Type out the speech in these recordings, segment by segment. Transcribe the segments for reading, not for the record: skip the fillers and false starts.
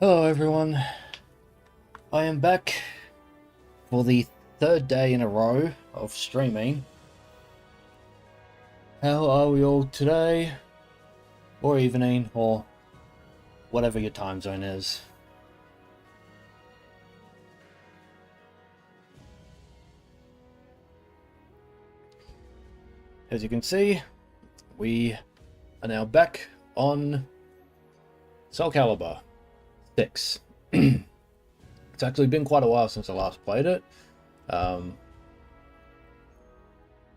Hello everyone, I am back for the third day in a row of streaming. How are we all today? Or evening, or whatever your time zone is. As you can see, we are now back on SoulCalibur VI. It's actually been quite a while since I last played it. But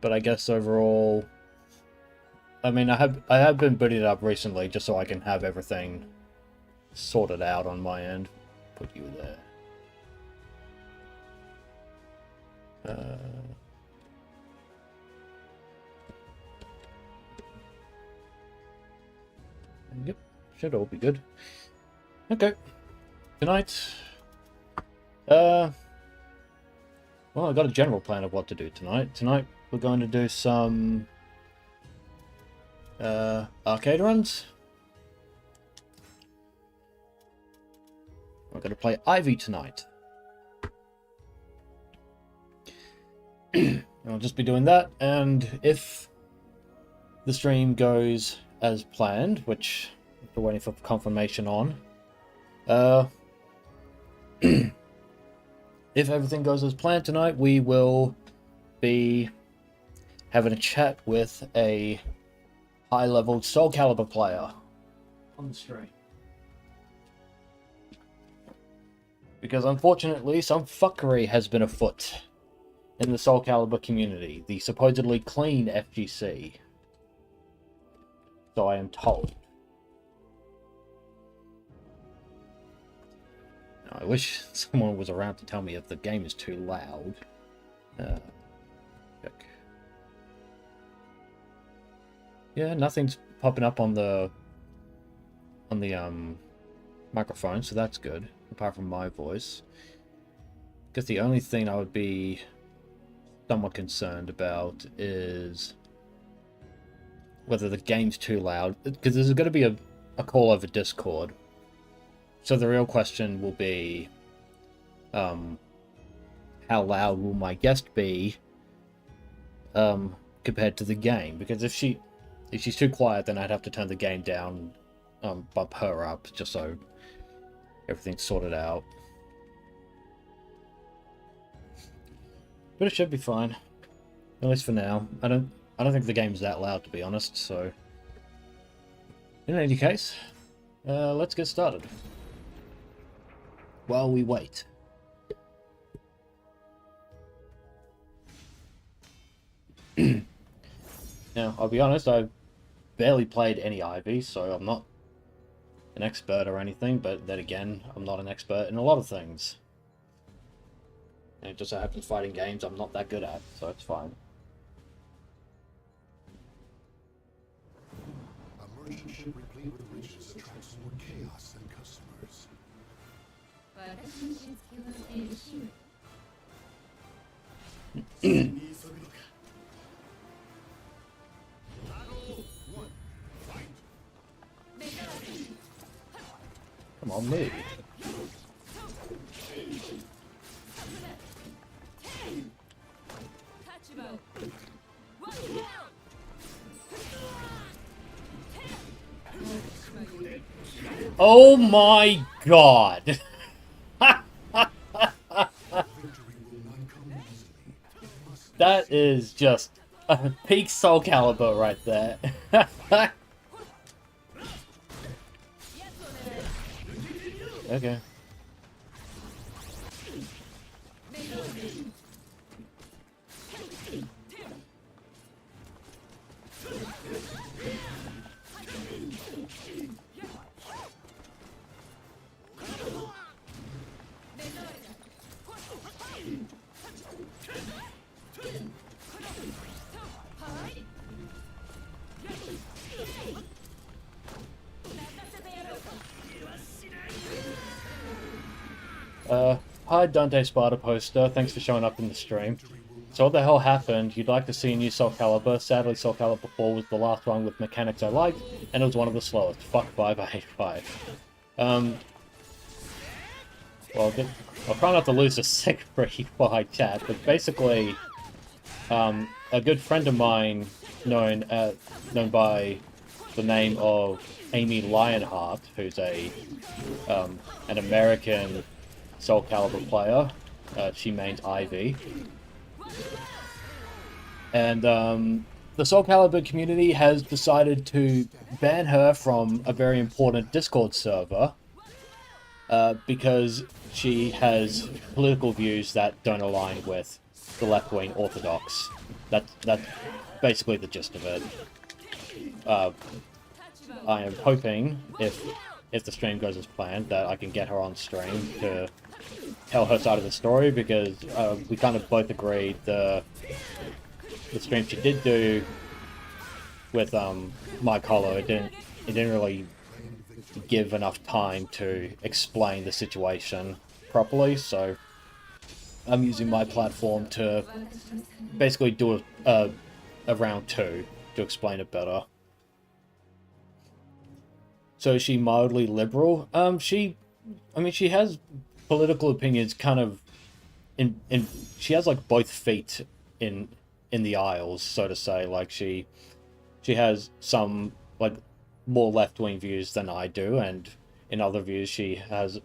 I guess overall, I mean, I have been booting it up recently just so I can have everything sorted out on my end. Put you there. Yep, should all be good. Okay, tonight. Well, I got a general plan of what to do tonight. Tonight we're going to do some arcade runs. We're going to play Ivy tonight. I'll just be doing that, and if the stream goes as planned, which we're waiting for confirmation on, if everything goes as planned tonight, we will be having a chat with a high-level SoulCalibur player on the stream. Because unfortunately, some fuckery has been afoot in the SoulCalibur community, the supposedly clean FGC. So I am told. I wish someone was around to tell me if the game is too loud. Check. Yeah, nothing's popping up on the microphone, so that's good. Apart from my voice. I guess the only thing I would be somewhat concerned about is whether the game's too loud, because there's going to be a call over Discord. So the real question will be, how loud will my guest be compared to the game? Because if she's too quiet, then I'd have to turn the game down, bump her up, just so everything's sorted out. But it should be fine, at least for now. I don't think the game's that loud, to be honest. So, in any case, let's get started. While we wait. Now, I'll be honest, I've barely played any Ivy, so I'm not an expert or anything, but then again, I'm not an expert in a lot of things. And it just so happens fighting games I'm not that good at, so it's fine. A merchant ship replete with riches attracts more chaos than customers. Come on, move. Oh my god! That is just a peak SoulCalibur right there. Okay. Hi Dante Sparta Poster, thanks for showing up in the stream. So what the hell happened? You'd like to see a new SoulCalibur. Sadly, SoulCalibur 4 was the last one with mechanics I liked, and it was one of the slowest. Fuck 5, I hate 5. Well, I'll try not to lose a secret while I chat, but basically, a good friend of mine, known by the name of Amy Lionheart, who's an American SoulCalibur player. She mains Ivy, and the SoulCalibur community has decided to ban her from a very important Discord server because she has political views that don't align with the left-wing orthodox. That's basically the gist of it. I am hoping, if the stream goes as planned, that I can get her on stream to tell her side of the story, because we kind of both agreed the stream she did do with Mike Hollow, it didn't really give enough time to explain the situation properly, so I'm using my platform to basically do a round 2 to explain it better. So is she mildly liberal? She has political opinions kind of she has like both feet in the aisles, so to say. Like she has some like more left-wing views than I do, and in other views she has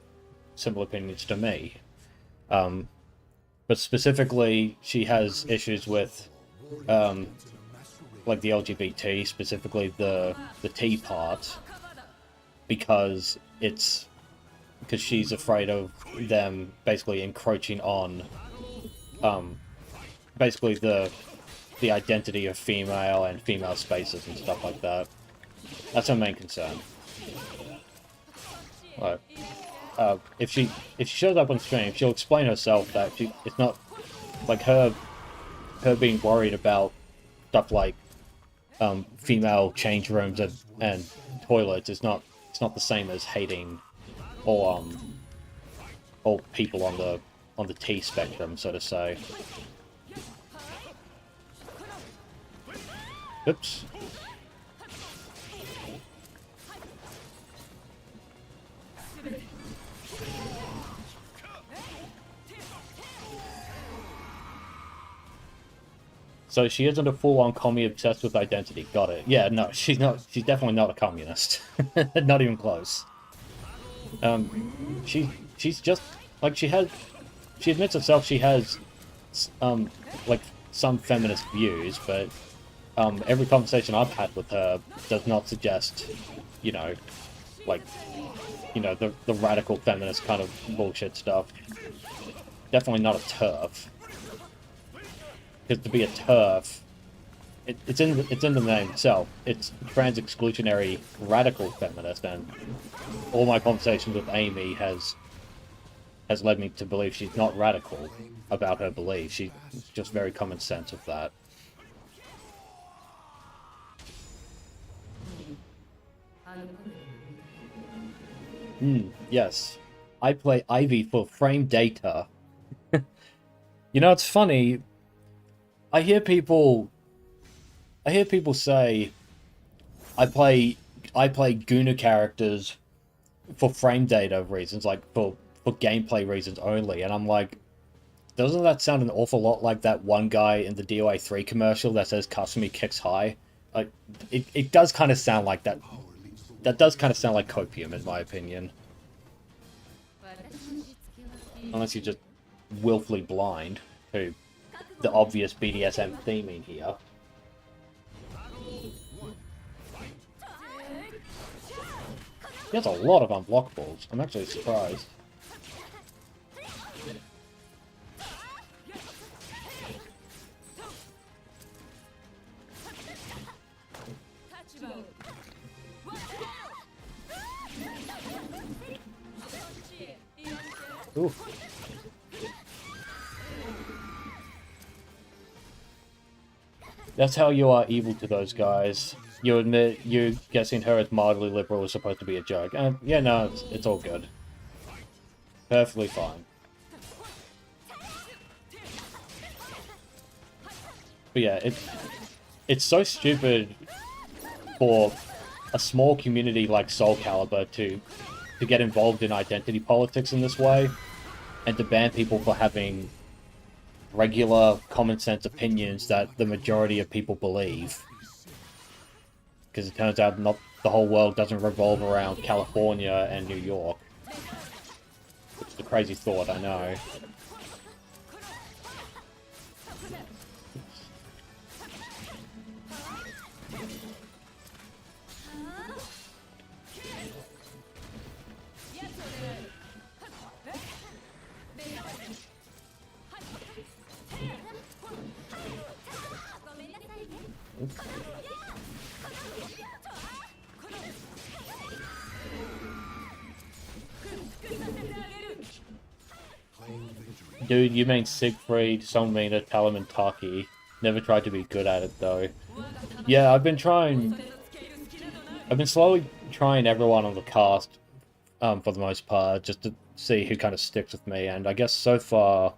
similar opinions to me. But specifically, she has issues with like the LGBT, specifically the T part, because she's afraid of them basically encroaching on basically the identity of female and female spaces and stuff like that. That's her main concern. Right. If she shows up on stream, she'll explain herself that it's not like her being worried about stuff like female change rooms and toilets. It's not the same as hating all people on the T spectrum, so to say. Oops. So she isn't a full-on commie obsessed with identity. Got it. Yeah, no, she's not. She's definitely not a communist. Not even close. She's just like she admits herself she has like some feminist views, but every conversation I've had with her does not suggest, like, the radical feminist kind of bullshit stuff. Definitely not a TERF. Because to be a TERF, it's in the name itself. It's trans exclusionary radical feminist, and all my conversations with Amy has led me to believe she's not radical about her beliefs. She's just very common sense of that. Yes. I play Ivy for frame data. It's funny. I hear people say I play Guna characters for frame data reasons, like for gameplay reasons only, and I'm like, doesn't that sound an awful lot like that one guy in the DOA 3 commercial that says "Kasumi kicks high"? Like, it does kind of sound like that. That does kind of sound like copium, in my opinion. Unless you're just willfully blind to the obvious BDSM theme in here. He has a lot of unblockables. I'm actually surprised. Ooh. That's how you are evil to those guys. You admit you guessing her as mildly liberal is supposed to be a joke. Yeah, no, it's all good. Perfectly fine. But yeah, it's so stupid for a small community like SoulCalibur to get involved in identity politics in this way. and to ban people for having regular common sense opinions that the majority of people believe. Because it turns out not the whole world doesn't revolve around California and New York. Which is a crazy thought, I know. Dude, you mean Siegfried, some mean a Talamentaki. Never tried to be good at it, though. Yeah, I've been slowly trying everyone on the cast, for the most part, just to see who kind of sticks with me, and I guess so far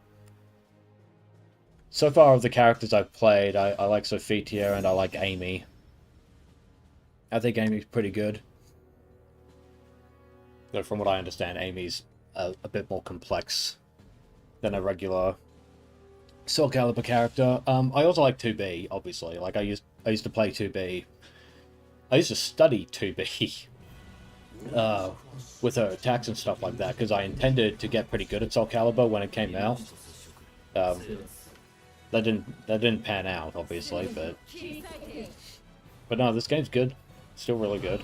of the characters I've played, I like Sophitia and I like Amy. I think Amy's pretty good. But from what I understand, Amy's a bit more complex than a regular SoulCalibur character. I also like 2B, obviously. Like, I used to play 2B. I used to study 2B with her attacks and stuff like that, because I intended to get pretty good at SoulCalibur when it came out. That didn't pan out, obviously, but no, this game's good. Still really good.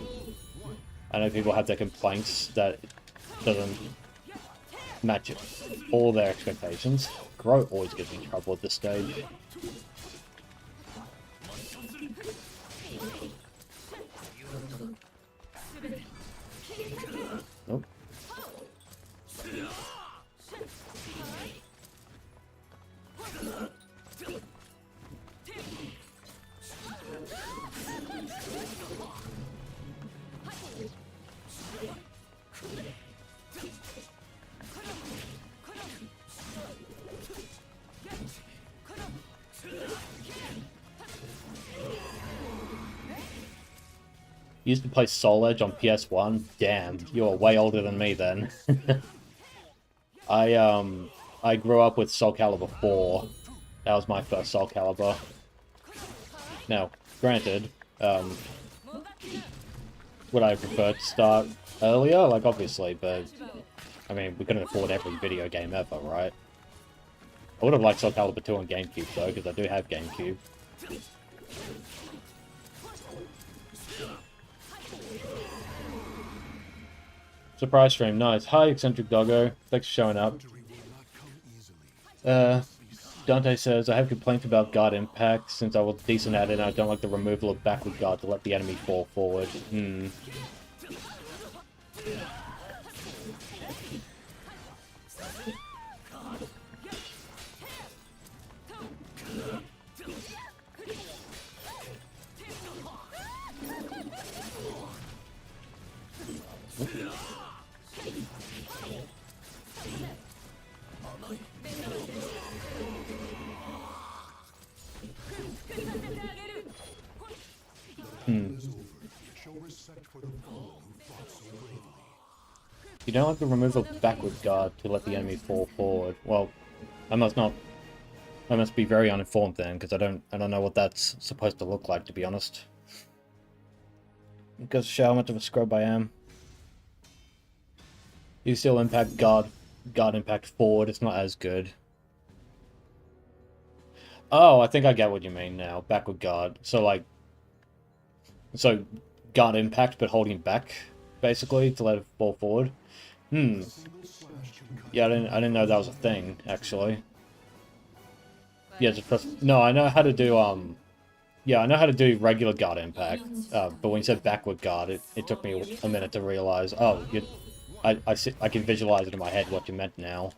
I know people have their complaints that it doesn't match all their expectations. Grow always gets me in trouble at this stage. Nope. You used to play Soul Edge on PS1? Damn, you're way older than me then. I grew up with SoulCalibur 4. That was my first SoulCalibur. Now, granted, would I prefer to start earlier? Like, obviously, but I mean, we couldn't afford every video game ever, right? I would have liked SoulCalibur 2 on GameCube, though, because I do have GameCube. Surprise stream, nice. Hi, Eccentric Doggo. Thanks for showing up. Dante says, I have complaints about guard impact since I was decent at it and I don't like the removal of backward guard to let the enemy fall forward. You don't like the removal of backward guard to let the enemy fall forward. Well, I must be very uninformed then, because I don't know what that's supposed to look like, to be honest. Because show how much of a scrub I am. You still impact guard impact forward, it's not as good. Oh, I think I get what you mean now. Backward guard. So guard impact but holding back, basically, to let it fall forward. Yeah, I didn't know that was a thing, actually. Yeah, just press... No, I know how to do, yeah, I know how to do regular guard impact, but when you said backward guard, it took me a minute to realize, oh, I can visualize it in my head what you meant now.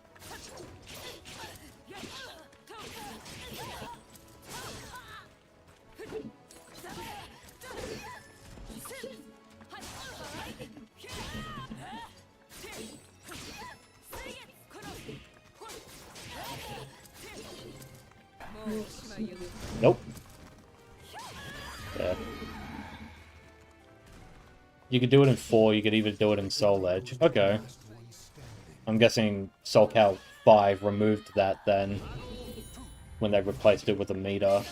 Nope. Yeah. You could do it in 4, you could even do it in Soul Edge. Okay. I'm guessing SoulCal 5 removed that then, when they replaced it with a meter.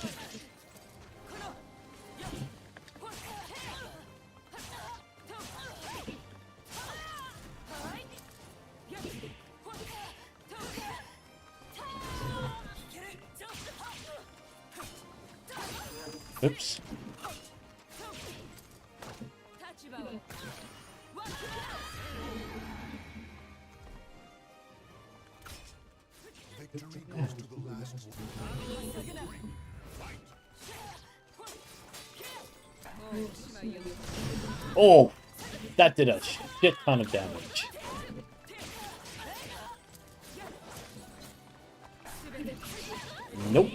Oops. Victory goes to the last one. Oh, that did a shit ton of damage. Nope.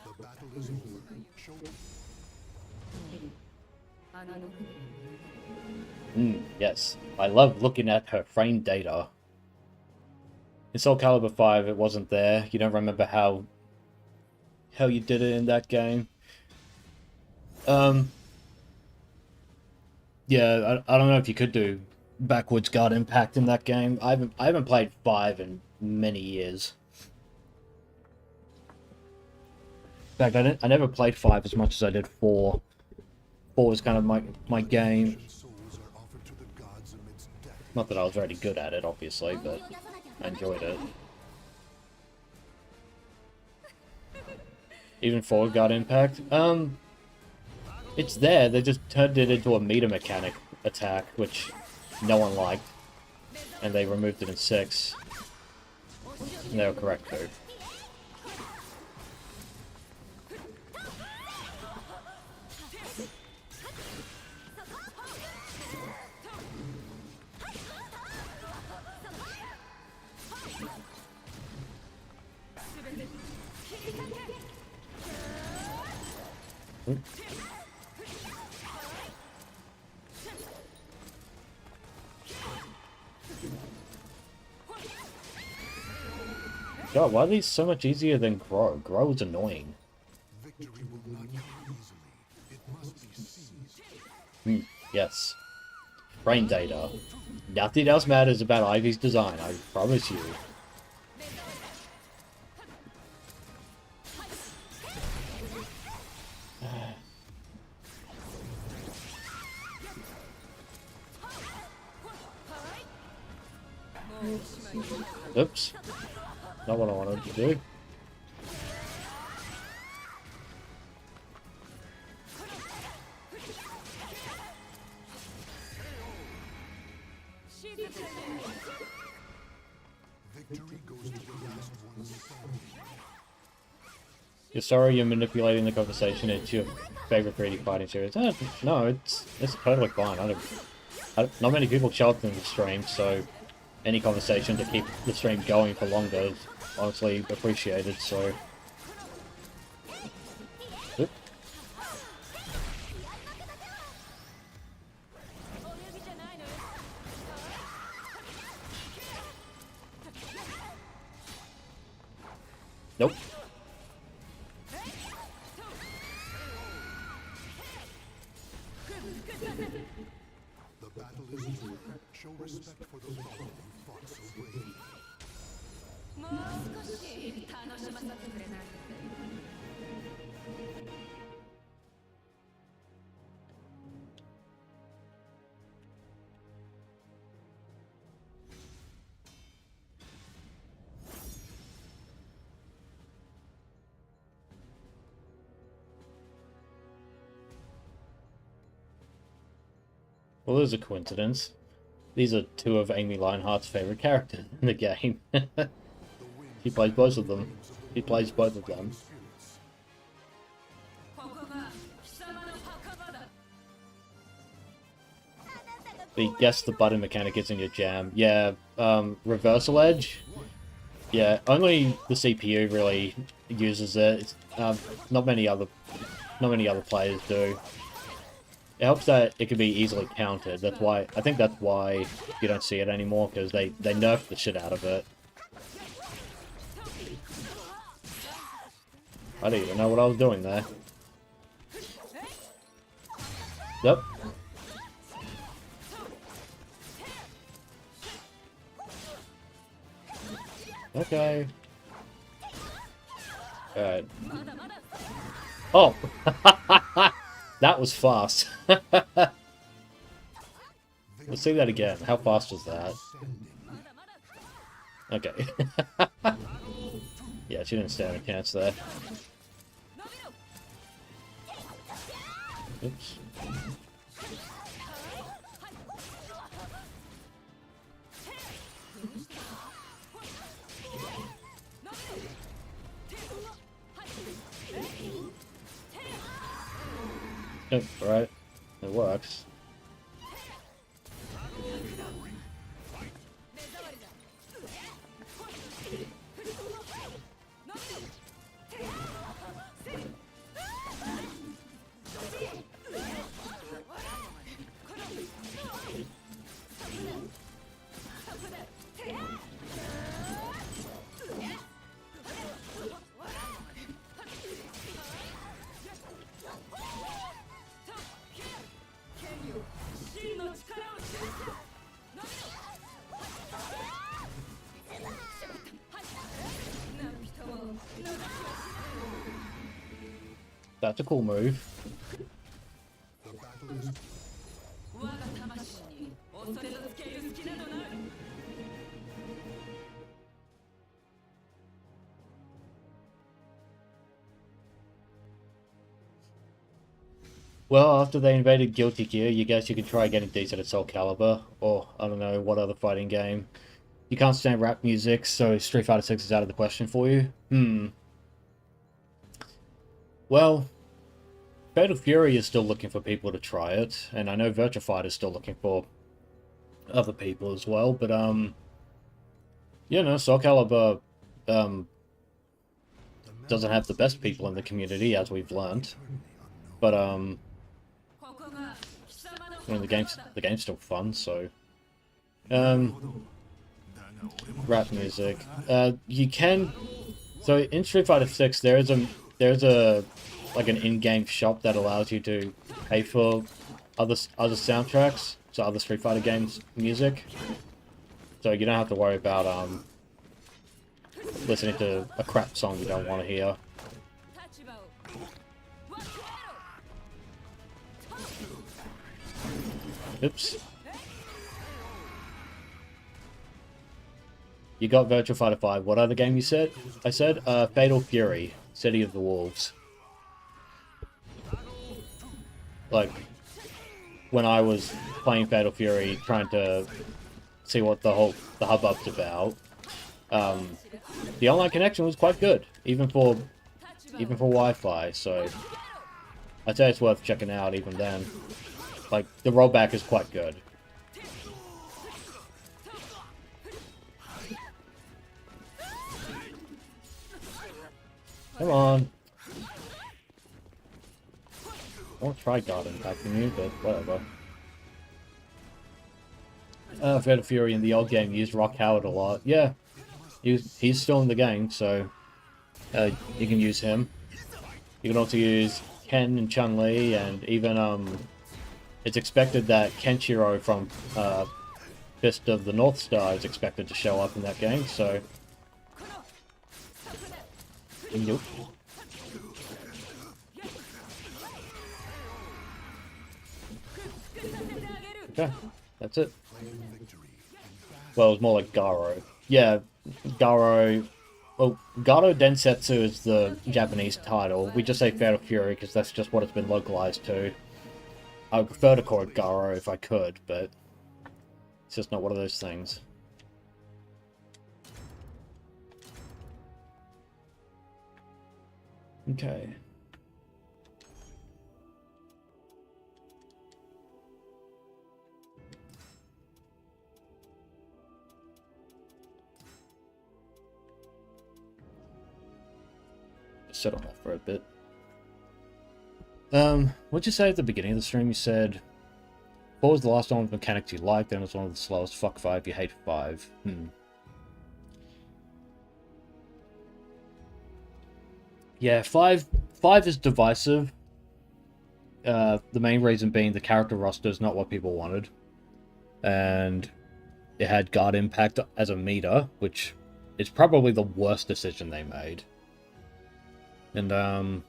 The battle is over. Show me. Yes, I love looking at her frame data. In SoulCalibur V, it wasn't there. You don't remember how you did it in that game. Yeah, I don't know if you could do backwards guard impact in that game. I haven't played 5 in many years. In fact, I never played 5 as much as I did 4. 4 was kind of my game. Souls are offered to the gods amidst death. Not that I was very good at it, obviously, but I enjoyed it. Even forward guard impact? It's there, they just turned it into a meter mechanic attack, which no one liked. And they removed it in 6. And they were correct too. God, why are these so much easier than Grow? Grow is annoying. Victory will not come easily. It must be seized. Yes. Brain data. Nothing else matters about Ivy's design, I promise you. Oops. Not what I wanted to do. Victory goes to the last one standing. You're sorry you're manipulating the conversation into your favorite 3D fighting series. No, it's totally fine. Not many people show up in the stream, so any conversation to keep the stream going for longer is honestly appreciated, so... Oop. Nope. The battle is over. Show respect for the fallen who fought so bravely. Well, there's a coincidence. These are 2 of Amy Lionheart's favorite characters in the game. He plays both of them. He plays both of them. But guess the button mechanic isn't your jam. Yeah, reversal edge. Yeah, only the CPU really uses it. Not many other players do. It helps that it can be easily countered. That's why I think that's why you don't see it anymore, because they nerfed the shit out of it. I don't even know what I was doing there. Yep. Okay. Alright. Oh! That was fast. Let's see that again. How fast was that? Okay. Yeah, she didn't stand a chance there. Oops. Yep, right. It works. That's a cool move. Well, after they invaded Guilty Gear, you guess you could try getting decent at SoulCalibur, or, I don't know, what other fighting game. You can't stand rap music, so Street Fighter 6 is out of the question for you? Well, Fatal Fury is still looking for people to try it, and I know Virtua Fighter is still looking for other people as well, but, you know, SoulCalibur, doesn't have the best people in the community, as we've learned, but, I mean, the game's still fun, so, rap music. You can, so in Street Fighter 6, there's a like an in-game shop that allows you to pay for other soundtracks, so other Street Fighter games music. So you don't have to worry about listening to a crap song you don't want to hear. Oops. You got Virtua Fighter 5. What other game you said? I said Fatal Fury, City of the Wolves. Like, when I was playing Fatal Fury, trying to see what the hubbub's about, the online connection was quite good, even for Wi-Fi. So I'd say it's worth checking out even then. Like, the rollback is quite good. Come on. I want to try God impacting you, but whatever. Fatal Fury in the old game used Rock Howard a lot. Yeah, he's still in the game, so you can use him. You can also use Ken and Chun-Li, and even it's expected that Kenshiro from Fist of the North Star is expected to show up in that game, so... Nope. Okay, that's it. Well, it was more like Garo. Yeah, Garo... Well, Garo Densetsu is the Japanese title. We just say Fatal Fury because that's just what it's been localized to. I would prefer to call it Garo if I could, but it's just not one of those things. Okay. Sit on that for a bit. What'd you say at the beginning of the stream? You said, what was the last one of mechanics you liked, and it was one of the slowest? Fuck 5, you hate 5. Yeah, 5 is divisive. The main reason being the character roster is not what people wanted. And it had guard impact as a meter, which is probably the worst decision they made. And,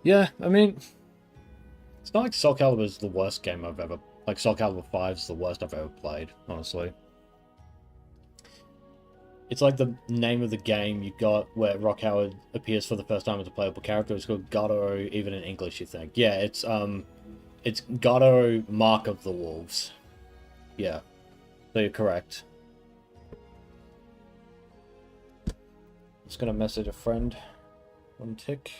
yeah, I mean, it's not like SoulCalibur is the worst game I've ever... Like, SoulCalibur 5 is the worst I've ever played, honestly. It's like the name of the game you got where Rock Howard appears for the first time as a playable character. It's called Goddo, even in English, you think. Yeah, it's Goddo, Mark of the Wolves. Yeah, so you're correct. Just gonna message a friend. One tick.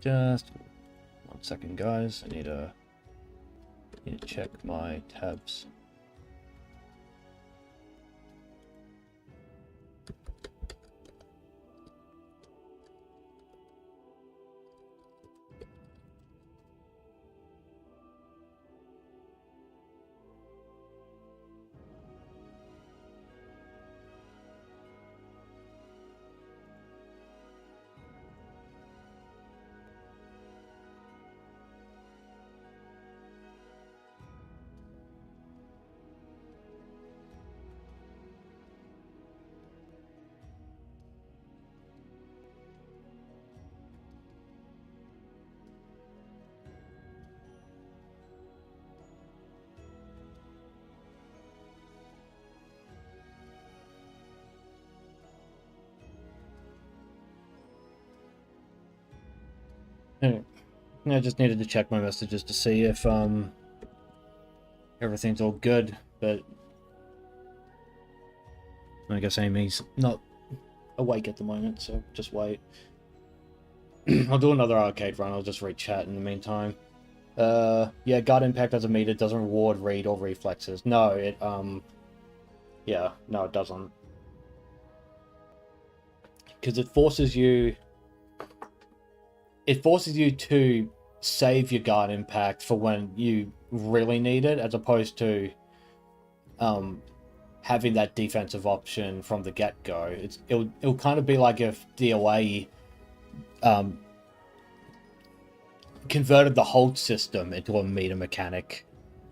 Just 1 second, guys. I need to check my tabs. Anyway, I just needed to check my messages to see if everything's all good, but I guess Amy's not awake at the moment, so just wait. I'll do another arcade run, I'll just read chat in the meantime. Yeah, guard impact as a meter doesn't reward read or reflexes. No, yeah, no it doesn't. Because it forces you to save your guard impact for when you really need it, as opposed to having that defensive option from the get-go. It'll kind of be like if DOA converted the hold system into a meter mechanic,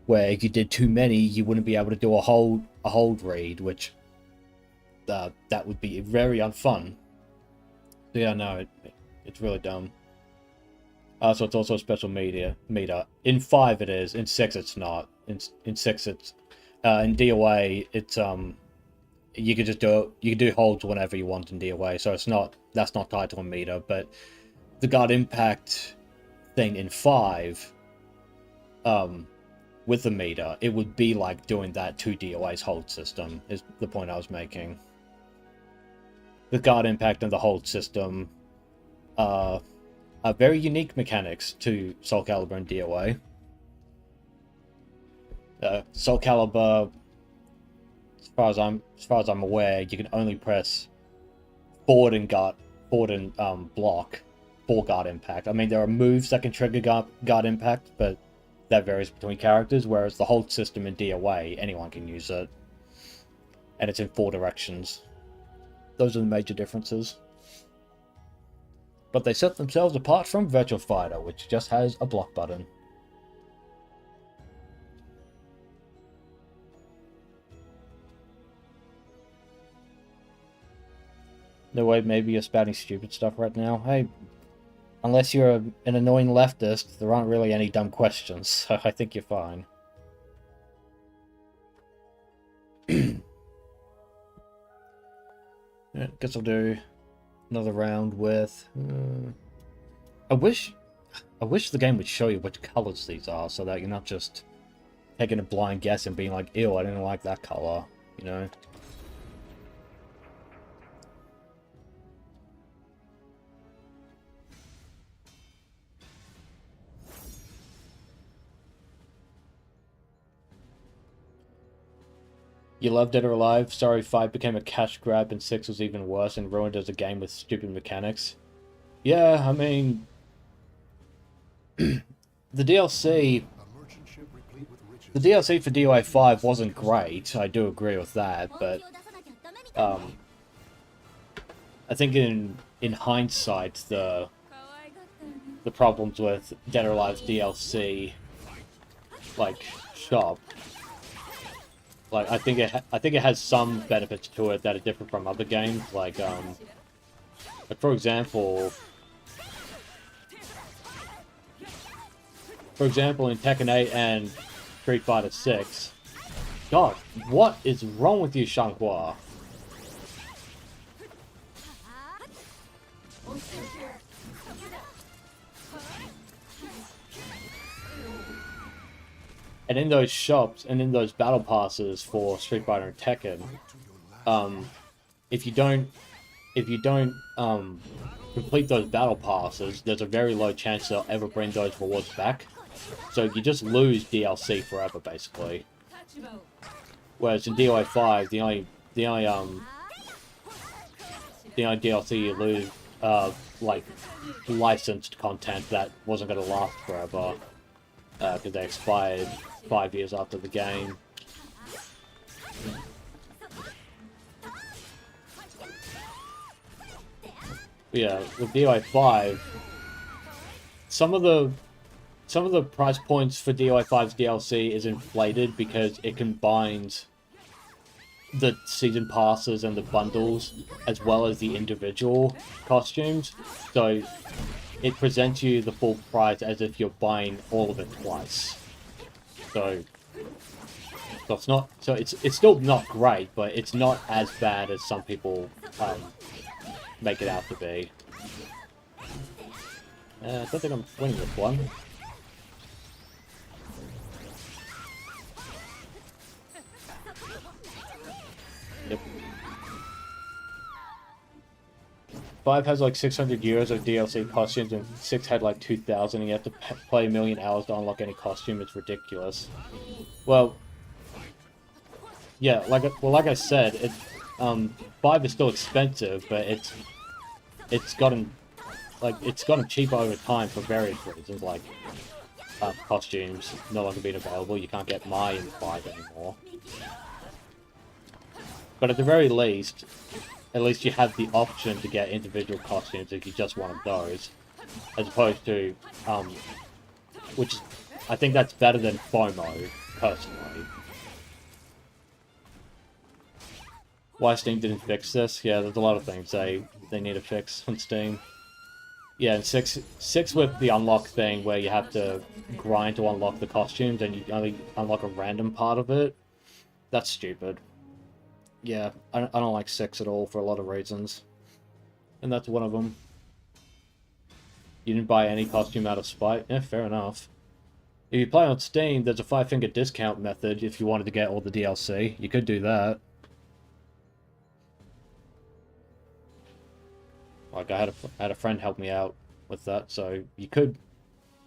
where if you did too many, you wouldn't be able to do a hold read, which that would be very unfun. So yeah, no, it's really dumb. So it's also a special meter. In 5 it is. In 6 it's not. In 6 it's in DOA it's you could just do holds whenever you want in DOA. So that's not tied to a meter. But the guard impact thing in 5 with the meter, it would be like doing that to DOA's hold system, is the point I was making. The guard impact and the hold system are very unique mechanics to SoulCalibur and DOA. SoulCalibur, as far as I'm aware, you can only press forward and block for guard impact. I mean, there are moves that can trigger guard impact, but that varies between characters. Whereas the hold system in DOA, anyone can use it, and it's in 4 directions. Those are the major differences. But they set themselves apart from Virtua Fighter, which just has a block button. No way, maybe you're spouting stupid stuff right now. Hey, unless you're an annoying leftist, there aren't really any dumb questions, so I think you're fine. Yeah, guess I'll do another round with... I wish the game would show you which colors these are, so that you're not just taking a blind guess and being like, ew, I didn't like that color, you know? You love Dead or Alive? Sorry, 5 became a cash grab and 6 was even worse and ruined as a game with stupid mechanics. Yeah, I mean... the DLC... A merchant ship replete with riches. The DLC for DOA 5 wasn't great, I do agree with that, but... I think in hindsight, the problems with Dead or Alive's DLC, like, shop... Like, I think it has some benefits to it that are different from other games. Like for example, in Tekken 8 and Street Fighter 6. God, what is wrong with you, Shanghua? And in those shops and in those battle passes for Street Fighter and Tekken, if you don't complete those battle passes, there's a very low chance they'll ever bring those rewards back. So you just lose DLC forever, basically. Whereas in DOA 5, the only DLC you lose, like licensed content that wasn't going to last forever, because they expired 5 years after the game. But yeah, with DOA 5, some of the price points for DOA 5's DLC is inflated because it combines the season passes and the bundles as well as the individual costumes. So it presents you the full price as if you're buying all of it twice. So it's not. So it's still not great, but it's not as bad as some people make it out to be. I don't think I'm winning this one. Yep. 5 has like 600 euros of DLC costumes and 6 had like 2,000 and you have to play a million hours to unlock any costume. It's ridiculous. Well, yeah, like I said, 5 is still expensive, but it's gotten cheaper over time for various reasons, like costumes no longer being available. You can't get Mai in 5 anymore. But at the very least, at least you have the option to get individual costumes if you just wanted those, as opposed to, which I think that's better than FOMO, personally. Why Steam didn't fix this? Yeah, there's a lot of things they need to fix on Steam. Yeah, and 6 with the unlock thing where you have to grind to unlock the costumes and you only unlock a random part of it. That's stupid. Yeah, I don't like 6 at all for a lot of reasons. And that's one of them. You didn't buy any costume out of spite? Yeah, fair enough. If you play on Steam, there's a 5-finger discount method if you wanted to get all the DLC. You could do that. Like, I had a friend help me out with that, so you could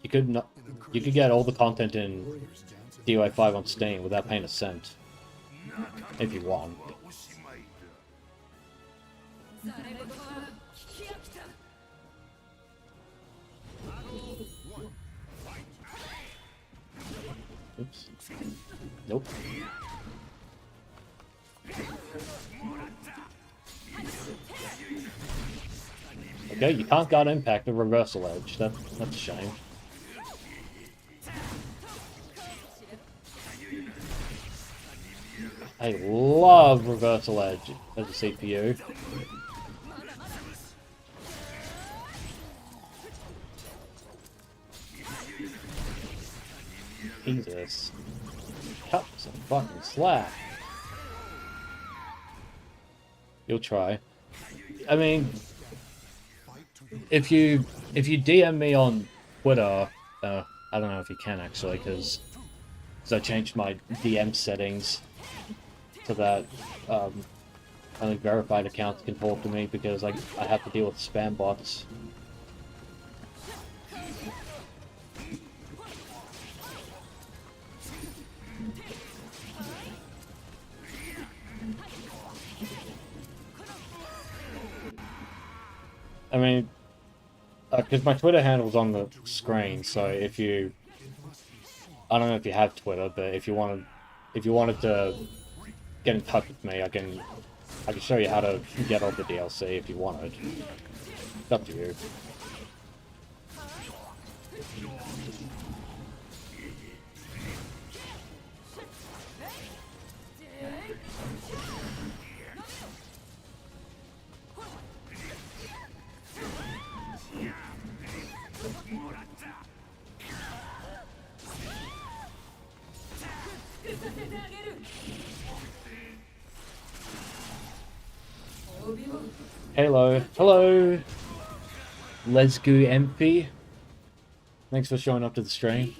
get all the content in DOA 5 on Steam without paying a cent. If you want. Oops. Nope. Okay, you can't guard impact the reversal edge. That's a shame. I love reversal edge as a CPU. Jesus. Cut some fucking slack. You'll try. I mean, if you DM me on Twitter, I don't know if you can actually, because I changed my DM settings so that only verified accounts can talk to me because I have to deal with spam bots. I mean, because my Twitter handle's on the screen, so if you, I don't know if you have Twitter, but if you wanted to get in touch with me, I can show you how to get all the DLC if you wanted. It's up to you. Hello. Hello. Let's go, MP. Thanks for showing up to the stream.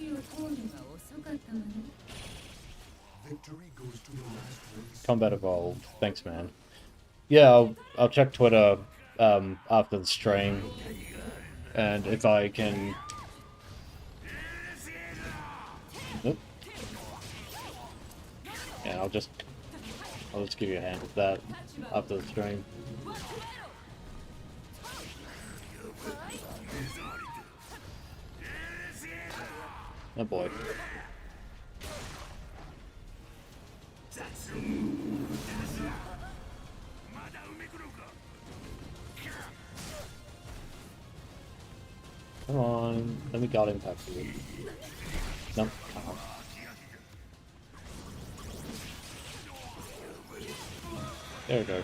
Combat Evolved. Thanks, man. Yeah, I'll check Twitter after the stream, and if I can. Oop. Yeah, I'll just give you a hand with that after the stream. Oh boy. Come on, let me guard impact for you. Nope. There we go.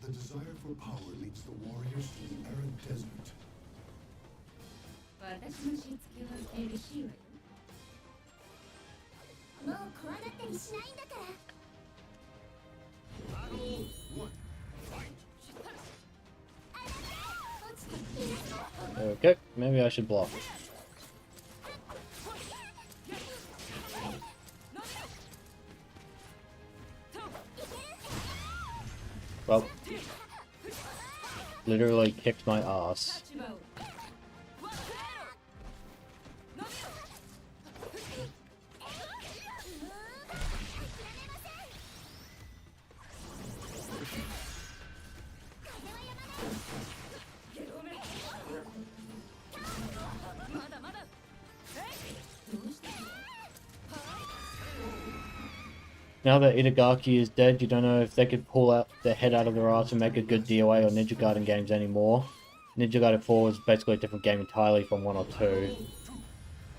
The desire for power leads the warriors to the arid desert. Okay, maybe I should block. Well, literally kicked my ass. Now that Itagaki is dead, you don't know if they could pull out their head out of their ass and make a good DOA or Ninja Gaiden games anymore. Ninja Gaiden 4 was basically a different game entirely from 1 or 2.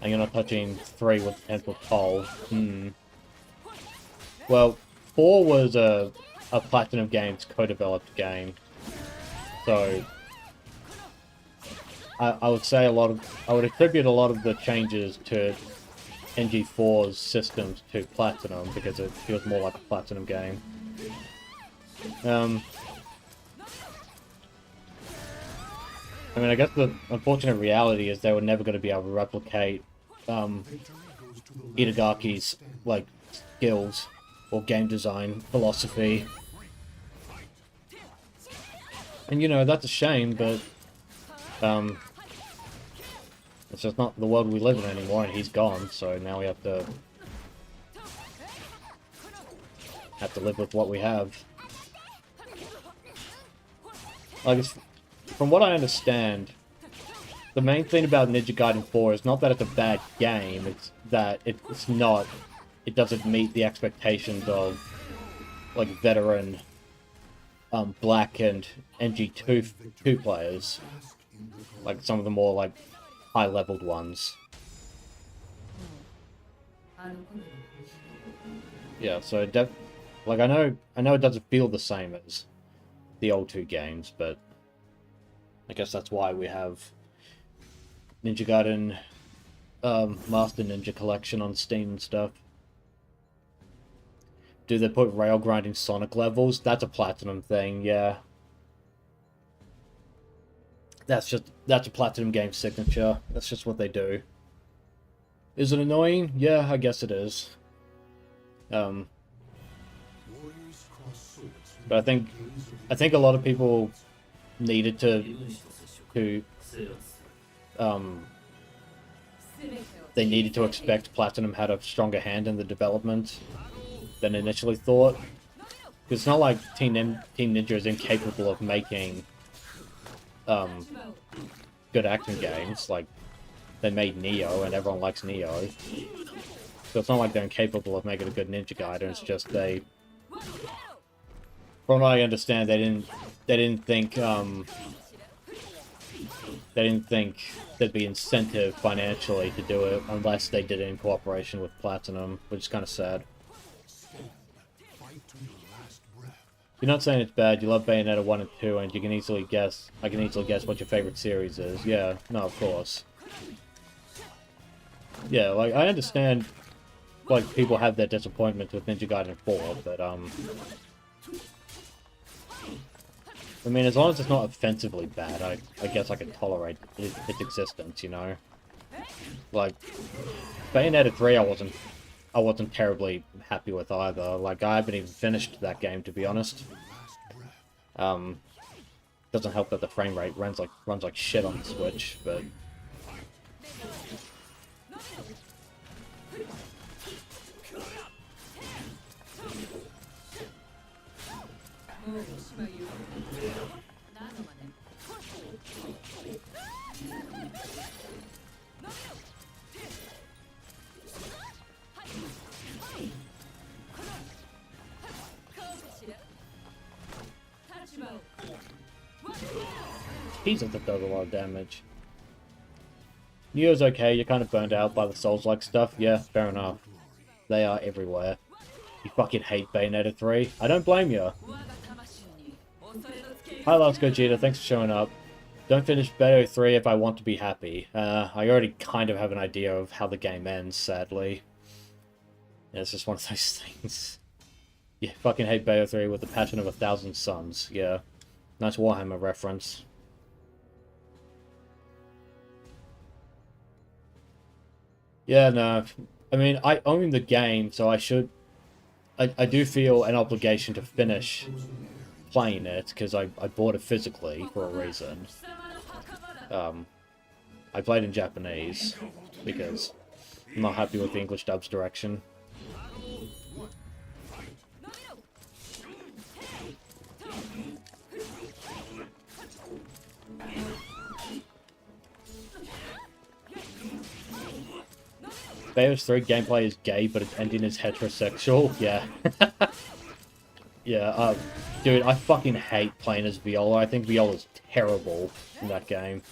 And you're not touching 3 with potential toll. Well, 4 was a Platinum Games co-developed game. So I would say I would attribute a lot of the changes to NG4's systems to Platinum because it feels more like a Platinum game. I mean, I guess the unfortunate reality is they were never going to be able to replicate Itagaki's like skills or game design philosophy. And you know, that's a shame, but it's just not the world we live in anymore, and he's gone, so now we have to live with what we have. Like, from what I understand, the main thing about Ninja Gaiden 4 is not that it's a bad game, it's that it doesn't meet the expectations of, like, veteran, Black and NG2 players. Like, some of the more, like, high-leveled ones. Yeah, so like I know it doesn't feel the same as the old 2 games, but I guess that's why we have Ninja Gaiden Master Ninja Collection on Steam and stuff. Do they put rail grinding Sonic levels? That's a Platinum thing, yeah. That's a Platinum game signature. That's just what they do. Is it annoying? Yeah, I guess it is. But I think a lot of people needed to they needed to expect Platinum had a stronger hand in the development than initially thought. It's not like Team Ninja is incapable of making good action games. Like, they made Neo, and everyone likes Neo. So it's not like they're incapable of making a good Ninja Gaiden. It's just from what I understand, they didn't think there'd be incentive financially to do it unless they did it in cooperation with Platinum, which is kind of sad. You're not saying it's bad. You love Bayonetta 1 and 2, and I can easily guess what your favorite series is. Yeah, no, of course. Yeah, like, I understand, like, people have their disappointments with Ninja Gaiden 4, but, I mean, as long as it's not offensively bad, I guess I can tolerate its existence, you know? Like, Bayonetta 3 I wasn't terribly happy with either. Like, I haven't even finished that game, to be honest. Doesn't help that the frame rate runs like shit on the Switch, but... Jesus, that does a lot of damage. Neo's okay, you're kind of burned out by the Souls-like stuff. Yeah, fair enough. They are everywhere. You fucking hate Bayonetta 3. I don't blame you. Hi, Last Gogeta, thanks for showing up. Don't finish Bayonetta 3 if I want to be happy. I already kind of have an idea of how the game ends, sadly. Yeah, it's just one of those things. Yeah, fucking hate Bayonetta 3 with the passion of 1,000 suns. Yeah. Nice Warhammer reference. Yeah, no. I mean, I own the game, so I do feel an obligation to finish playing it, because I bought it physically for a reason. I played in Japanese, because I'm not happy with the English dub's direction. Bayo's 3 gameplay is gay, but its ending is heterosexual. Yeah. Yeah, dude, I fucking hate playing as Viola. I think Viola's terrible in that game.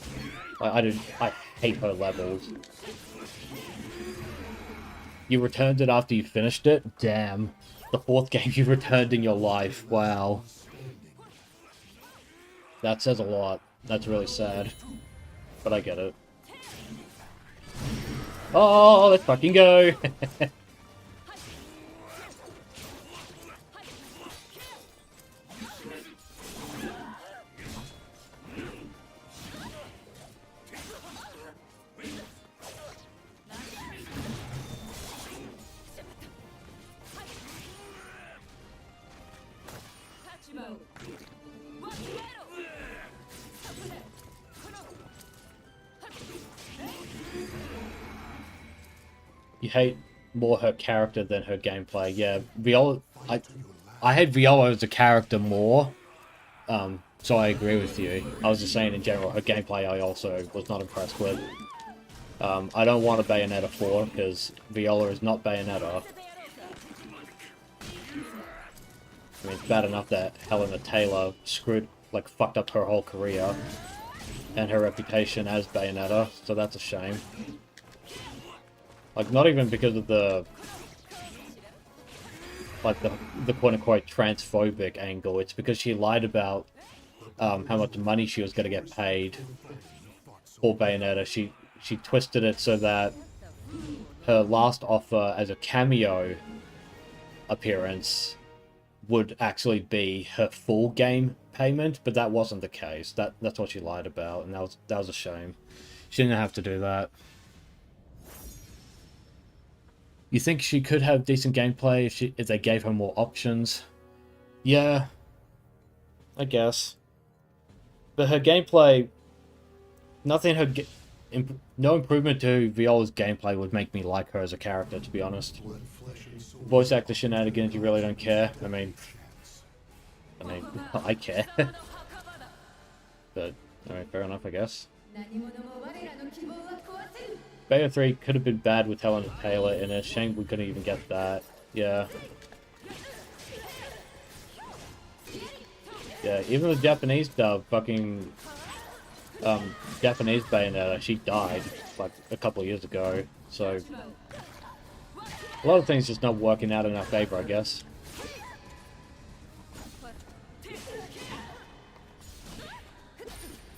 I hate her levels. You returned it after you finished it? Damn. The 4th game you returned in your life. Wow. That says a lot. That's really sad. But I get it. Oh, let's fucking go! You hate more her character than her gameplay. Yeah, Viola... I hate Viola as a character more. So I agree with you. I was just saying in general, her gameplay I also was not impressed with. I don't want a Bayonetta 4, because Viola is not Bayonetta. I mean, it's bad enough that Helena Taylor fucked up her whole career and her reputation as Bayonetta, so that's a shame. Like, not even because of the quote-unquote transphobic angle, it's because she lied about how much money she was going to get paid for Bayonetta. She twisted it so that her last offer as a cameo appearance would actually be her full game payment, but that wasn't the case. That's what she lied about, and that was a shame. She didn't have to do that. You think she could have decent gameplay if they gave her more options? Yeah, I guess. But her gameplay, no improvement to Viola's gameplay would make me like her as a character, to be honest. Voice actor shenanigans, you really don't care? I mean, I care. But, alright, fair enough, I guess. Beta 3 could have been bad with Helen Taylor in it. Shame we couldn't even get that. Yeah. Yeah, even the Japanese dub, fucking... Japanese Bayonetta, she died, like, a couple of years ago. So... a lot of things just not working out in our favor, I guess.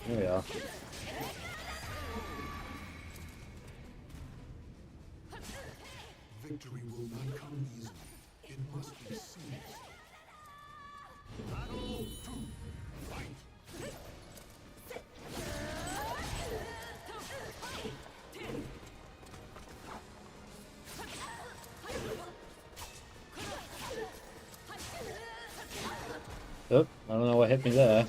Here we are. Victory will not come easily. It must be seized. Battle 2. Fight. Oh, I don't know what hit me there.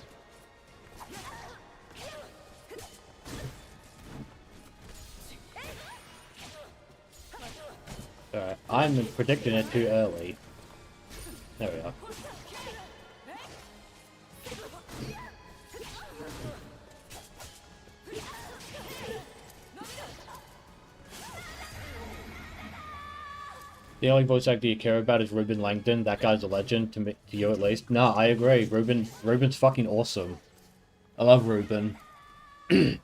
Alright, I'm predicting it too early. There we are. The only voice actor you care about is Ruben Langdon. That guy's a legend, to you at least. No, I agree. Ruben's fucking awesome. I love Ruben. He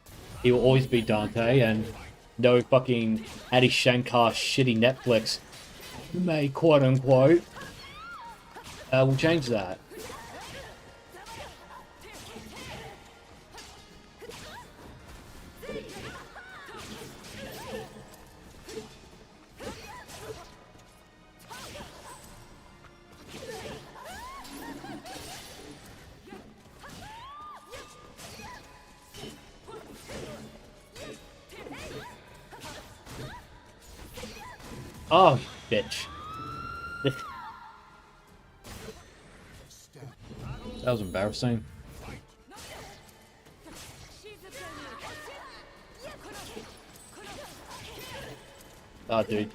will always be Dante, and no fucking Adi Shankar shitty Netflix may, quote-unquote, will change that. Oh, bitch. That was embarrassing. Oh, dude,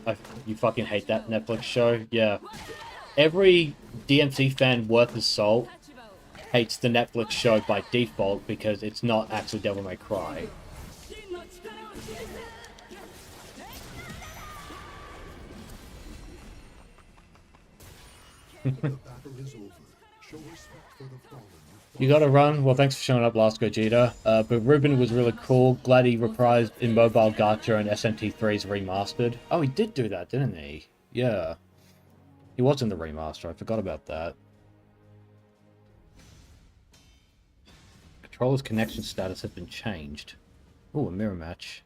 you fucking hate that Netflix show? Yeah. Every DMC fan worth his salt hates the Netflix show by default because it's not actually Devil May Cry. You gotta run. Well, thanks for showing up, last Gogeta. But Ruben was really cool. Glad he reprised Immobile Gacha and SMT3's remastered. Oh, he did do that, didn't he? Yeah. He was in the remaster. I forgot about that. Controller's connection status has been changed. Ooh, a mirror match.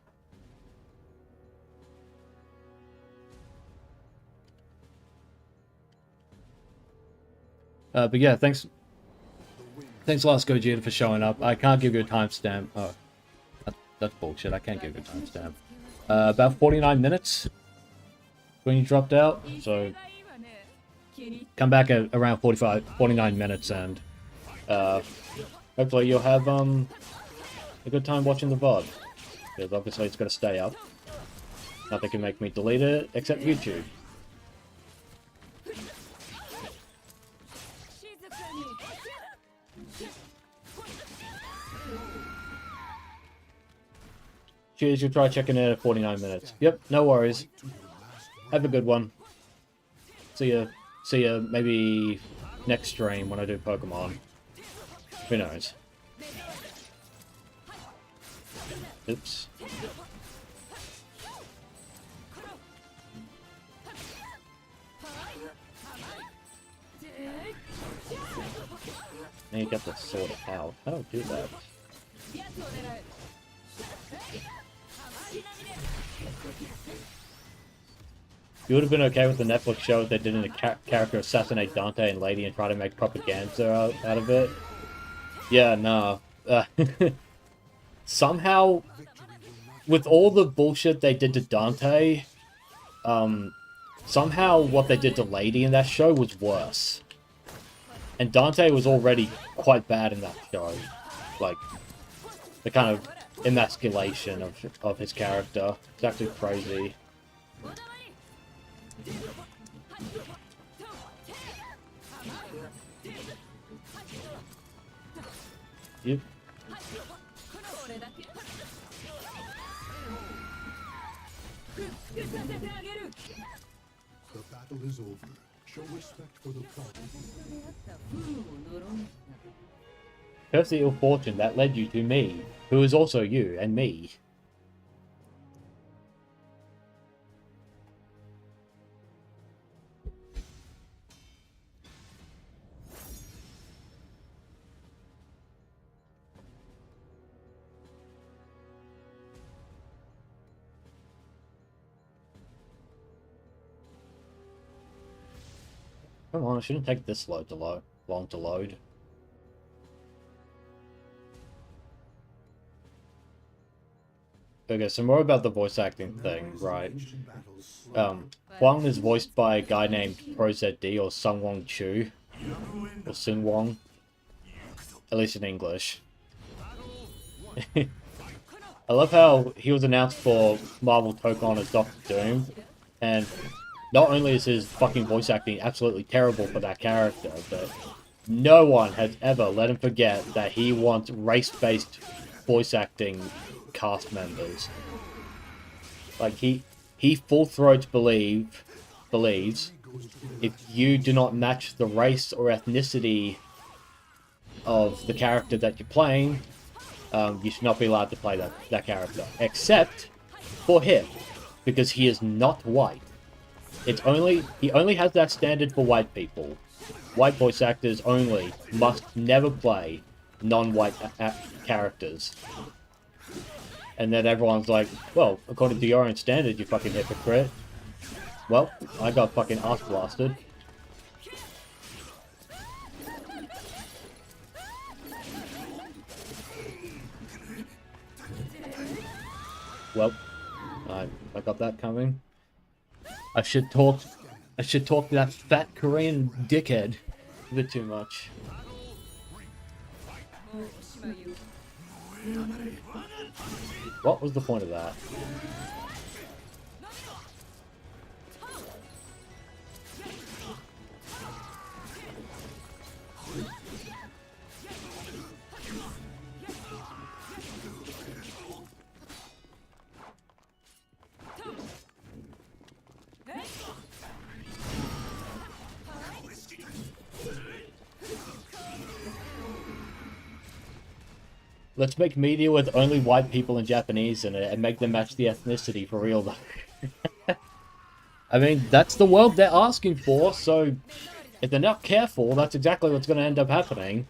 But yeah, thanks Last Gogeta for showing up. I can't give you a timestamp. Oh, that's bullshit. I can't give you a timestamp. About 49 minutes when you dropped out. So come back at around 49 minutes, and hopefully you'll have a good time watching the VOD. Because obviously it's got to stay up. Nothing can make me delete it except YouTube. Cheers, you'll try checking in at 49 minutes. Yep, no worries. Have a good one. See ya maybe next stream when I do Pokemon. Who knows? Oops. Now you got the sword out. I don't do that. You would have been okay with the Netflix show if they didn't character assassinate Dante and Lady and try to make propaganda out of it. Yeah, no. Somehow, with all the bullshit they did to Dante, somehow what they did to Lady in that show was worse. And Dante was already quite bad in that show. Like, the kind of emasculation of his character. It's actually crazy. Yep. The battle is over. Show respect for the fallen. Curse the ill fortune that led you to me, who is also you and me. Come on, it shouldn't take this long to load. Okay, so more about the voice acting thing, right? Huang is voiced by a guy named ProZD or Sungwon Chu, or Sun Wong, at least in English. I love how he was announced for Marvel Tokon as Doctor Doom, and not only is his fucking voice acting absolutely terrible for that character, but no one has ever let him forget that he wants race-based voice acting cast members. Like, he full-throat believes if you do not match the race or ethnicity of the character that you're playing, you should not be allowed to play that character. Except for him, because he is not white. He only has that standard for white people. White voice actors only must never play non-white characters. And then everyone's like, well, according to your own standard, you fucking hypocrite. Well, I got fucking ass blasted. Well, I got that coming. I should talk to that fat Korean dickhead a bit too much. What was the point of that? Let's make media with only white people and Japanese in it and make them match the ethnicity for real, though. I mean, that's the world they're asking for, so if they're not careful, that's exactly what's going to end up happening.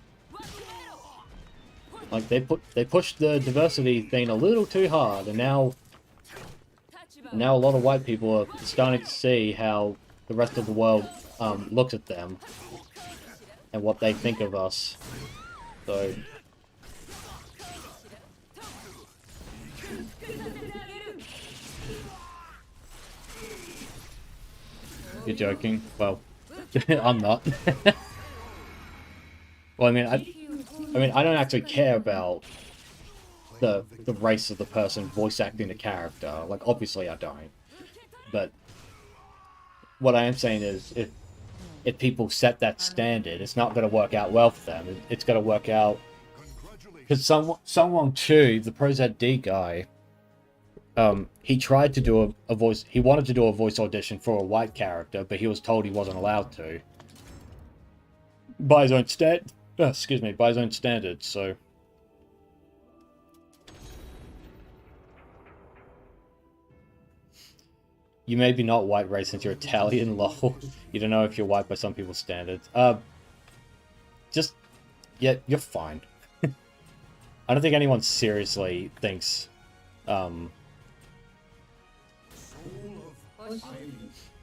Like, they pushed the diversity thing a little too hard, and now a lot of white people are starting to see how the rest of the world looks at them and what they think of us. So you're joking? Well, I'm not. Well, I mean, I don't actually care about the race of the person voice acting the character. Like, obviously I don't. But what I am saying is, if people set that standard, it's not going to work out well for them. It's going to work out because someone Chu, the ProZD guy, he tried to do a voice. He wanted to do a voice audition for a white character, but he was told he wasn't allowed to by his own by his own standards. So you may be not white race since you're Italian, lol. You don't know if you're white by some people's standards. Yeah, you're fine. I don't think anyone seriously thinks, I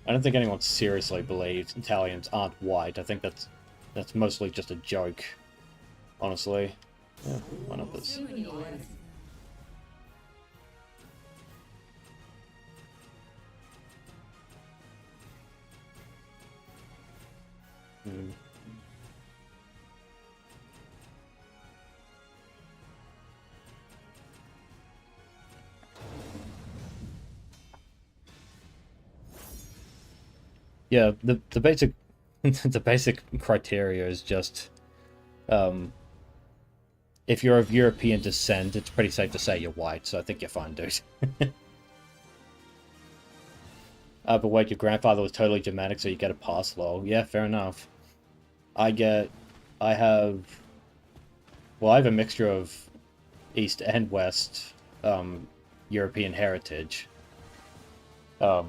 I don't think anyone seriously believes Italians aren't white. I think that's mostly just a joke, honestly. Yeah, why not this? Hmm. Yeah, the basic the basic criteria is just if you're of European descent, it's pretty safe to say you're white, so I think you're fine, dude. But wait, your grandfather was totally Germanic, so you get a pass, lol. Yeah, fair enough. I have, well, I have a mixture of East and West European heritage. It's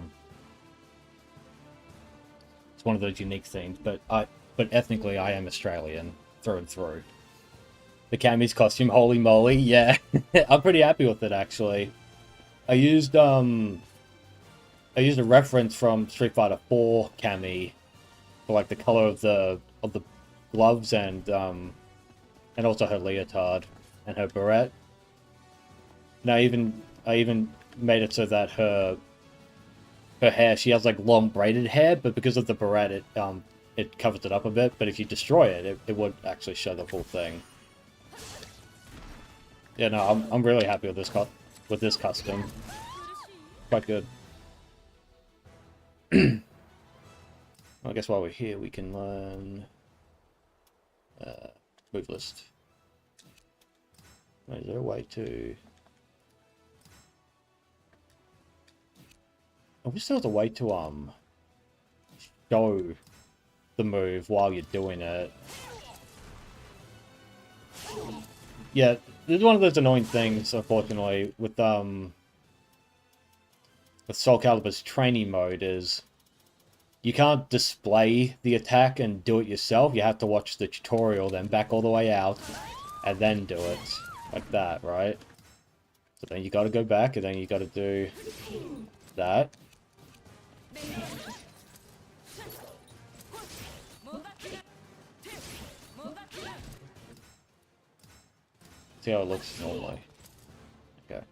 one of those unique things, but ethnically I am Australian through and through. The Cammy's costume, holy moly, yeah. I'm pretty happy with it, actually. I used a reference from Street Fighter 4 Cammy for like the color of the gloves and also her leotard and her beret. And I even made it so that her hair, she has like long braided hair, but because of the beret, it covers it up a bit. But if you destroy it, it would actually show the full thing. Yeah, no, I'm really happy with this custom. Quite good. I guess while we're here, we can learn move list. Is there a way to? I wish there was a way to show the move while you're doing it. Yeah, this is one of those annoying things, unfortunately, with SoulCalibur's training mode is you can't display the attack and do it yourself. You have to watch the tutorial, then back all the way out, and then do it. Like that, right? So then you gotta go back, and then you gotta do that. See how it looks normally. Okay.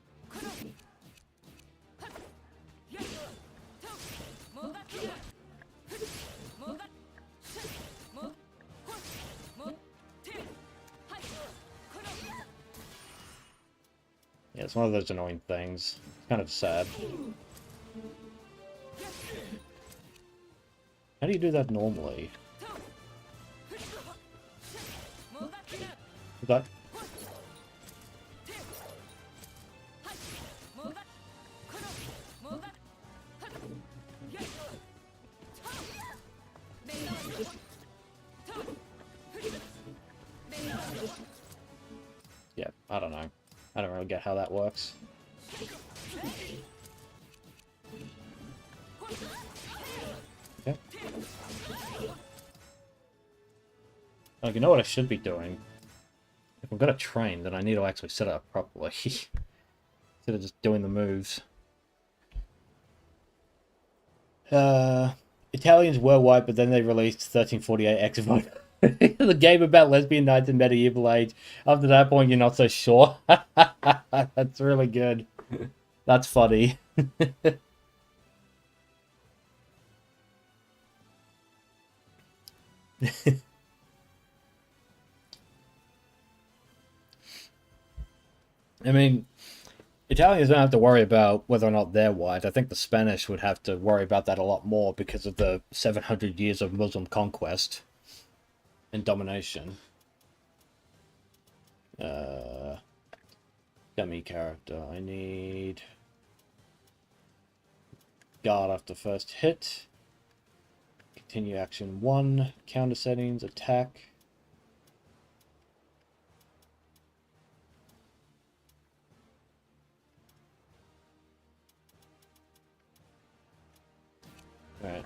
Yeah, it's one of those annoying things. It's kind of sad. How do you do that normally? Is that... Yeah, I don't know. I don't really get how that works. Okay. Like, you know what I should be doing? If I'm gonna train, then I need to actually set it up properly. Instead of just doing the moves. Italians were white, but then they released 1348 X Vote. The game about lesbian knights in medieval age. After that point, you're not so sure. That's really good. That's funny. I mean, Italians don't have to worry about whether or not they're white. I think the Spanish would have to worry about that a lot more because of the 700 years of Muslim conquest and domination. Dummy character. I need guard after first hit. Continue action 1. Counter settings. Attack. Alright.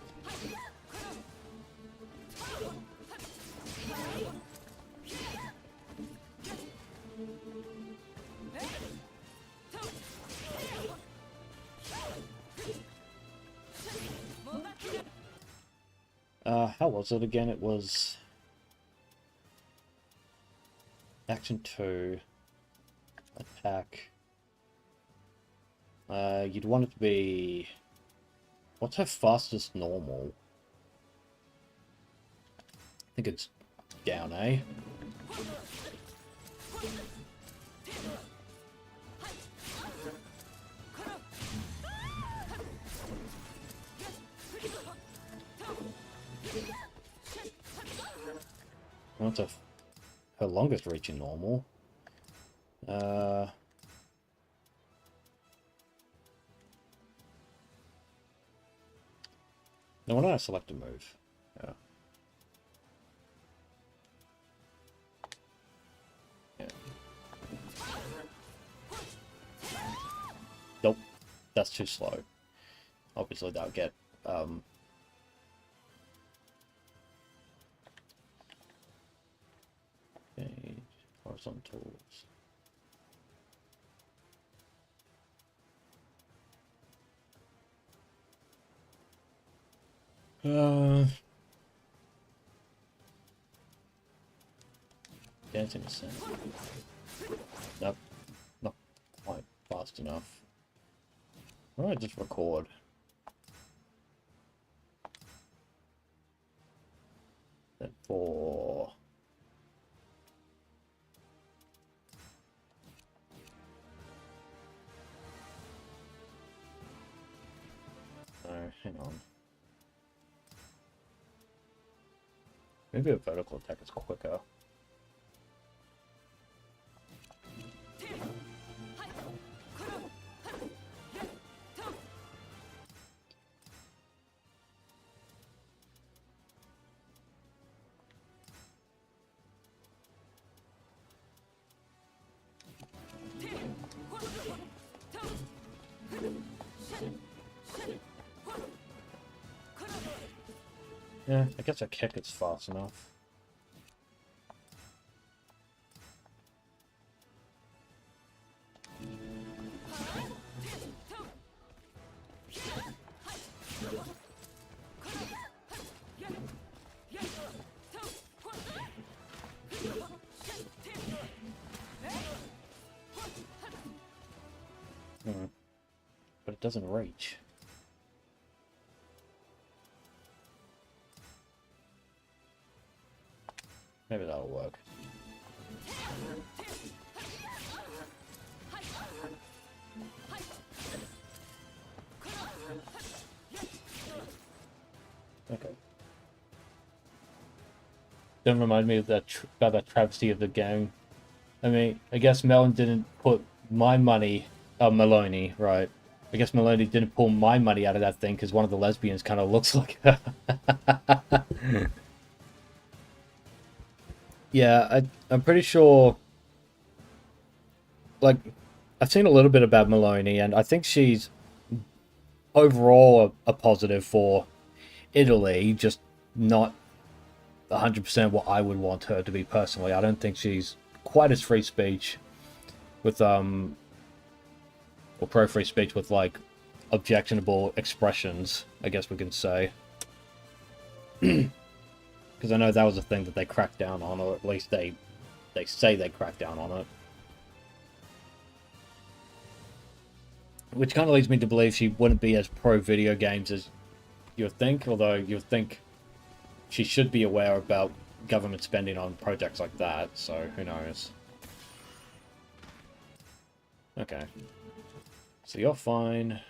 How was it again? It was action 2, attack. You'd want it to be... What's her fastest normal? I think it's down, eh? What's her longest reaching normal? No, why don't I select a move? Yeah. Yeah. Nope, that's too slow. Obviously, that'll get page, horizontals. Dancing Ascent. Nope, not quite fast enough. Why don't I just record? Then for... No, hang on. Maybe a vertical attack is quicker. Yeah, I guess a kick is fast enough. But it doesn't reach. Maybe that'll work. Okay. Don't remind me of that about that travesty of the gang. I mean, I guess Melon didn't put my money... Maloney, right. I guess Maloney didn't pull my money out of that thing because one of the lesbians kind of looks like her. Yeah, I'm pretty sure... Like, I've seen a little bit about Maloney, and I think she's overall a positive for Italy, just not 100% what I would want her to be personally. I don't think she's quite as free speech with, or pro-free speech with, like, objectionable expressions, I guess we can say. Because I know that was a thing that they cracked down on, or at least they say they cracked down on it. Which kind of leads me to believe she wouldn't be as pro-video games as you would think, although you would think she should be aware about government spending on projects like that, so who knows. Okay. So you're fine.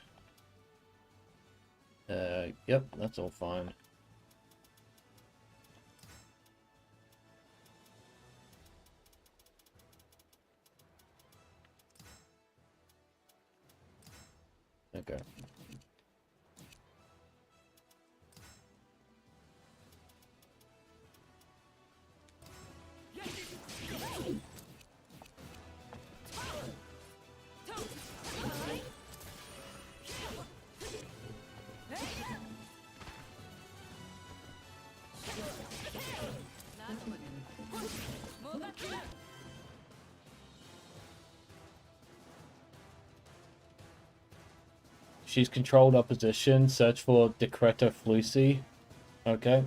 Yep, that's all fine. Okay. She's controlled opposition. Search for Decreto Flucy. Okay.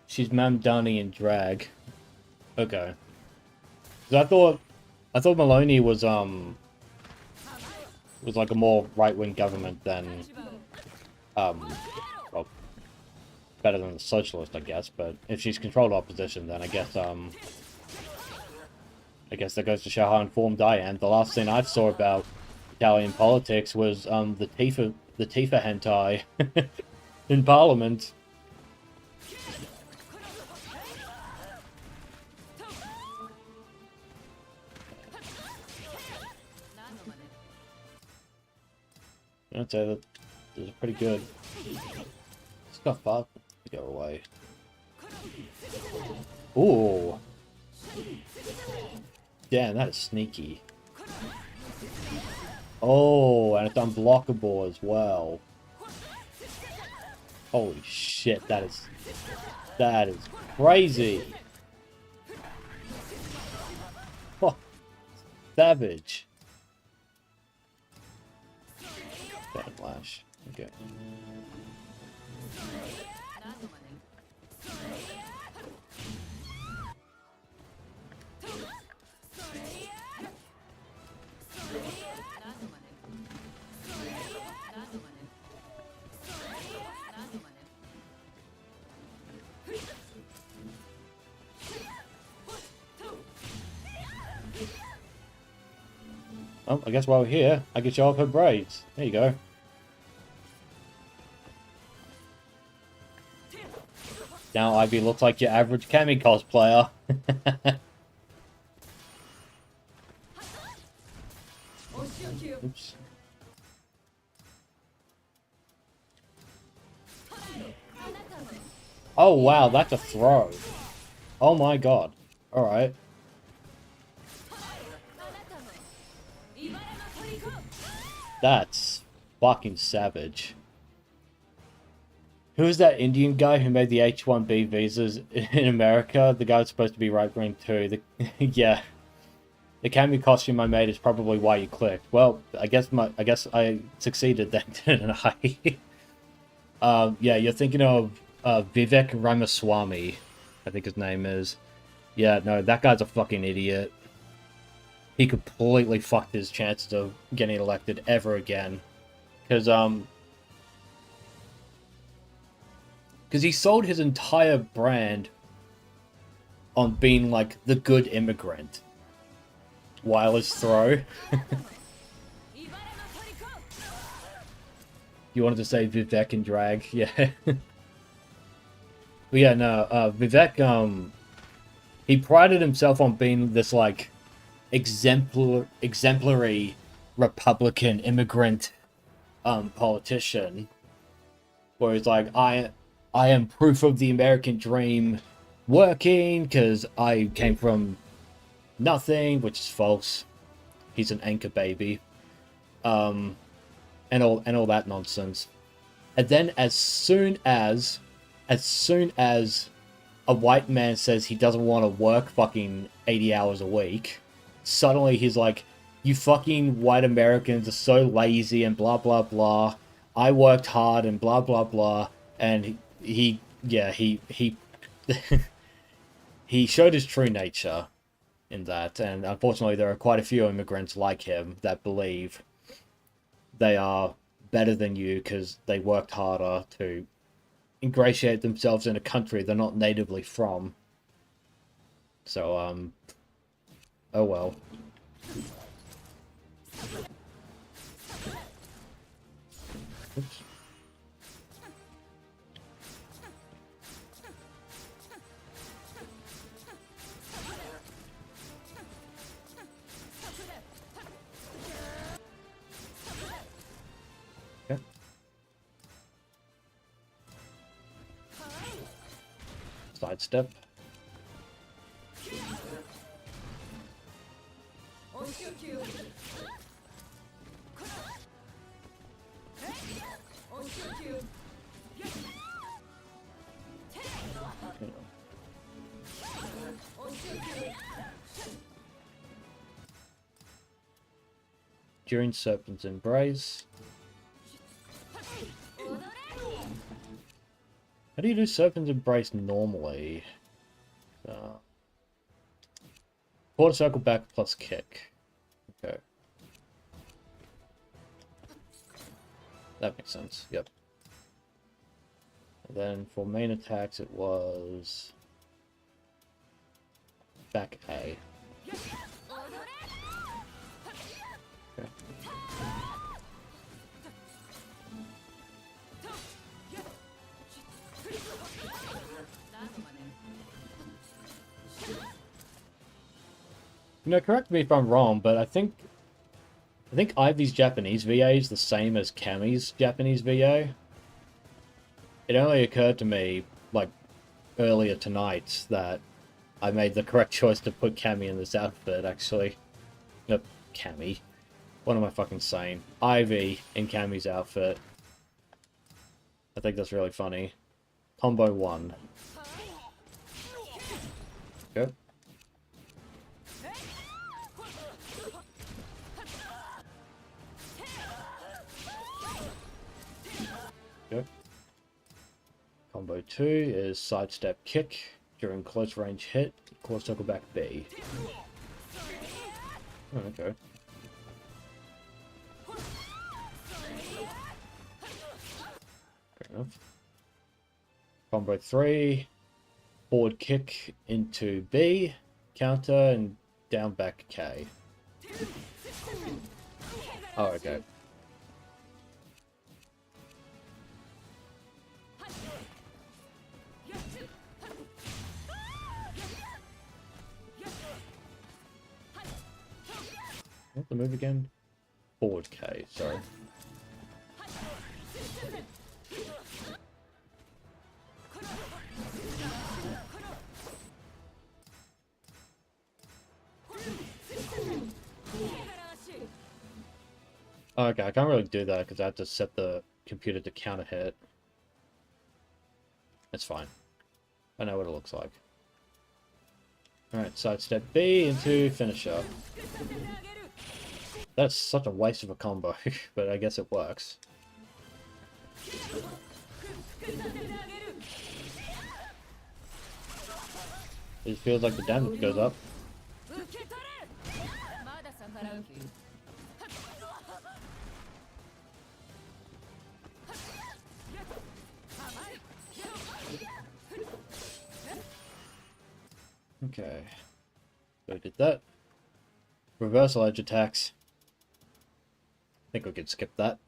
She's Mamdani in drag. Okay. 'Cause I thought Maloney was like a more right-wing government than well, better than the socialist, I guess. But if she's controlled opposition, then I guess that goes to show how informed I am. The last thing I saw about Italian politics was the Tifa hentai in Parliament. I'd say that is pretty good. Stuff up. Go away. Ooh. Damn, that is sneaky. Oh, and it's unblockable as well. Holy shit, that is crazy. Oh, savage. Backlash. Okay. Oh, I guess while we're here, I can show off her braids. There you go. Now Ivy looks like your average Kami cosplayer. Oops. Oh wow, that's a throw. Oh my god. Alright. That's fucking savage. Who is that Indian guy who made the H-1B visas in America? The guy that's supposed to be right-wing too. Yeah. The Kami costume I made is probably why you clicked. Well, I guess I succeeded then, didn't I? Yeah, you're thinking of Vivek Ramaswamy, I think his name is. Yeah, no, that guy's a fucking idiot. He completely fucked his chances of getting elected ever again. Because he sold his entire brand on being, like, the good immigrant. Wireless throw. You wanted to say Vivek in drag? Yeah. But yeah, no, Vivek, he prided himself on being this, like, exemplary Republican immigrant politician, where he's like, I am proof of the American dream working because I came from nothing, which is false. He's an anchor baby, and all that nonsense. And then as soon as a white man says he doesn't want to work fucking 80 hours a week, suddenly he's like, you fucking white Americans are so lazy and blah blah blah. I worked hard and blah blah blah. And he he showed his true nature in that. And unfortunately, there are quite a few immigrants like him that believe they are better than you because they worked harder to ingratiate themselves in a country they're not natively from. So, oh well. Oops. Okay. Sidestep. During Serpent's Embrace. How do you do Serpent's Embrace normally? Quarter circle back plus kick. Okay. That makes sense. Yep. And then for main attacks, it was back A. Okay. You know, correct me if I'm wrong, but I think Ivy's Japanese VA is the same as Cammy's Japanese VA. It only occurred to me, like, earlier tonight that I made the correct choice to put Cammy in this outfit, actually. Nope, Cammy. What am I fucking saying? Ivy in Cammy's outfit. I think that's really funny. Combo 1. Go. Go. Combo 2 is sidestep kick during close range hit, quarter circle back B. Oh, okay. Fair enough. Combo 3, forward kick into B, counter and down back K. Oh, okay. What's the move again? Forward K, sorry. Okay, I can't really do that because I have to set the computer to counter hit. It's fine. I know what it looks like. Alright, sidestep B into finisher. That's such a waste of a combo, but I guess it works. It feels like the damage goes up. Okay. So I did that. Reversal edge attacks. I think we could skip that.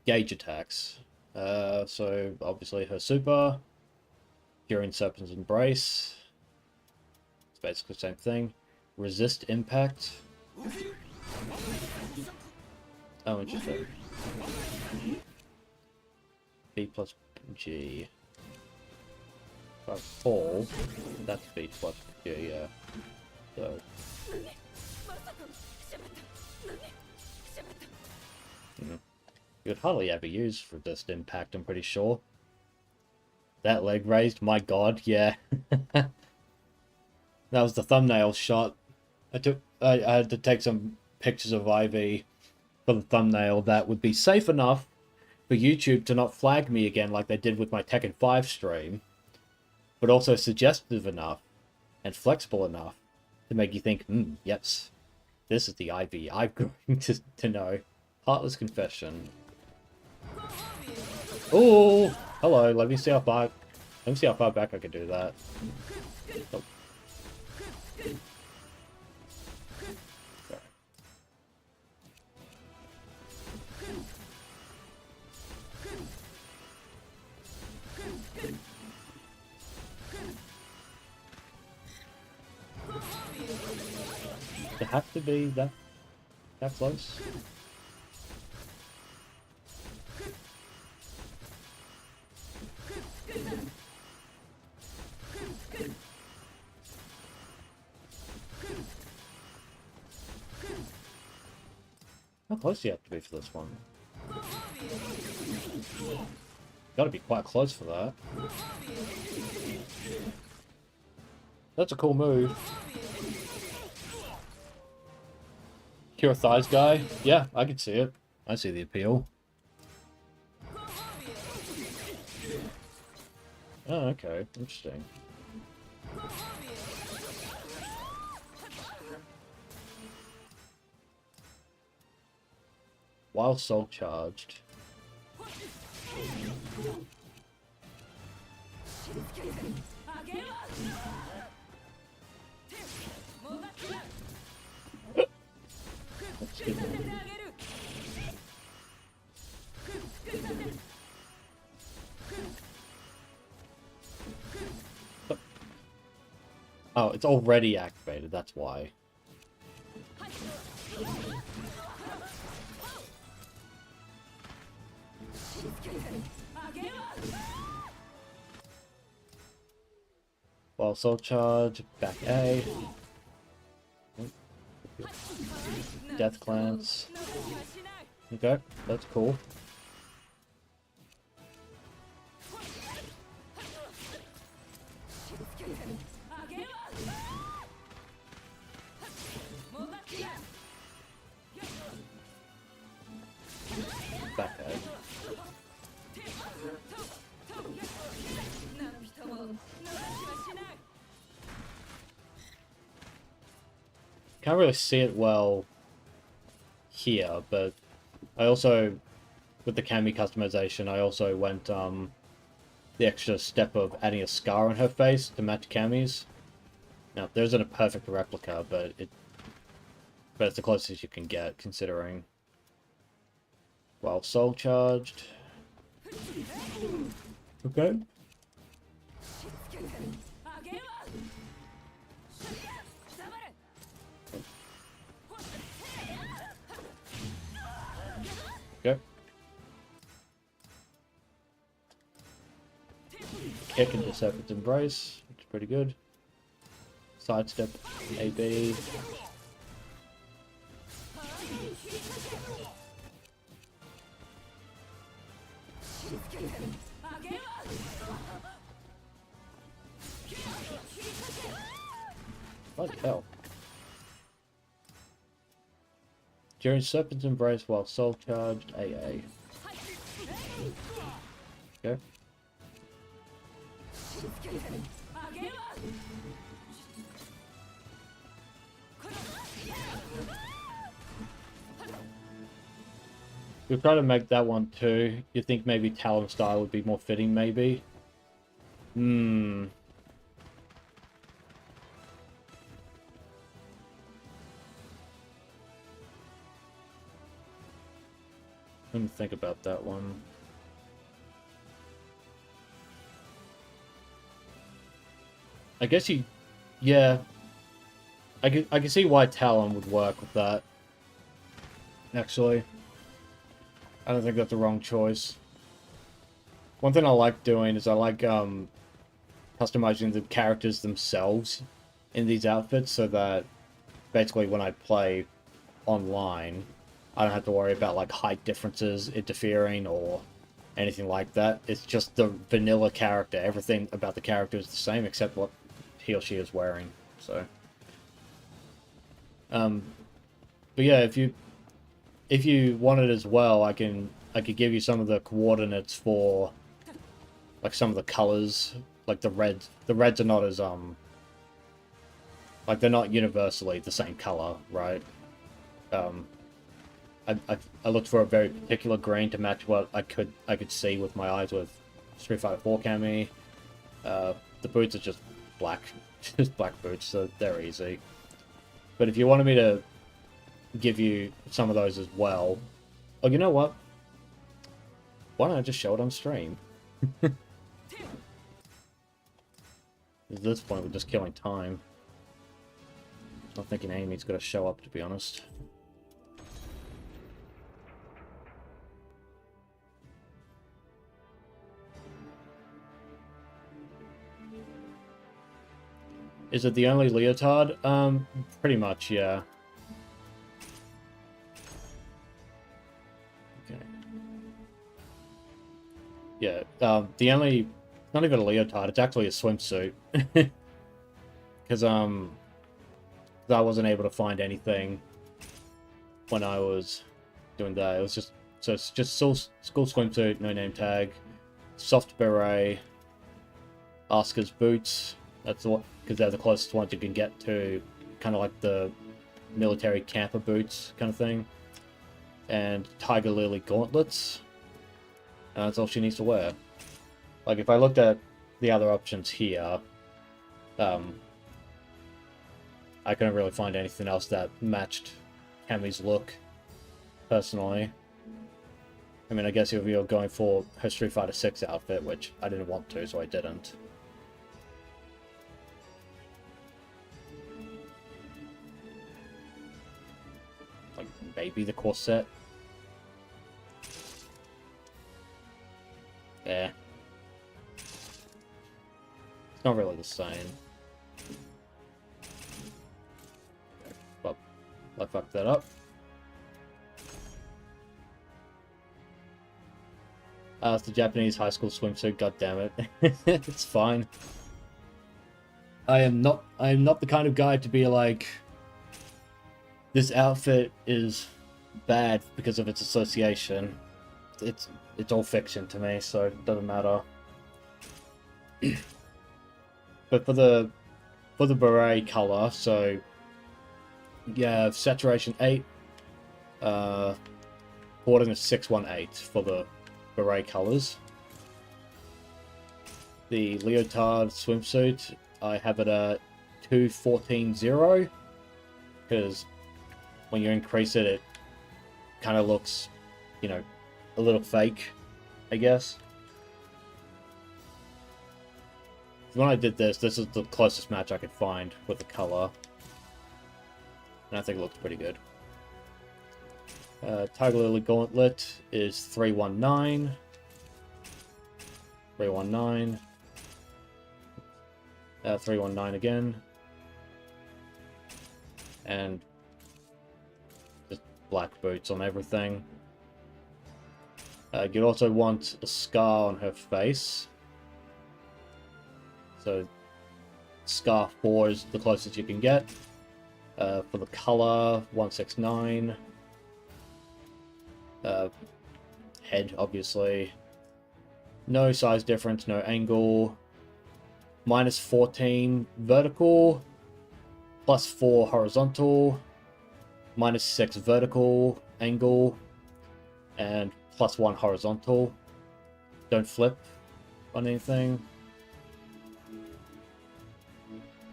Gauge attacks. So obviously her super. During Serpent's Embrace. It's basically the same thing. Resist impact. Oh, interesting. B plus G. If I fall, that's B plus G, yeah. So. You'd hardly ever use resist impact, I'm pretty sure. That leg raised, my god, yeah. That was the thumbnail shot. I had to take some pictures of Ivy for the thumbnail that would be safe enough for YouTube to not flag me again like they did with my Tekken 5 stream, but also suggestive enough and flexible enough to make you think, yes, this is the Ivy I'm going to know. Heartless Confession. Oh, hello. Let me see how far back I can do that. Oh. Does it have to be that close? How close do you have to be for this one? Gotta be quite close for that. That's a cool move. Cure thighs guy? Yeah, I can see it. I see the appeal. Oh, okay. Interesting. While soul charged. Excuse me. Oh, it's already activated, that's why. While soul charge, back A. Death glance. Okay, that's cool. Back A. Can't really see it well here, but I also, with the Cammy customization, I also went the extra step of adding a scar on her face to match Cammy's. Now, there isn't a perfect replica, but it's the closest you can get, considering. While soul charged. Okay. Okay. Kick into Serpent's Embrace, which is pretty good. Sidestep AB. Bloody hell. During Serpent's Embrace while soul charged, AA. Okay. We'll try to make that one too. You think maybe Talon style would be more fitting, maybe? Hmm. Let me think about that one. I guess you... Yeah. I can see why Talon would work with that. Actually. I don't think that's the wrong choice. One thing I like doing is I like customizing the characters themselves in these outfits so that basically when I play online, I don't have to worry about like height differences interfering or anything like that. It's just the vanilla character. Everything about the character is the same except what he or she is wearing. So, but yeah, if you want it as well, I could give you some of the coordinates for like some of the colors, like the reds. The reds are not as like they're not universally the same color, right? I looked for a very particular green to match what I could see with my eyes with Street Fighter 4 Cammy. The boots are just black, just black boots, so they're easy. But if you wanted me to give you some of those as well, oh, you know what? Why don't I just show it on stream? At this point, we're just killing time. Not thinking Amy's gonna show up, to be honest. Is it the only leotard? Pretty much, yeah. Okay. Yeah, the only... Not even a leotard, it's actually a swimsuit. Because, I wasn't able to find anything when I was doing that. It was just... So it's just school swimsuit, no name tag, soft beret, Oscar's boots. That's what, because they're the closest ones you can get to, kind of like the military camper boots kind of thing. And Tiger Lily gauntlets. And that's all she needs to wear. Like, if I looked at the other options here, I couldn't really find anything else that matched Cammy's look, personally. I mean, I guess if you're going for her Street Fighter VI outfit, which I didn't want to, so I didn't. Like, maybe the corset? Yeah. It's not really the same. Well, I fucked that up. It's the Japanese high school swimsuit, god damn it. It's fine. I am not the kind of guy to be like, this outfit is bad because of its association. It's all fiction to me, so it doesn't matter. But for the beret color, so you have saturation 8, boarding is 618 for the beret colors. The leotard swimsuit, I have it at 2140, because when you increase it, it kind of looks, you know, a little fake, I guess. When I did this is the closest match I could find with the color. And I think it looks pretty good. Tiger Lily Gauntlet is 319. 319. 319 again. And just black boots on everything. You'd also want a scar on her face. So, scar 4 is the closest you can get. For the color, 169. Head, obviously. No size difference, no angle. -14 vertical. +4 horizontal. -6 vertical angle. And +1 horizontal. Don't flip on anything.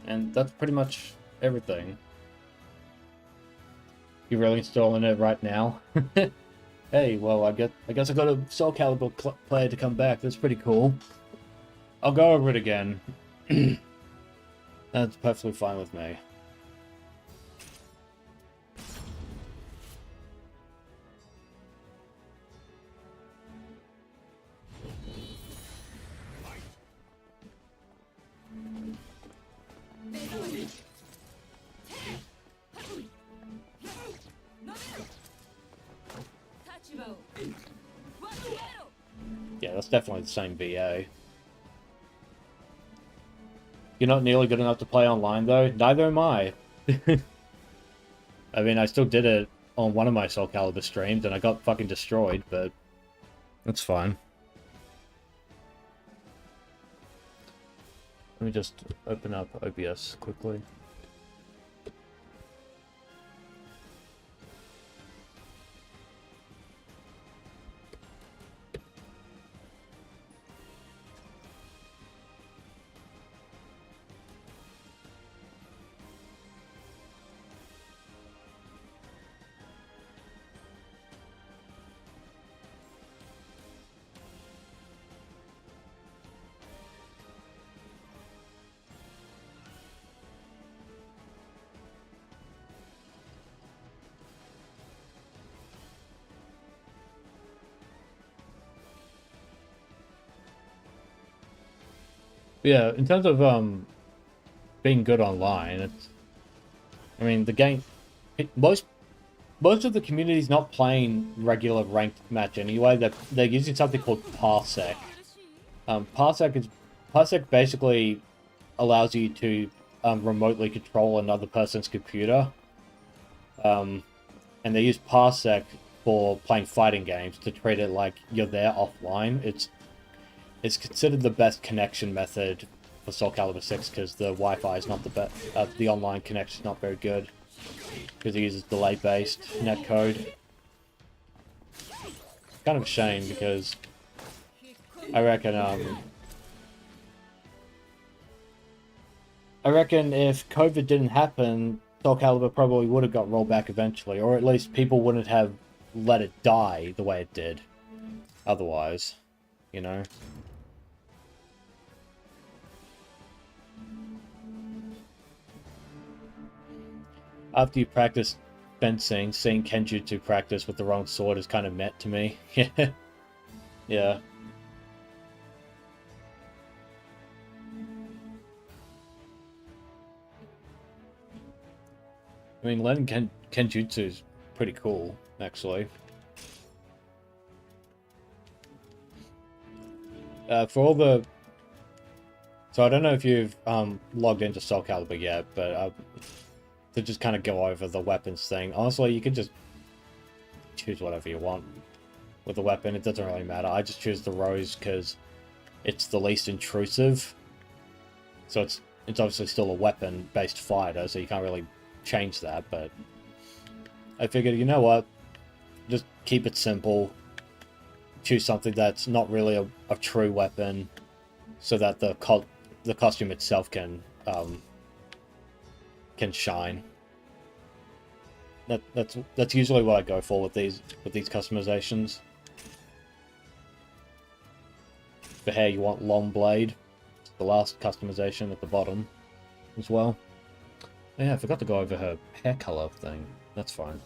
And that's pretty much everything. You really installing it right now? Hey, well, I guess I got a SoulCalibur player to come back. That's pretty cool. I'll go over it again. That's perfectly fine with me. Yeah, that's definitely the same VA. You're not nearly good enough to play online, though? Neither am I. I mean, I still did it on one of my SoulCalibur streams, and I got fucking destroyed, but that's fine. Let me just open up OBS quickly. Yeah, in terms of being good online, it's, I mean, the game, most of the community's not playing regular ranked match anyway. They're using something called Parsec. Parsec basically allows you to remotely control another person's computer. And they use Parsec for playing fighting games to treat it like you're there offline. It's considered the best connection method for SoulCalibur 6 because the Wi-Fi is not the best. The online connection is not very good because it uses delay-based netcode. Kind of a shame because I reckon if COVID didn't happen, SoulCalibur probably would have got rolled back eventually, or at least people wouldn't have let it die the way it did. Otherwise, you know. After you practice fencing, seeing Kenjutsu practice with the wrong sword is kind of met to me. Yeah. I mean, learning Kenjutsu is pretty cool, actually. For all the... So I don't know if you've logged into SoulCalibur yet, but to just kind of go over the weapons thing, honestly, you can just choose whatever you want with the weapon. It doesn't really matter. I just choose the Rose because it's the least intrusive. So it's obviously still a weapon-based fighter, so you can't really change that, but I figured, you know what, just keep it simple, choose something that's not really a true weapon, so that the costume itself can shine. That's usually what I go for with these customizations. For hair, you want long blade. It's the last customization at the bottom as well. Yeah, I forgot to go over her hair color thing. That's fine.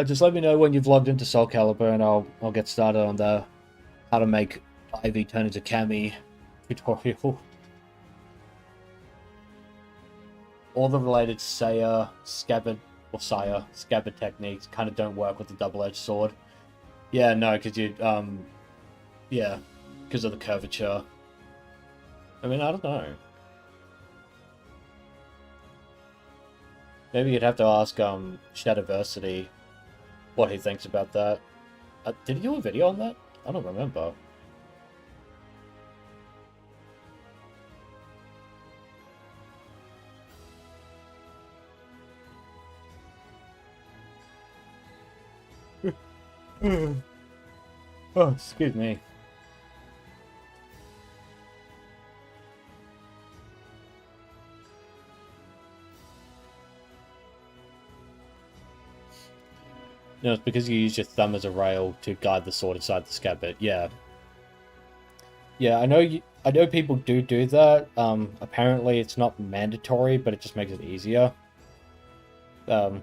Just let me know when you've logged into SoulCalibur, and I'll get started on the how to make Ivy turn into Cammy tutorial. All the related Saya, Scabbard, or Saya, Scabbard techniques kind of don't work with the double-edged sword. Yeah, no, because you, yeah, because of the curvature. I mean, I don't know. Maybe you'd have to ask Shadowversity what he thinks about that. Did he do a video on that? I don't remember. Oh, excuse me. No, it's because you use your thumb as a rail to guide the sword inside the scabbard. Yeah. Yeah, I know people do that. Apparently it's not mandatory, but it just makes it easier. I'm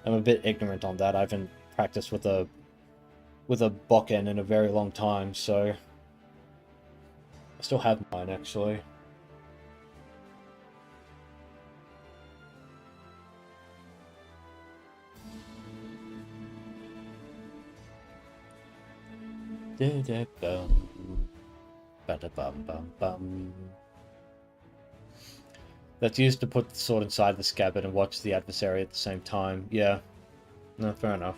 a bit ignorant on that. I haven't practiced with a bokken in a very long time, so I still have mine actually. That's used to put the sword inside the scabbard and watch the adversary at the same time. Yeah. No, fair enough.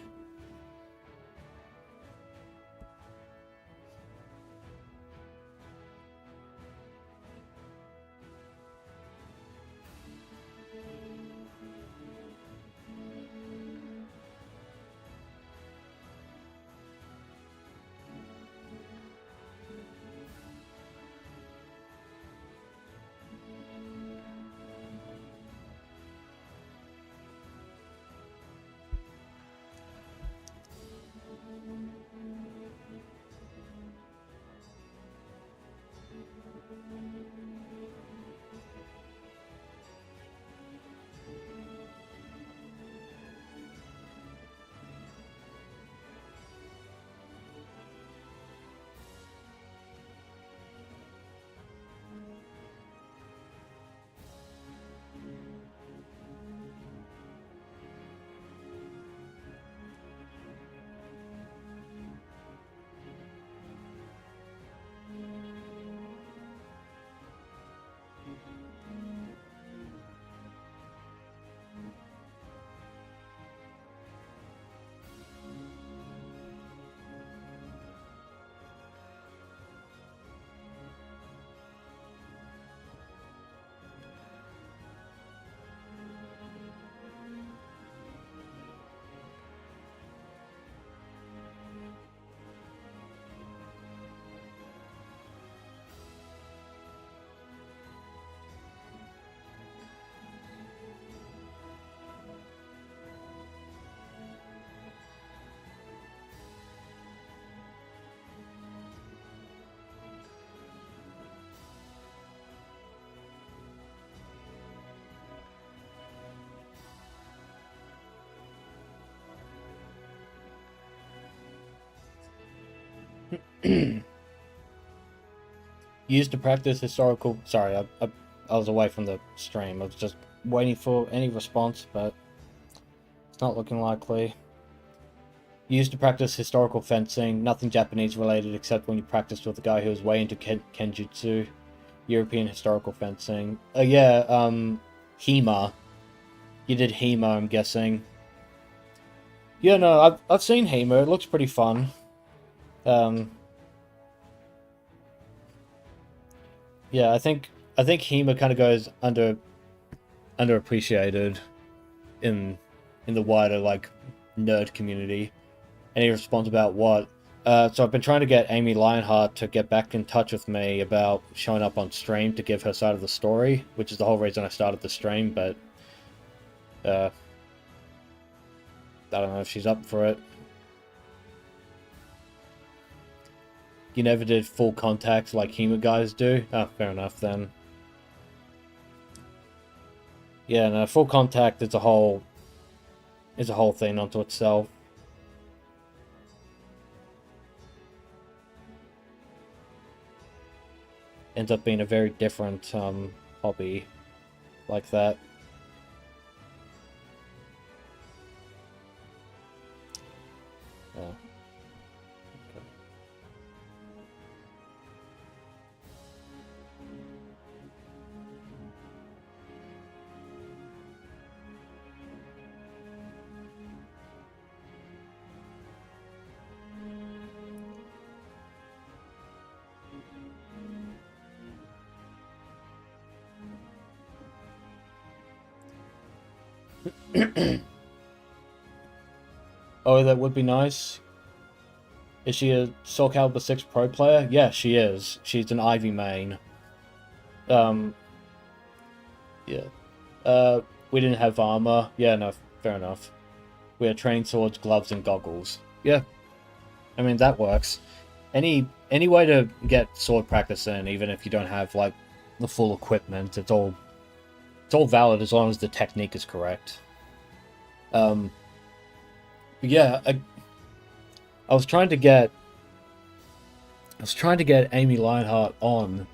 Used to practice historical... Sorry, I was away from the stream. I was just waiting for any response, but it's not looking likely. Used to practice historical fencing, nothing Japanese related except when you practiced with a guy who was way into kenjutsu. European historical fencing. Yeah, HEMA. You did HEMA, I'm guessing. Yeah, no, I've seen HEMA. It looks pretty fun. Yeah, I think HEMA kind of goes underappreciated in the wider like nerd community. Any response about what? So I've been trying to get Amy Lionheart to get back in touch with me about showing up on stream to give her side of the story, which is the whole reason I started the stream, but I don't know if she's up for it. You never did full contact like HEMA guys do? Oh, fair enough then. Yeah, no, full contact is a whole thing unto itself. Ends up being a very different hobby like that. Yeah. Oh, that would be nice. Is she a SoulCalibur VI Pro player? Yeah, she is. She's an Ivy main. Yeah. We didn't have armor. Yeah, no, fair enough. We had training swords, gloves, and goggles. Yeah. I mean, that works. Any way to get sword practice in, even if you don't have, like, the full equipment, it's all valid as long as the technique is correct. Yeah, I was trying to get Amy Lionheart on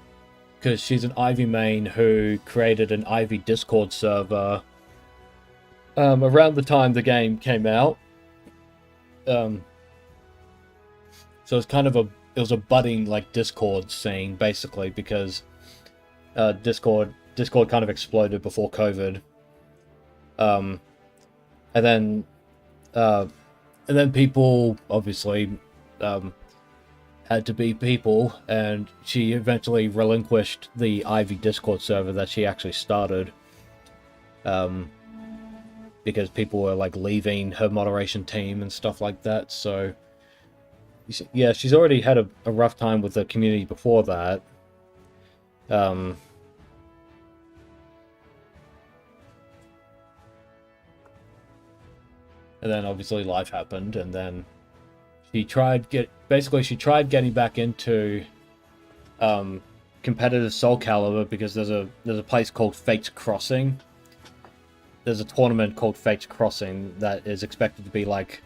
because she's an Ivy main who created an Ivy Discord server around the time the game came out. So it's kind of it was a budding like Discord scene basically because Discord kind of exploded before COVID. And then people obviously had to be people, and she eventually relinquished the Ivy Discord server that she actually started, because people were like leaving her moderation team and stuff like that. So yeah, she's already had a rough time with the community before that. And then obviously life happened, and then she tried getting back into competitive SoulCalibur because there's a place called Fate's Crossing. There's a tournament called Fate's Crossing that is expected to be like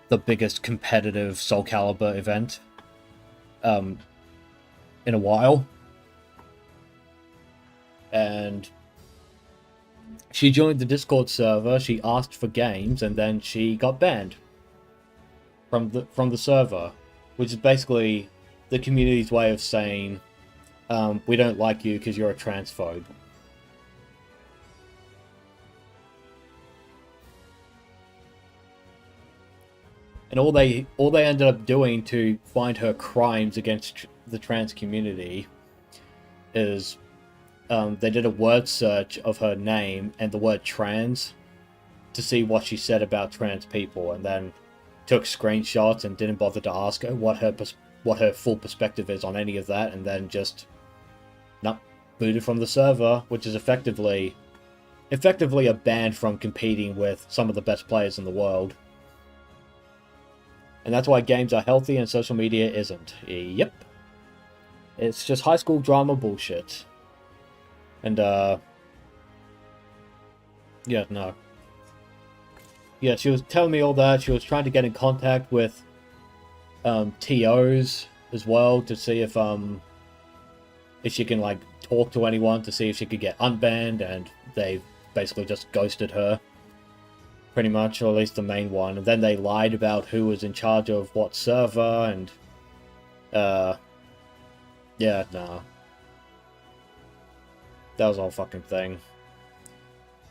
the biggest competitive SoulCalibur event in a while. And she joined the Discord server, she asked for games, and then she got banned from the server, which is basically the community's way of saying, we don't like you because you're a transphobe. And all they ended up doing to find her crimes against the trans community is they did a word search of her name and the word trans to see what she said about trans people, and then took screenshots and didn't bother to ask her what her full perspective is on any of that, and then just booted from the server, which is effectively a ban from competing with some of the best players in the world. And that's why games are healthy and social media isn't. Yep. It's just high school drama bullshit. And, yeah, no. Yeah, she was telling me all that. She was trying to get in contact with, TOs as well to see if she can like talk to anyone to see if she could get unbanned, and they basically just ghosted her pretty much, or at least the main one. And then they lied about who was in charge of what server, and yeah, nah. That was the whole fucking thing.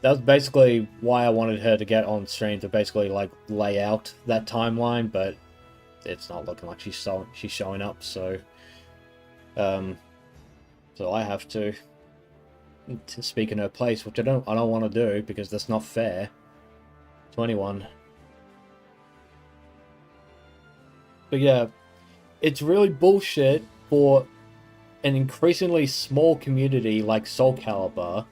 That was basically why I wanted her to get on stream, to basically like lay out that timeline, but it's not looking like she's showing up, so so I have to speak in her place, which I don't want to do, because that's not fair to anyone. But yeah, it's really bullshit for an increasingly small community like SoulCalibur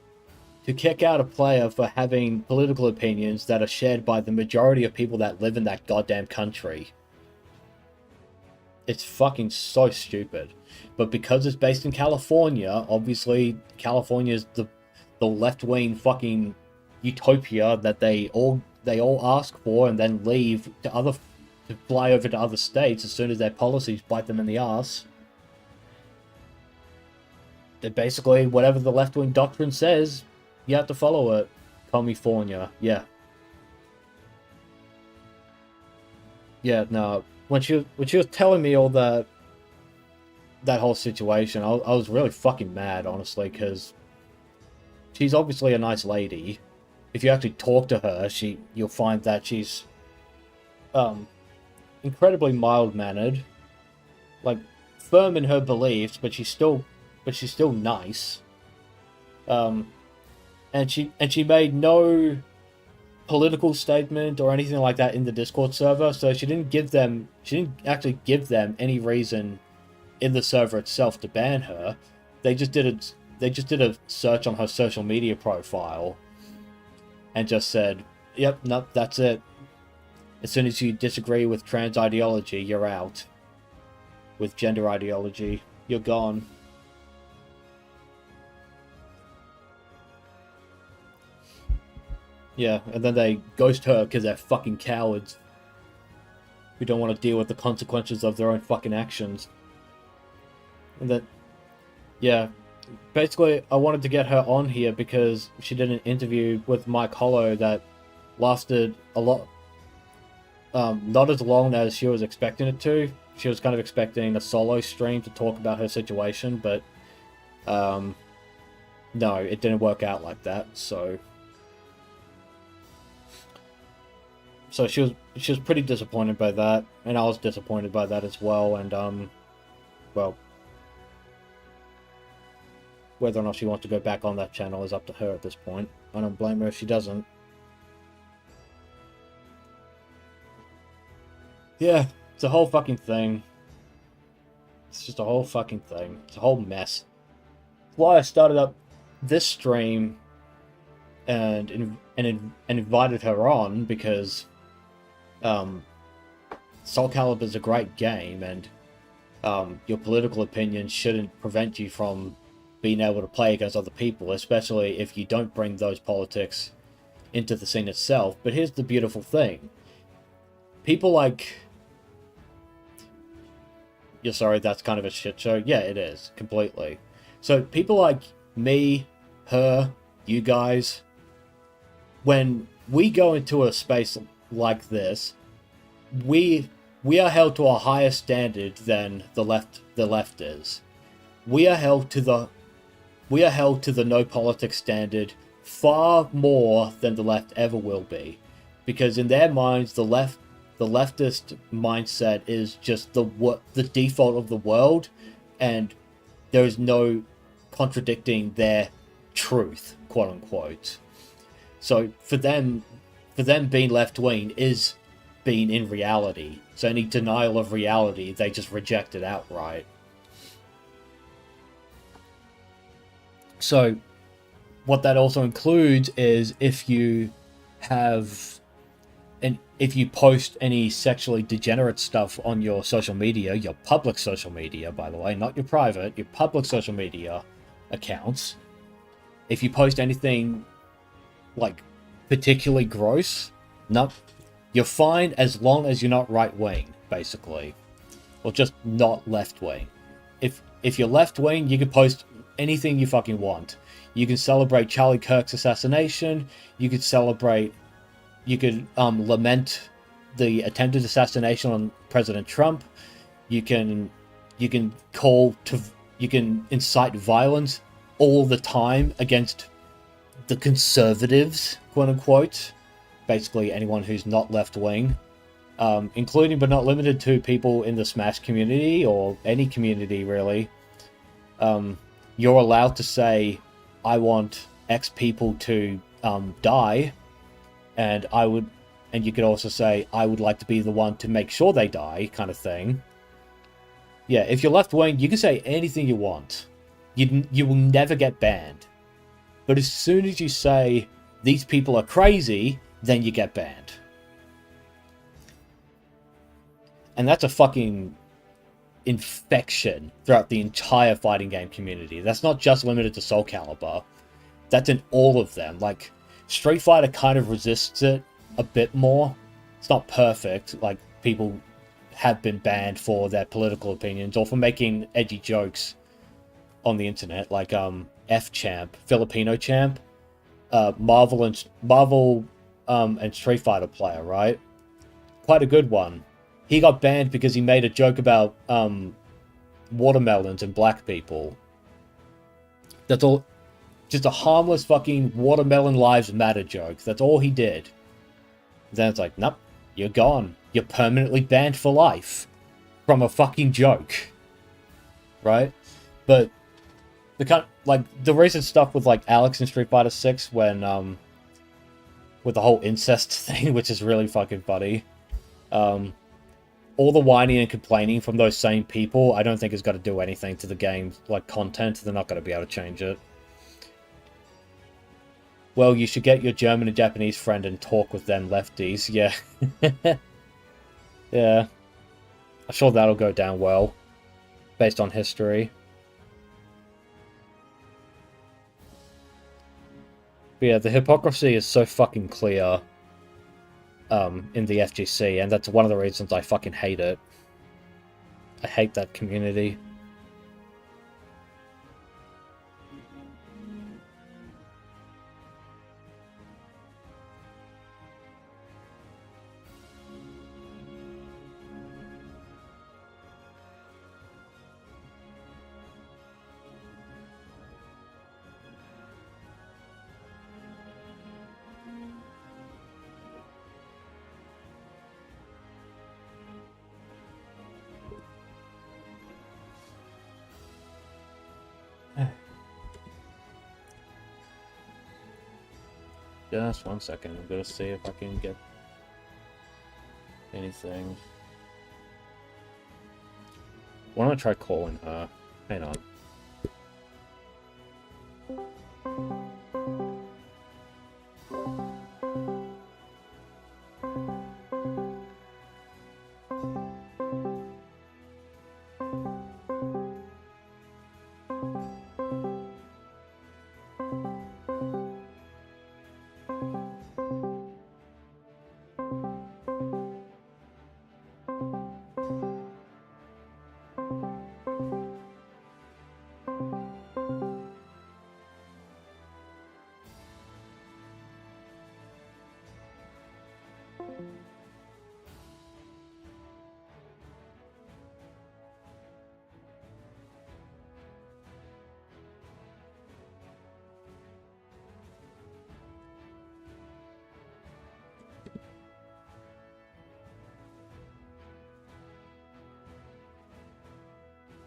to kick out a player for having political opinions that are shared by the majority of people that live in that goddamn country. It's fucking so stupid. But because it's based in California, obviously California is the left-wing fucking utopia that they all ask for and then leave to fly over to other states as soon as their policies bite them in the ass. They're basically, whatever the left-wing doctrine says, you have to follow it. California, yeah. Yeah, no. When she was telling me all that whole situation, I was really fucking mad, honestly, because she's obviously a nice lady. If you actually talk to her, you'll find that she's incredibly mild-mannered, like firm in her beliefs, but she's still nice. And she made no political statement or anything like that in the Discord server, so she didn't actually give them any reason in the server itself to ban her. They just did a search on her social media profile and just said, yep, nope, that's it. As soon as you disagree with trans ideology, you're out. With gender ideology, you're gone. Yeah, and then they ghost her because they're fucking cowards who don't want to deal with the consequences of their own fucking actions. And then, yeah, basically I wanted to get her on here because she did an interview with Mike Hollow that lasted a lot, not as long as she was expecting it to. She was kind of expecting a solo stream to talk about her situation, but no, it didn't work out like that, so she was pretty disappointed by that, and I was disappointed by that as well. And well, whether or not she wants to go back on that channel is up to her at this point. I don't blame her if she doesn't. Yeah, it's a whole fucking thing. It's just a whole fucking thing. It's a whole mess. That's why I started up this stream and invited her on, because SoulCalibur is a great game, and your political opinion shouldn't prevent you from being able to play against other people, especially if you don't bring those politics into the scene itself. But here's the beautiful thing. People like... You're sorry, that's kind of a shit show? Yeah, it is. Completely. So people like me, her, you guys, when we go into a space like this, we are held to a higher standard than the left is. We are held to the no politics standard far more than the left ever will be, because in their minds the leftist mindset is just the default of the world, and there is no contradicting their truth, quote unquote. So for them being left-wing is being in reality. So any denial of reality, they just reject it outright. So what that also includes is if you post any sexually degenerate stuff on your social media, your public social media, by the way, not your private, your public social media accounts, if you post anything like particularly gross, you're fine as long as you're not right-wing, basically. or just not left-wing. If you're left-wing, you can post anything you fucking want. You can celebrate Charlie Kirk's assassination. You could lament the attempted assassination on President Trump. You can incite violence all the time against the conservatives, quote unquote. Basically anyone who's not left-wing. Including but not limited to people in the Smash community, or any community really. You're allowed to say, I want X people to die, and you could also say, I would like to be the one to make sure they die, kind of thing. Yeah, if you're left-wing, you can say anything you want. You will never get banned. But as soon as you say, these people are crazy, then you get banned. And that's a fucking infection throughout the entire fighting game community. That's not just limited to SoulCalibur. That's in all of them. Like, Street Fighter kind of resists it a bit more. It's not perfect. Like, people have been banned for their political opinions or for making edgy jokes on the internet. Like, F-Champ, Filipino Champ, Marvel and Street Fighter player, right? Quite a good one. He got banned because he made a joke about watermelons and black people. That's all. Just a harmless fucking watermelon lives matter joke. That's all he did. Then it's like, nope, you're gone. You're permanently banned for life from a fucking joke, right? But the recent stuff with like Alex in Street Fighter VI, when with the whole incest thing, which is really fucking funny. All the whining and complaining from those same people, I don't think it's got to do anything to the game's like content. They're not going to be able to change it. Well, you should get your German and Japanese friend and talk with them lefties. Yeah. Yeah. I'm sure that'll go down well, based on history. But yeah, the hypocrisy is so fucking clear in the FGC, and that's one of the reasons I fucking hate it. I hate that community. Just 1 second, I'm gonna see if I can get anything. Why don't I try calling her? Hang on.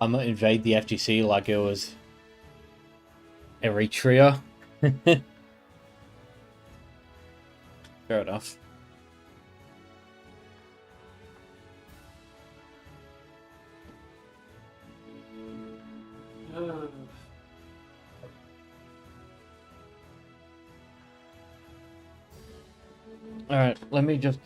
I'm gonna invade the FGC like it was Eritrea. Fair enough. Alright, let me just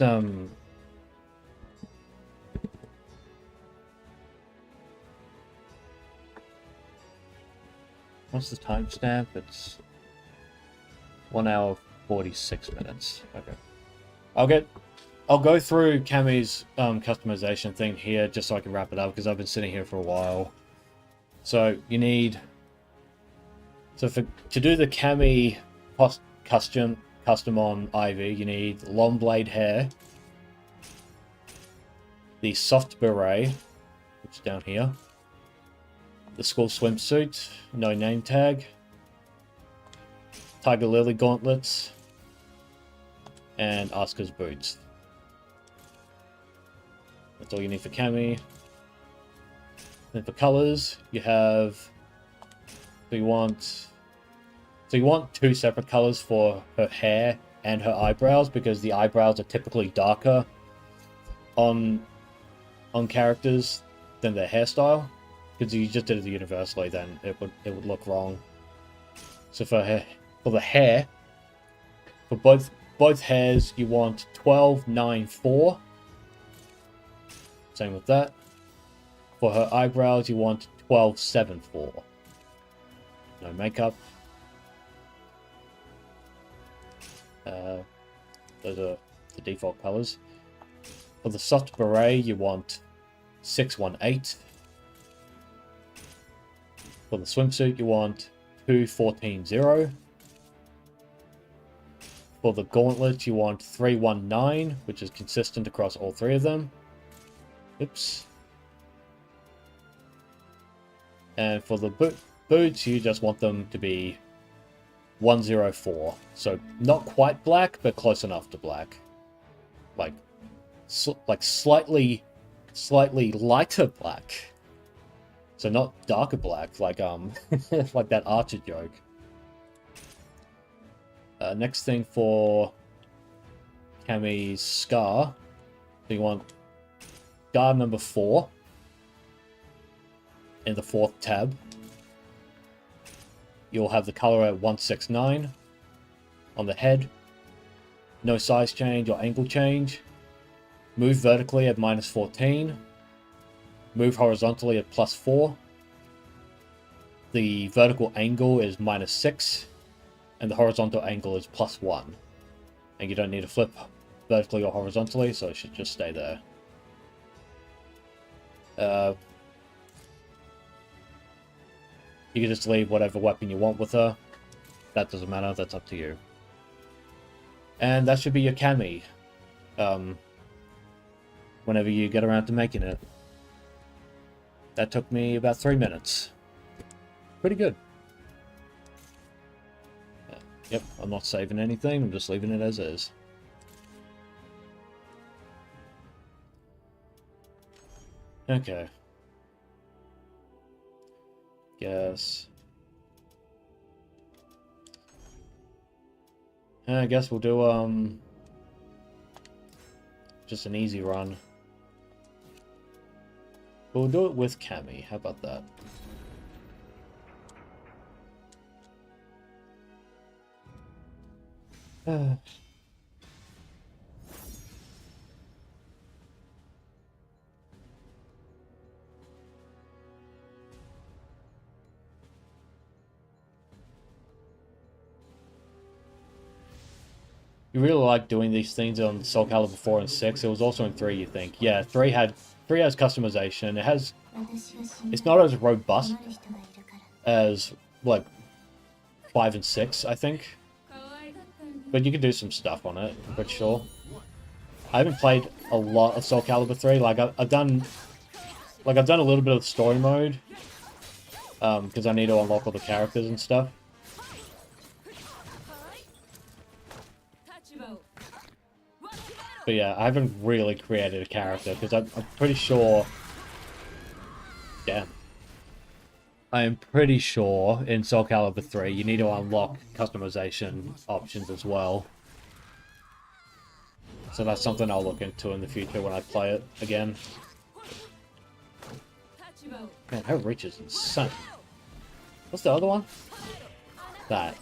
what's the timestamp? It's 1 hour 46 minutes. Okay. I'll go through Cammy's customization thing here just so I can wrap it up because I've been sitting here for a while. So you need, to do the Cammy custom on Ivy, you need long blade hair, the soft beret, which is down here, the school swimsuit, no name tag, Tiger Lily gauntlets, and Asuka's boots. That's all you need for Cammy. Then for colors, you have, so you want 2 separate colors for her hair and her eyebrows, because the eyebrows are typically darker on characters than their hairstyle. Because you just did it universally, then it would look wrong. So for the hair, for both hairs, you want 12, 9, 4. Same with that. For her eyebrows, you want 12, 7, 4. No makeup. Those are the default colors. For the soft beret, you want 6, 1, 8. For the swimsuit, you want 2, 14, 0. For the gauntlet, you want 3, 1, 9, which is consistent across all 3 of them. Oops. And for the boots, you just want them to be 104. So not quite black, but close enough to black. Like slightly lighter black. So not darker black, like like that Archer joke. Next thing for Cammy's scar, so you want scar number 4 in the 4th tab. You'll have the color at 169 on the head. No size change or angle change. Move vertically at -14. Move horizontally at +4. The vertical angle is -6. And the horizontal angle is +1. And you don't need to flip vertically or horizontally, so it should just stay there. You can just leave whatever weapon you want with her. That doesn't matter, that's up to you. And that should be your Cammy. Whenever you get around to making it. That took me about 3 minutes. Pretty good. Yep, I'm not saving anything, I'm just leaving it as is. Okay. I guess we'll do, just an easy run. We'll do it with Cammy, how about that? You really like doing these things on SoulCalibur 4 and 6. It was also in 3, you think. Yeah, 3 has customization. It's not as robust as, like, 5 and 6, I think. But you can do some stuff on it, I'm pretty sure. I haven't played a lot of SoulCalibur 3. Like, I've done a little bit of story mode. Because I need to unlock all the characters and stuff. But yeah, I haven't really created a character, because I'm pretty sure... Damn. I am pretty sure in SoulCalibur 3 you need to unlock customization options as well. So that's something I'll look into in the future when I play it again. Man, her reach is insane. What's the other one? That.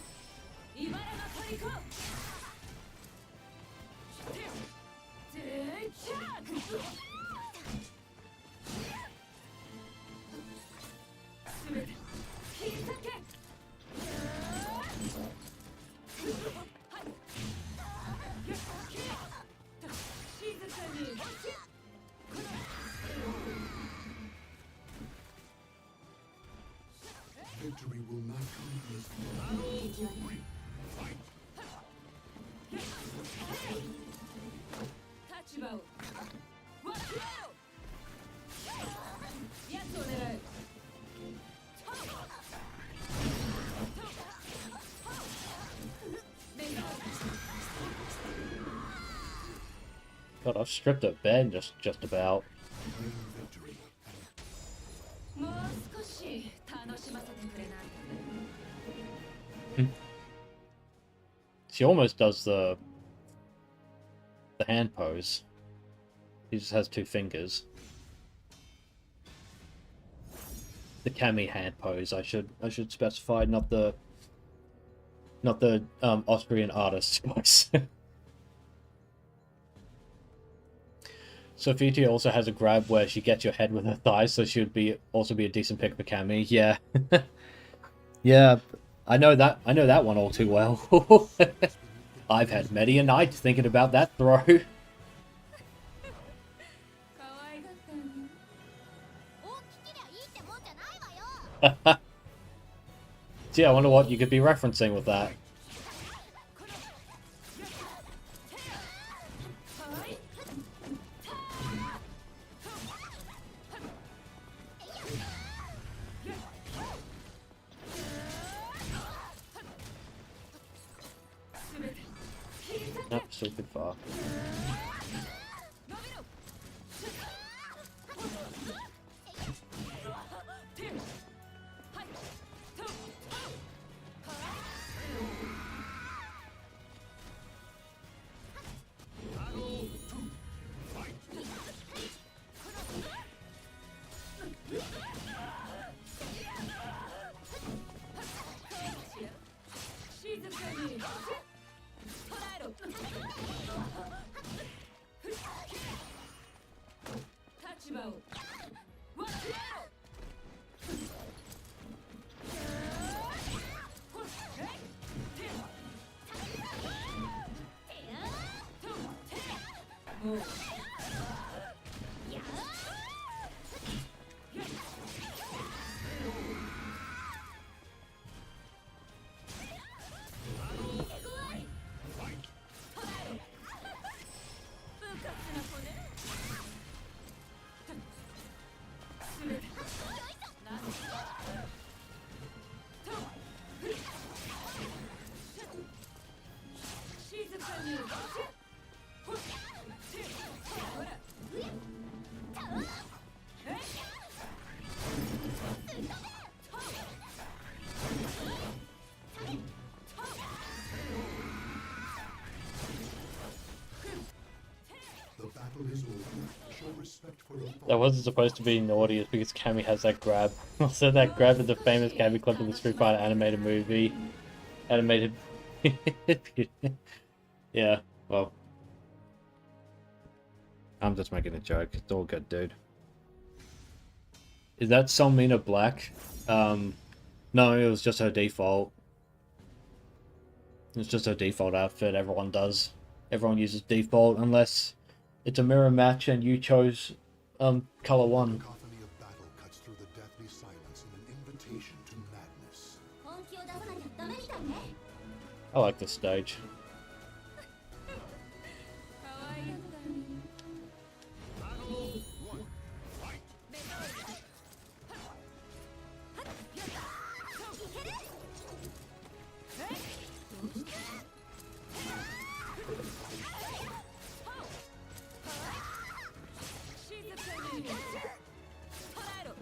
God, I've stripped it bare just about. She almost does the hand pose. He just has 2 fingers. The Cammy hand pose. I should specify, not the Austrian artist voice. Sophia also has a grab where she gets your head with her thighs, so she would also be a decent pick for Cammy. Yeah, yeah, I know that one all too well. I've had many a night thinking about that throw. Gee, I wonder what you could be referencing with that. Nope, still too far. That wasn't supposed to be naughty, it's because Cammy has that grab. Also, that grab is a famous Cammy clip in the Street Fighter animated movie. Animated. Yeah, well. I'm just making a joke. It's all good, dude. Is that Selmina Black? No, it was just her default. It's just her default outfit, everyone does. Everyone uses default unless it's a mirror match and you chose color 1. The cacophony of battle cuts through the deathly silence in an invitation to madness. I like this stage.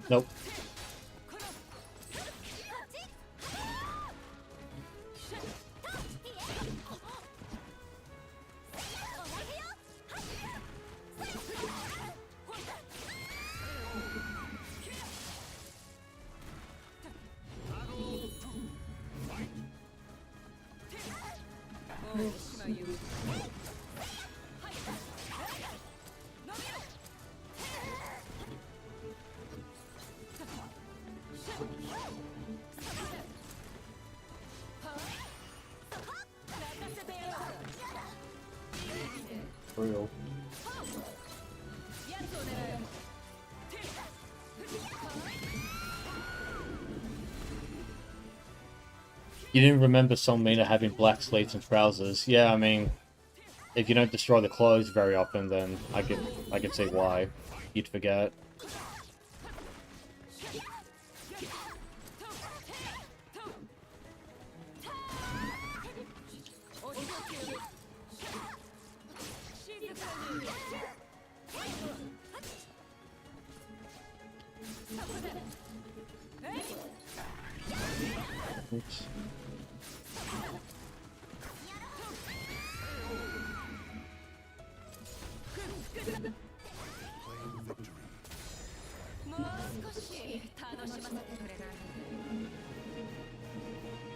Nope. Real. You didn't remember Selmina having black sleeves and trousers. Yeah, I mean, if you don't destroy the clothes very often, then I could see why you'd forget. Oops.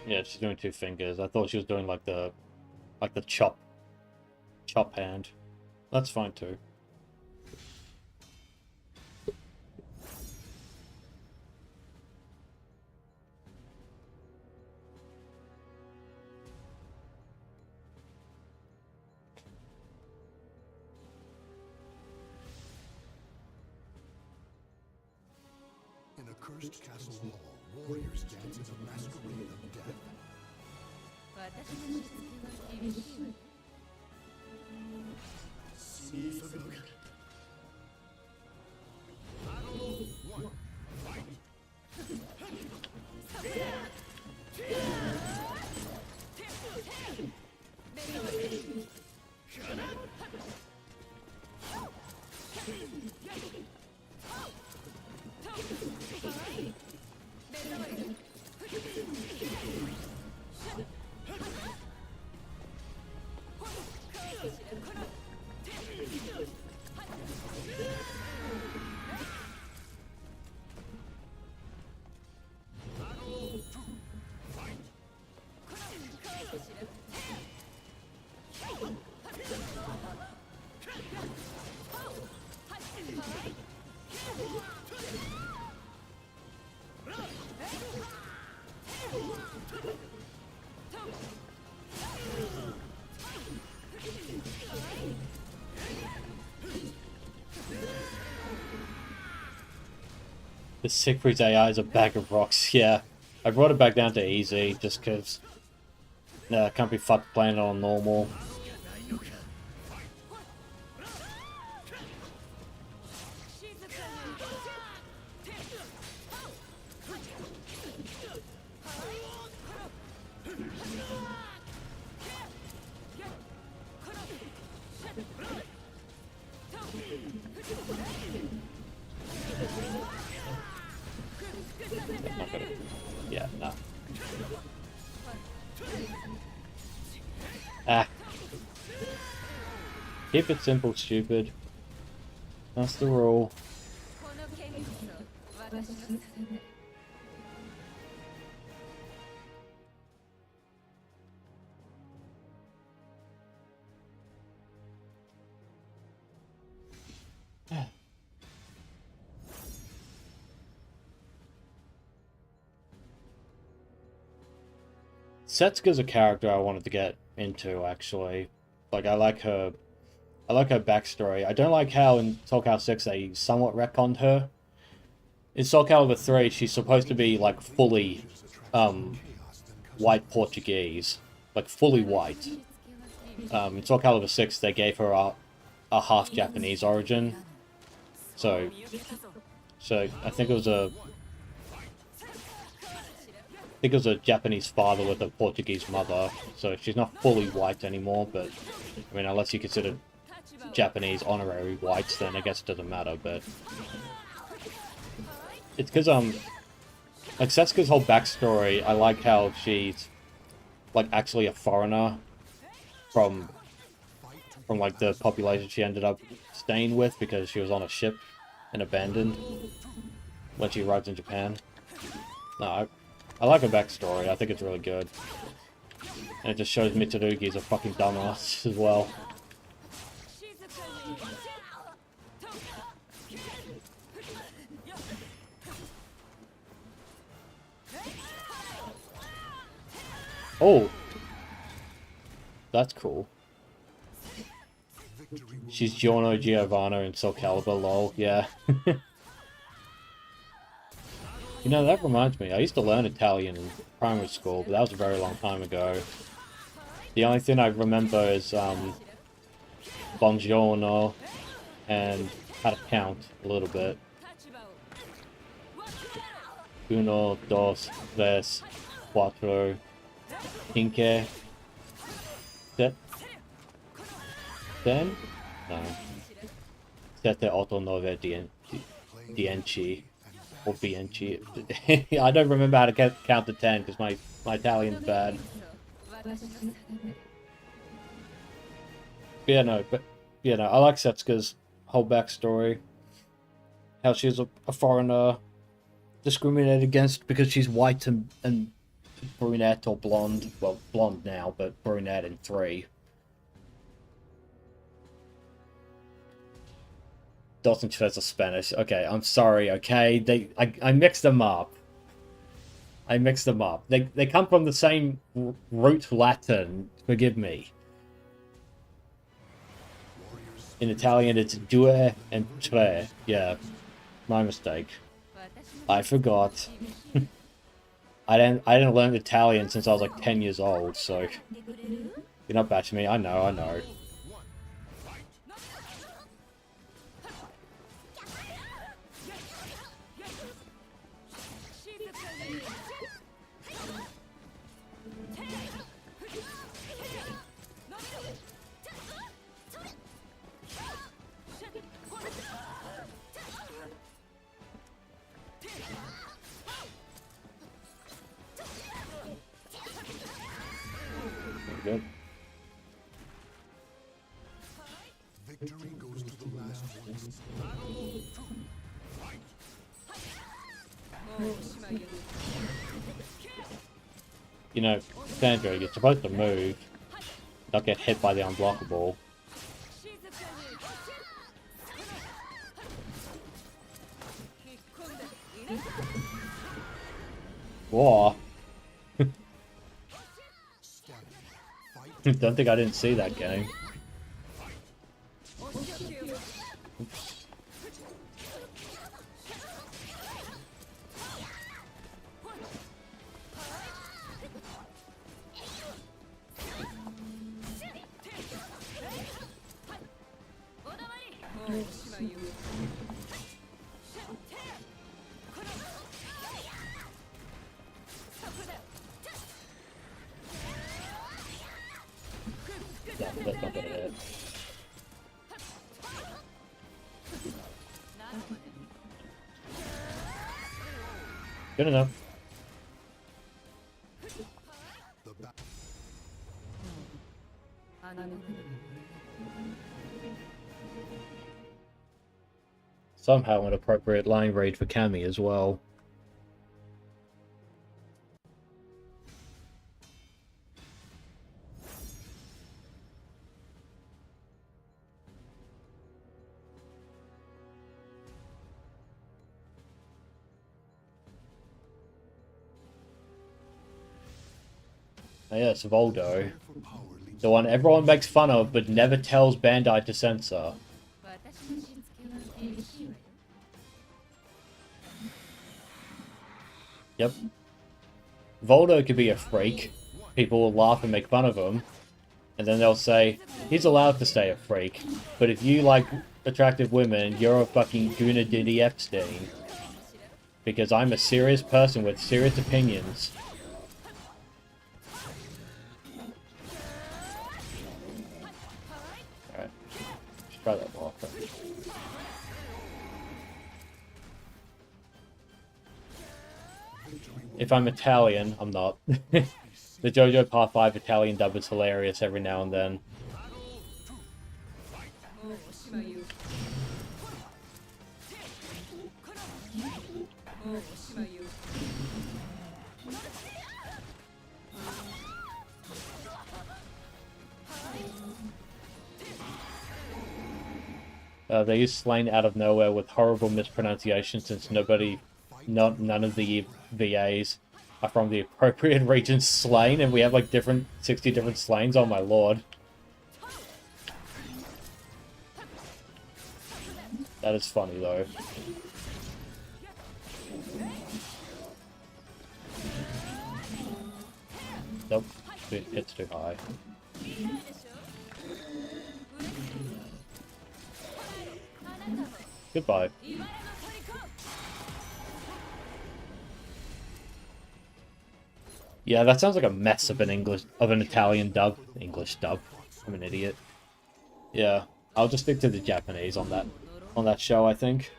Yeah, she's doing two fingers. I thought she was doing like the chop hand. That's fine too. In a cursed castle hall, warriors dance in a masquerade of death. The Siegfried's AI is a bag of rocks. Yeah, I brought it back down to easy just because I can't be fucked playing it on normal. Yeah, no. Ah. Keep it simple, stupid. That's the rule. Setsuka's a character I wanted to get into, actually. Like, I like her backstory. I don't like how in SoulCalibur 6 they somewhat retconned her. In SoulCalibur 3, she's supposed to be, like, fully, white Portuguese. Like, fully white. In SoulCalibur 6, they gave her a half Japanese origin. So I think it was a Japanese father with a Portuguese mother, so she's not fully white anymore, but, I mean, unless you consider Japanese honorary whites, then I guess it doesn't matter, but... It's because, like, Setsuka's whole backstory, I like how she's, like, actually a foreigner from like, the population she ended up staying with because she was on a ship and abandoned when she arrived in Japan. No, I like her backstory. I think it's really good. And it just shows Mitsurugi's a fucking dumbass as well. Oh! That's cool. She's Giorno Giovanna in SoulCalibur, lol, yeah. You know, that reminds me, I used to learn Italian in primary school, but that was a very long time ago. The only thing I remember is, buongiorno, and how to count a little bit. Uno, dos, tres, cuatro, cinque, set, ten? No. Sette, otto, nove, dieci. Or bienci. I don't remember how to count to 10 because my Italian's bad. Yeah, no, but yeah, no, I like Setsuka's whole backstory. How she's a foreigner, discriminated against because she's white and brunette or blonde. Well, blonde now, but brunette in 3. Dalton Chivas are Spanish. Okay, I'm sorry, okay? I mixed them up. I mixed them up. They come from the same root Latin. Forgive me. In Italian, it's due and tre. Yeah, my mistake. I forgot. I didn't learn Italian since I was like 10 years old, so you're not bashing me. I know. Good. Victory goes to the last one. You know, Sandra, you're supposed to move, not get hit by the unblockable. Whoa. Don't think I didn't see that game. That's not gonna hit. Good enough. Somehow an appropriate line read for Cammy as well. Oh yes, Voldo. The one everyone makes fun of but never tells Bandai to censor. Yep. Voldo could be a freak. People will laugh and make fun of him. And then they'll say, he's allowed to stay a freak. But if you like attractive women, you're a fucking Guna Diddy Epstein. Because I'm a serious person with serious opinions. Alright. Try that more. If I'm Italian, I'm not. The JoJo Part 5 Italian dub is hilarious every now and then. They use Slain out of nowhere with horrible mispronunciation since none of the VAs are from the appropriate region Slain, and we have like 60 different Slains. Oh my lord. That is funny though. Nope, it's too high. Goodbye. Yeah, that sounds like a mess of an Italian dub. English dub. I'm an idiot. Yeah, I'll just stick to the Japanese on that show, I think.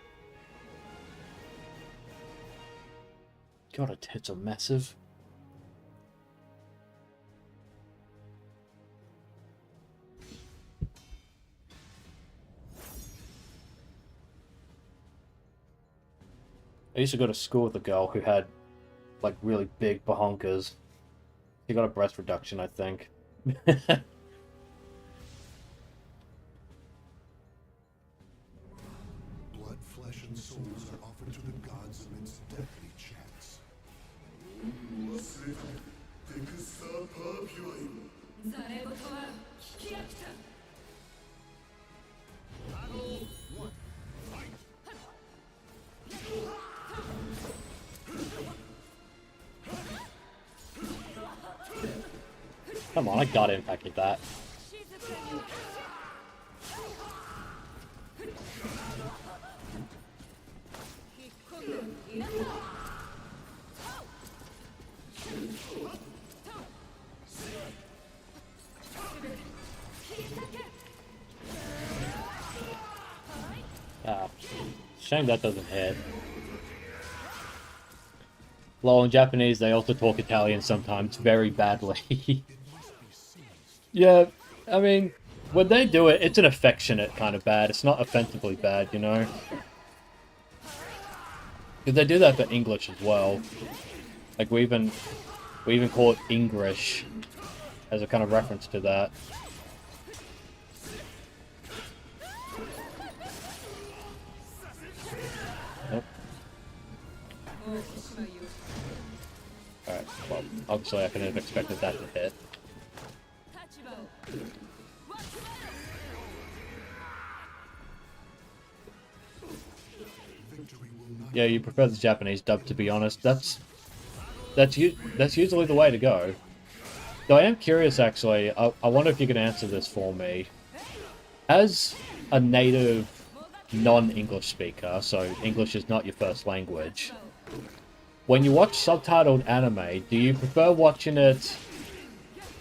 God, her tits are massive. I used to go to school with a girl who had, like, really big bahonkers. She got a breast reduction, I think. Blood, flesh, and souls are offered to the gods amidst deadly chants. Come on, I got impact with that. Ah, shame that doesn't hit. Well, in Japanese, they also talk Italian sometimes very badly. Yeah, I mean, when they do it, it's an affectionate kind of bad. It's not offensively bad, you know? Because they do that for English as well. Like, we even call it English as a kind of reference to that. Nope. Alright, well, obviously I couldn't have expected that to hit. Yeah, you prefer the Japanese dub, to be honest. That's usually the way to go. Though I am curious, actually. I wonder if you can answer this for me. As a native non-English speaker, so English is not your first language, when you watch subtitled anime, do you prefer watching it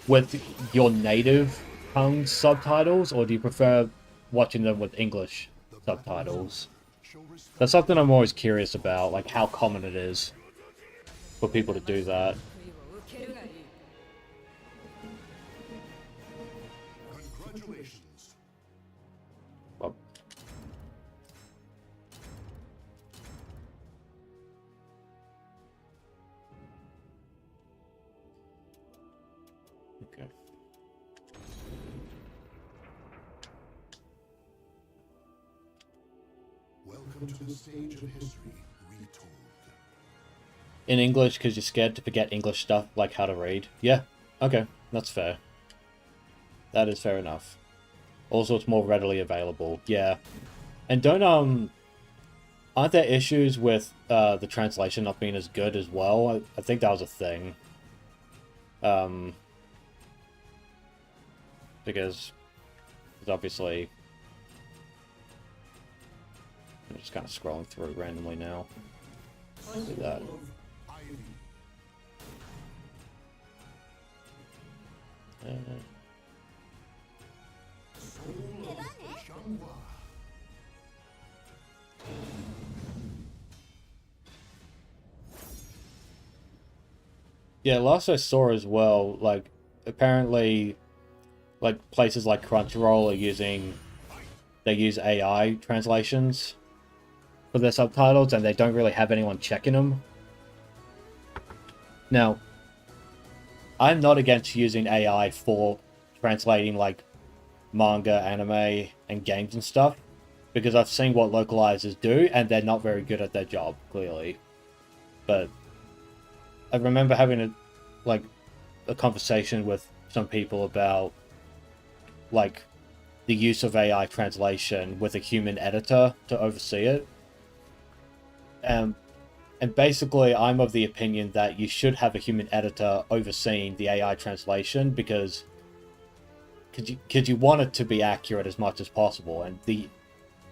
with your native tongue subtitles, or do you prefer watching them with English subtitles? That's something I'm always curious about, like how common it is for people to do that. Congratulations. Well, okay. Welcome to the stage of history retold. In English, because you're scared to forget English stuff, like how to read. Yeah, okay, that's fair. That is fair enough. Also, it's more readily available. Yeah. And aren't there issues with the translation not being as good as well? I think that was a thing. Because obviously... I'm just kind of scrolling through randomly now. Do that. Yeah, last I saw as well, like, apparently, like, places like Crunchyroll they use AI translations for their subtitles, and they don't really have anyone checking them. Now, I'm not against using AI for translating, like, manga, anime, and games and stuff, because I've seen what localizers do, and they're not very good at their job, clearly. But I remember having a conversation with some people about, like, the use of AI translation with a human editor to oversee it. And And basically, I'm of the opinion that you should have a human editor overseeing the AI translation because you want it to be accurate as much as possible, and the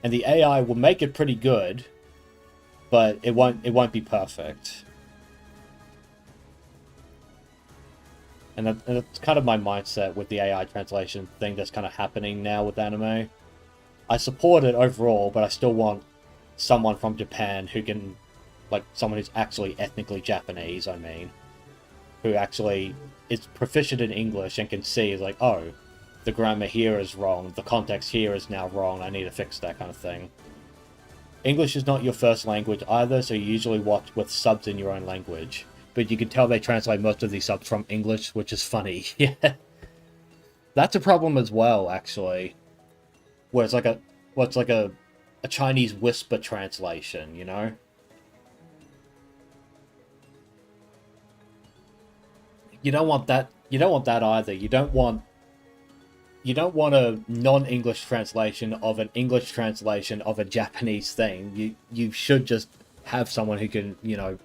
AI will make it pretty good, but it won't be perfect. And that's kind of my mindset with the AI translation thing that's kind of happening now with anime. I support it overall, but I still want someone from Japan who can, like, someone who's actually ethnically Japanese, I mean, who actually is proficient in English and can see, like, oh, the grammar here is wrong, the context here is now wrong, I need to fix that kind of thing. English is not your first language either, so you usually watch with subs in your own language. But you can tell they translate most of these subs from English, which is funny. Yeah. That's a problem as well, actually. Where it's like a Chinese whisper translation, you know? You don't want that either. You don't want a non-English translation of an English translation of a Japanese thing. You should just have someone who can, you know,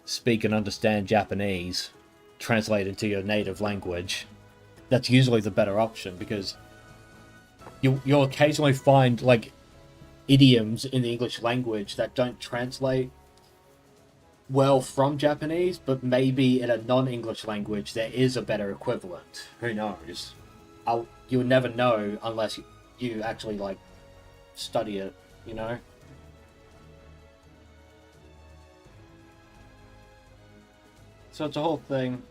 speak and understand Japanese, translate into your native language. That's usually the better option, because you'll occasionally find, like, idioms in the English language that don't translate well from Japanese, but maybe in a non-English language there is a better equivalent. Who knows? You'll never know unless you actually, like, study it, you know? So it's a whole thing.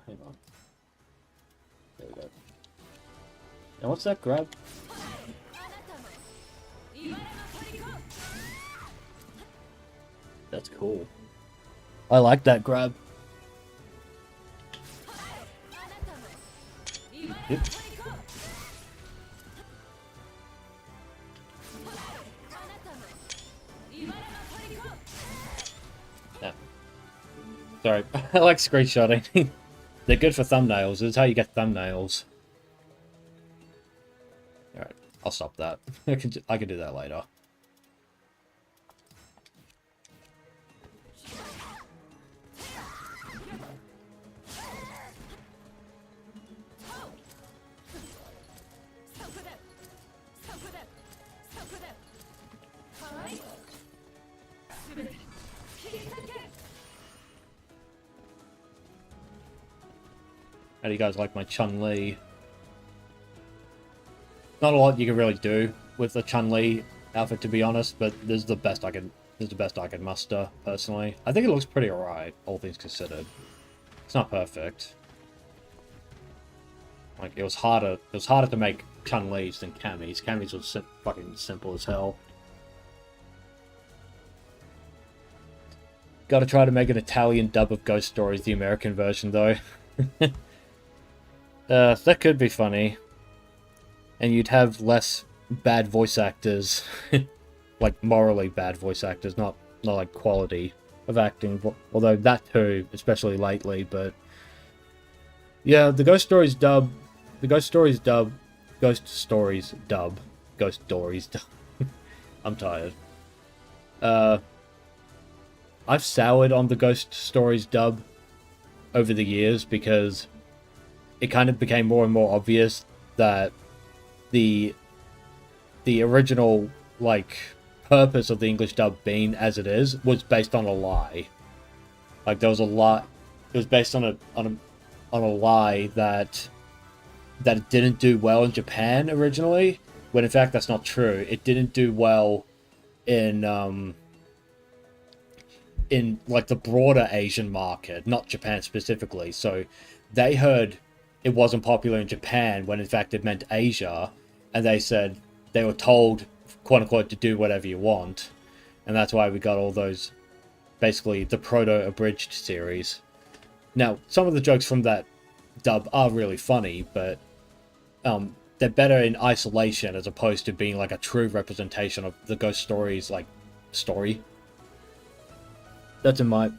Hang on. There we go. Now what's that grab? That's cool. I like that grab. Yep. Yeah. Sorry, I like screenshotting. They're good for thumbnails. It's how you get thumbnails. Alright, I'll stop that. I can do that later. How do you guys like my Chun-Li? Not a lot you can really do with the Chun-Li outfit, to be honest, but this is the best I can muster, personally. I think it looks pretty alright, all things considered. It's not perfect. Like, it was harder to make Chun-Li's than Cammy's. Cammy's was fucking simple as hell. Gotta try to make an Italian dub of Ghost Stories, the American version, though. That could be funny. And you'd have less bad voice actors. Like, morally bad voice actors, not like quality of acting. Although that too, especially lately, but... Yeah, the Ghost Stories dub... I'm tired. I've soured on the Ghost Stories dub over the years because it kind of became more and more obvious that the original, like, purpose of the English dub being as it is was based on a lie. Like, there was a lot... It was based on a lie that it didn't do well in Japan originally, when in fact that's not true. It didn't do well in like the broader Asian market, not Japan specifically. So they heard it wasn't popular in Japan when in fact it meant Asia, and they were told, quote unquote, to do whatever you want, and that's why we got all those, basically the proto abridged series. Now, some of the jokes from that dub are really funny, but they're better in isolation as opposed to being like a true representation of the Ghost Stories like story. That's in my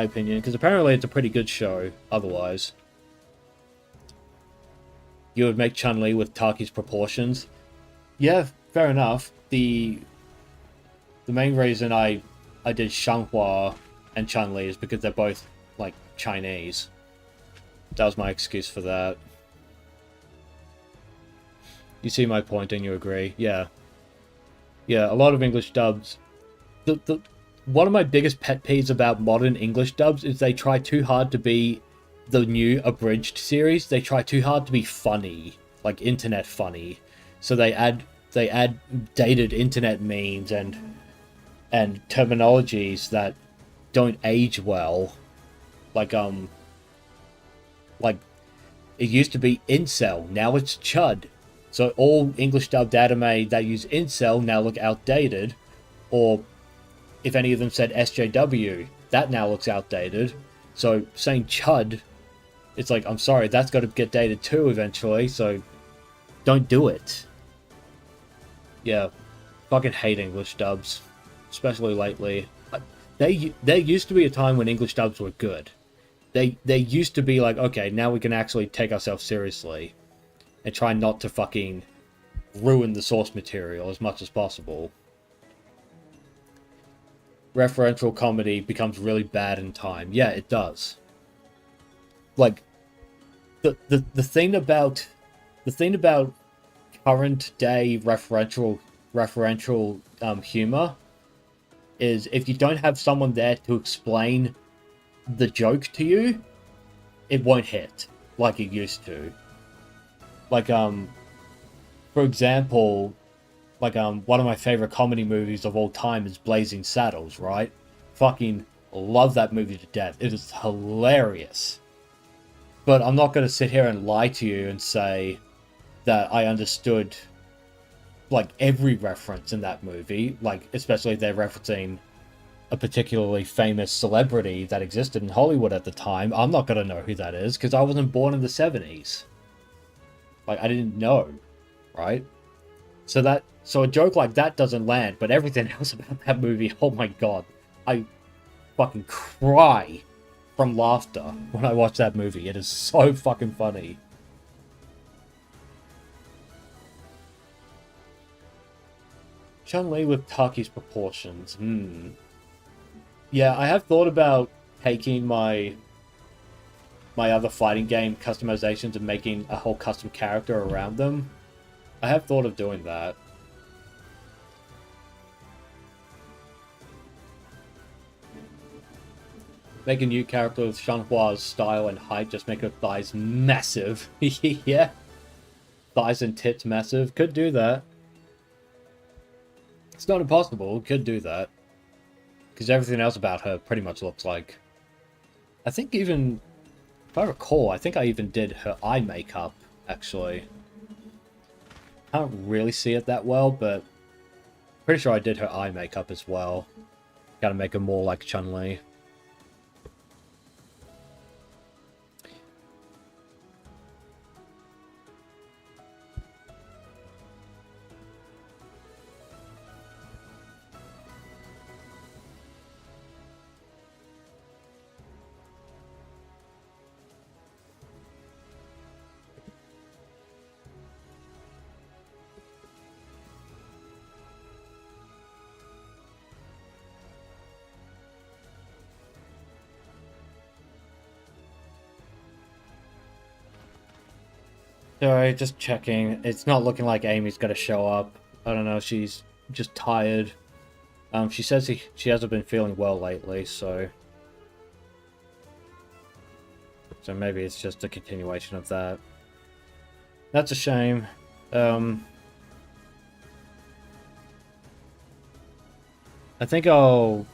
opinion, because apparently it's a pretty good show otherwise. You would make Chun-Li with Taki's proportions. Yeah, fair enough. The main reason I did Shanghua and Chun-Li is because they're both like Chinese. That was my excuse for that. You see my point and you agree? Yeah. Yeah, a lot of English dubs. One of my biggest pet peeves about modern English dubs is they try too hard to be the new abridged series. They try too hard to be funny, like internet funny. So they add dated internet memes and terminologies that don't age well. Like it used to be incel, now it's chud. So all English dubbed anime that use incel now look outdated, or if any of them said SJW, that now looks outdated. So saying chud, it's like, I'm sorry, that's got to get dated too eventually, so don't do it. Yeah, fucking hate English dubs, especially lately. There used to be a time when English dubs were good. They used to be like, okay, now we can actually take ourselves seriously and try not to fucking ruin the source material as much as possible. Referential comedy becomes really bad in time. Yeah, it does. Like the thing about current day referential humor is if you don't have someone there to explain the joke to you, it won't hit like it used to. Like for example, like one of my favorite comedy movies of all time is Blazing Saddles, right? Fucking love that movie to death. It is hilarious. But I'm not going to sit here and lie to you and say that I understood like every reference in that movie, like especially if they're referencing a particularly famous celebrity that existed in Hollywood at the time. I'm not going to know who that is because I wasn't born in the 70s. Like, I didn't know, right? So a joke like that doesn't land, but everything else about that movie, oh my god, I fucking cry from laughter when I watch that movie. It is so fucking funny. Chun-Li with Taki's proportions. Yeah, I have thought about taking my other fighting game customizations and making a whole custom character around them. I have thought of doing that. Make a new character with Shanhua's style and height, just make her thighs massive. Yeah. Thighs and tits massive. Could do that. It's not impossible. Could do that. Because everything else about her pretty much looks like... I think even... If I recall, I think I even did her eye makeup, actually. Can't really see it that well, but... Pretty sure I did her eye makeup as well. Gotta make her more like Chun-Li. Sorry, just checking. It's not looking like Amy's gonna show up. I don't know, she's just tired. She says she hasn't been feeling well lately, so... So maybe it's just a continuation of that. That's a shame. I think I'll...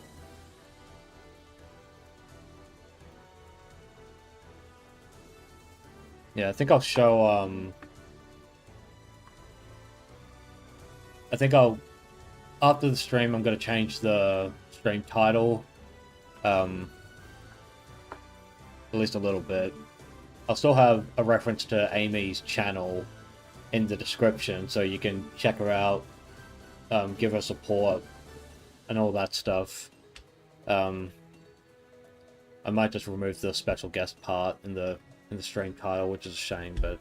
Yeah, I think I'll show, I think I'll... After the stream, I'm going to change the stream title. At least a little bit. I'll still have a reference to Amy's channel in the description, so you can check her out, give her support, and all that stuff. I might just remove the special guest part in the stream title, which is a shame, but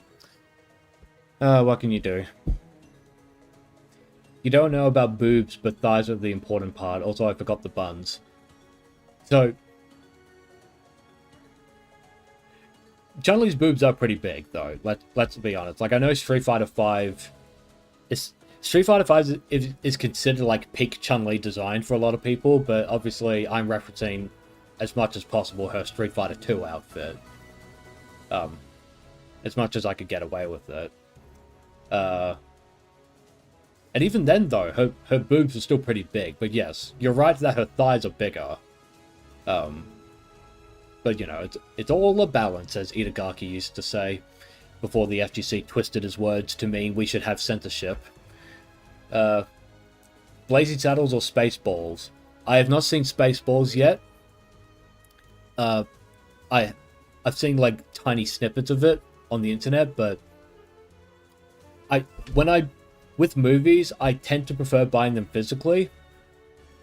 what can you do? You don't know about boobs, but thighs are the important part. Also, I forgot the buns. So, Chun-Li's boobs are pretty big, though. Let's be honest. Like, I know Street Fighter V is considered like peak Chun-Li design for a lot of people, but obviously I'm referencing as much as possible her Street Fighter II outfit. As much as I could get away with it. And even then, though, her boobs are still pretty big. But yes, you're right that her thighs are bigger. But, you know, it's all a balance, as Itagaki used to say, before the FGC twisted his words to mean we should have censorship. Blazing Saddles or Spaceballs? I have not seen Spaceballs yet. I've seen, like, tiny snippets of it on the internet, but with movies, I tend to prefer buying them physically.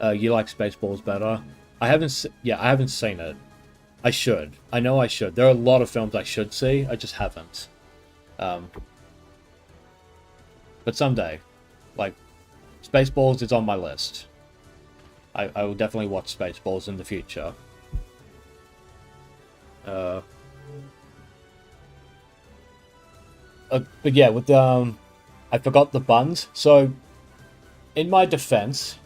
You like Spaceballs better. I haven't seen it. I should. I know I should. There are a lot of films I should see. I just haven't. But someday. Like, Spaceballs is on my list. I will definitely watch Spaceballs in the future. But yeah, with I forgot the buns. So, in my defense,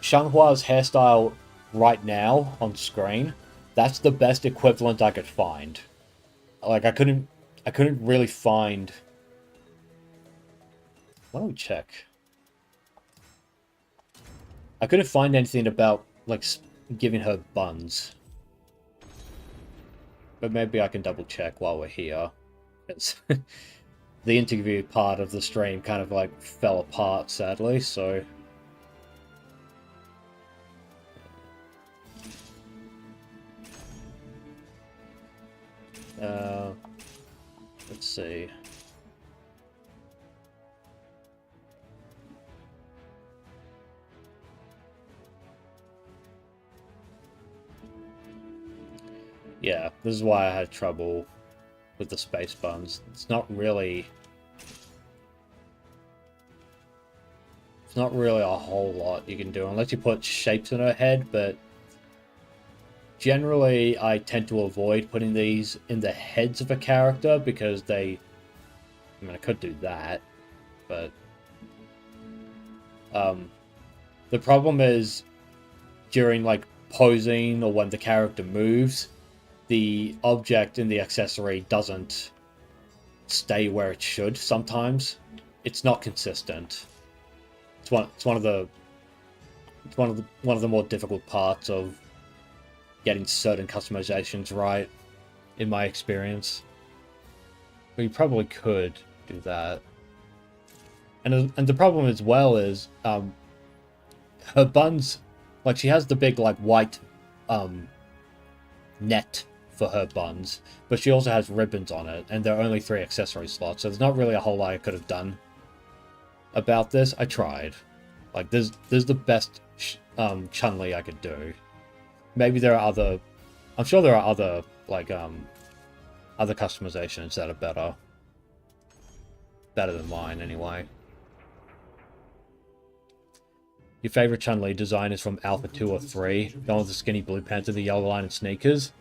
Shanghua's hairstyle right now on screen, that's the best equivalent I could find. Like, I couldn't really find... Why don't we check? I couldn't find anything about, like, giving her buns. But maybe I can double check while we're here. It's the interview part of the stream kind of, like, fell apart, sadly, so... let's see. Yeah, this is why I had trouble with the space buns. It's not really a whole lot you can do unless you put shapes in her head, but generally I tend to avoid putting these in the heads of a character because I mean, I could do that, but the problem is during, like, posing or when the character moves, the object in the accessory doesn't stay where it should sometimes. It's not consistent. It's one of the more difficult parts of getting certain customizations right, in my experience. But you probably could do that. And the problem as well is her buns, like, she has the big, like, white net for her buns, but she also has ribbons on it, and there are only 3 accessory slots, so there's not really a whole lot I could have done about this. I tried. Like, there's the best Chun-Li I could do. Maybe there are other... I'm sure there are other, like, other customizations that are better. Better than mine, anyway. Your favorite Chun-Li design is from Alpha 2 or 3. The one with the skinny blue pants and the yellow line and sneakers.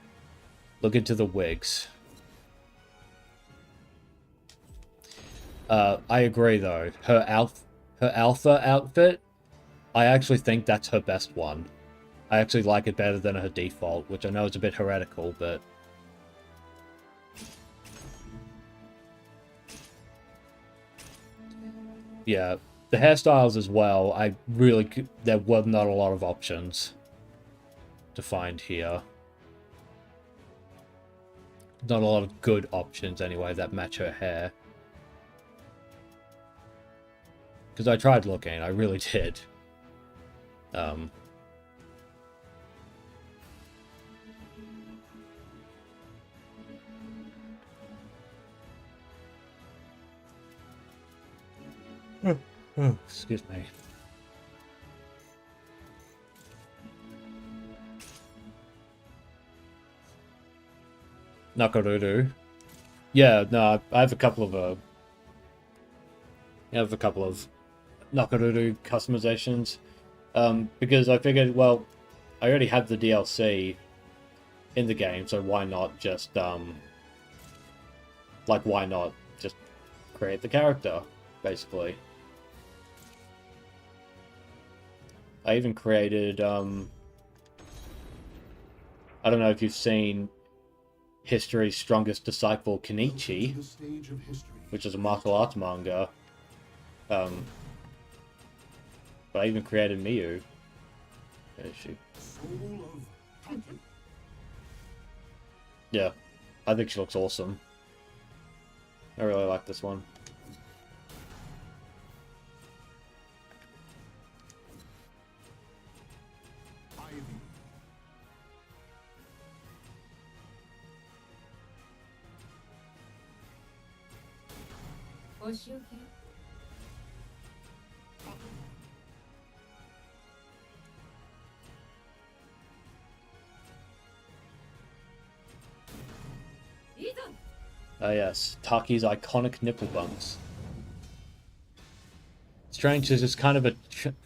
Look into the wigs. I agree, though. Her Alpha outfit, I actually think that's her best one. I actually like it better than her default, which I know is a bit heretical, but... yeah, the hairstyles as well, there were not a lot of options to find here. Not a lot of good options, anyway, that match her hair. Because I tried looking, I really did. Excuse me. Nakaruru. Yeah, no, I have a couple of Nakaruru customizations. Because I figured, well, I already have the DLC in the game, so why not just why not just create the character, basically. I even created I don't know if you've seen History's Strongest Disciple Kenichi, which is a martial arts manga. But I even created Miyu. Where is she? Yeah, I think she looks awesome. I really like this one. Ah yes, Taki's iconic nipple bumps. Strange, this is kind of a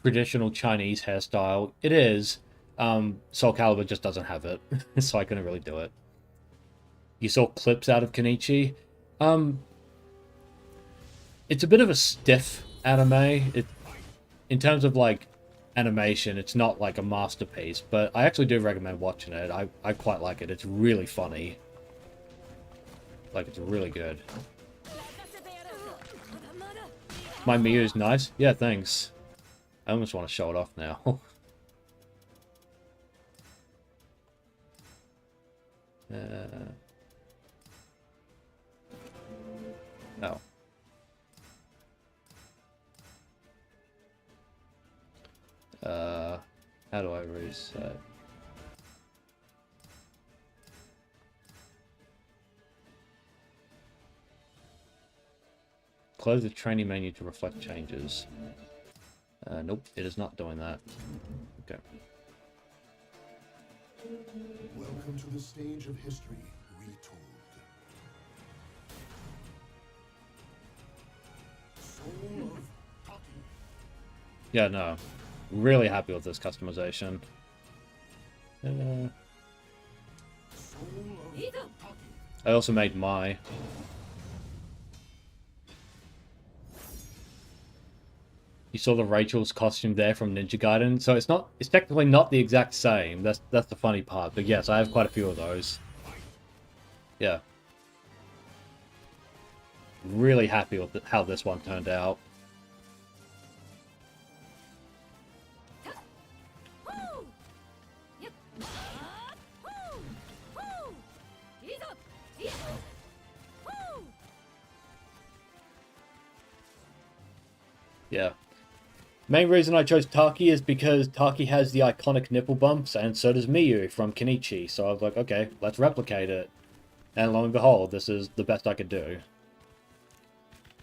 traditional Chinese hairstyle. It is. SoulCalibur just doesn't have it, so I couldn't really do it. You saw clips out of Kenichi. It's a bit of a stiff anime. In terms of like animation, it's not like a masterpiece, but I actually do recommend watching it. I quite like it. It's really funny. Like, it's really good. My Miyu's nice. Yeah, thanks. I almost want to show it off now. Oh. How do I reset? Close the training menu to reflect changes. Nope, it is not doing that. Okay. Welcome to the stage of history retold. Soul of Taki. Yeah, no. Really happy with this customization. Soul of Taki. I also made Mai. You saw the Rachel's costume there from Ninja Gaiden, so it's technically not the exact same. That's the funny part. But yes, I have quite a few of those. Yeah. Really happy with how this one turned out. Yeah. Main reason I chose Taki is because Taki has the iconic nipple bumps, and so does Miyu from Kenichi. So I was like, okay, let's replicate it. And lo and behold, this is the best I could do.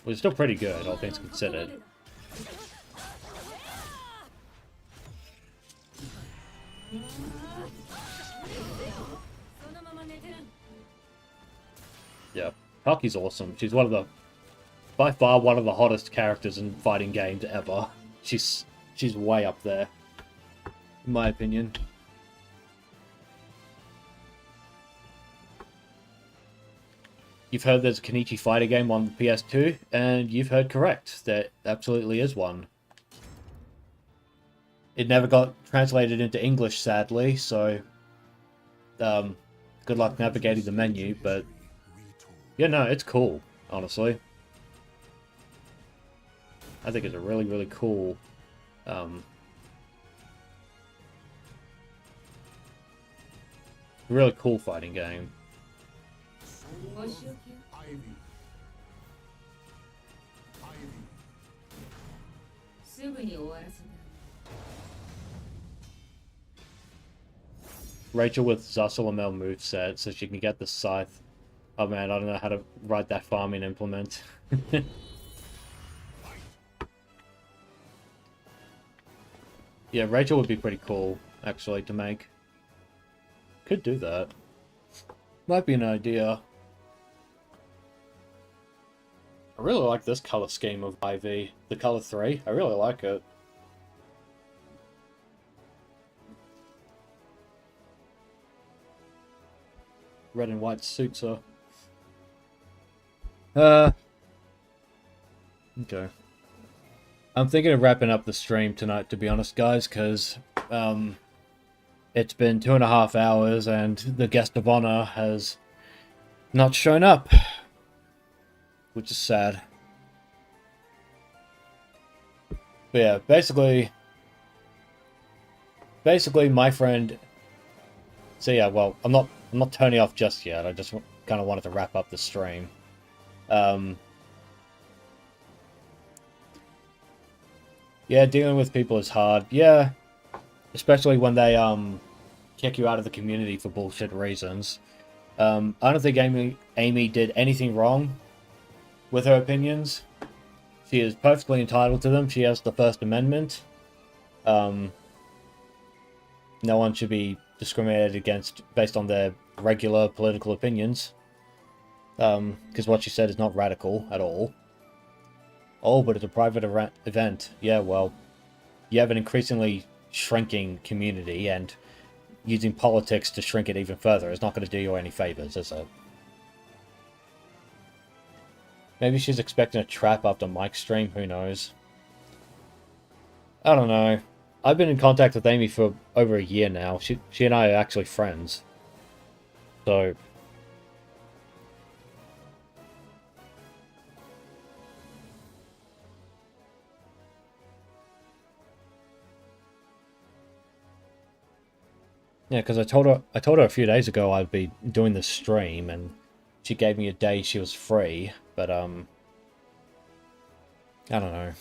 Which is still pretty good, all things considered. Yeah, Taki's awesome. She's by far one of the hottest characters in fighting games ever. She's way up there, in my opinion. You've heard there's a Kenichi fighter game on the PS2, and you've heard correct. There absolutely is one. It never got translated into English, sadly, so good luck navigating the menu, but yeah, no, it's cool, honestly. I think it's a really, really cool, really cool fighting game. Rachel with Zasalamel moveset, so she can get the scythe. Oh man, I don't know how to write that farming implement. Yeah, Rachel would be pretty cool, actually, to make. Could do that. Might be an idea. I really like this color scheme of Ivy. The color 3. I really like it. Red and white suits her. Okay. I'm thinking of wrapping up the stream tonight, to be honest, guys, because it's been 2.5 hours and the guest of honor has not shown up, which is sad. But yeah, basically, my friend. So yeah, well, I'm not turning off just yet. I just kind of wanted to wrap up the stream. Yeah, dealing with people is hard. Yeah, especially when they kick you out of the community for bullshit reasons. I don't think Amy did anything wrong with her opinions. She is perfectly entitled to them. She has the First Amendment. No one should be discriminated against based on their regular political opinions. Because what she said is not radical at all. Oh, but it's a private event. Yeah, well, you have an increasingly shrinking community, and using politics to shrink it even further is not going to do you any favors, is it? Maybe she's expecting a trap after Mike's stream, who knows? I don't know. I've been in contact with Amy for over a year now. She and I are actually friends. So... yeah, because I told her a few days ago I'd be doing this stream, and she gave me a day she was free, but I don't know.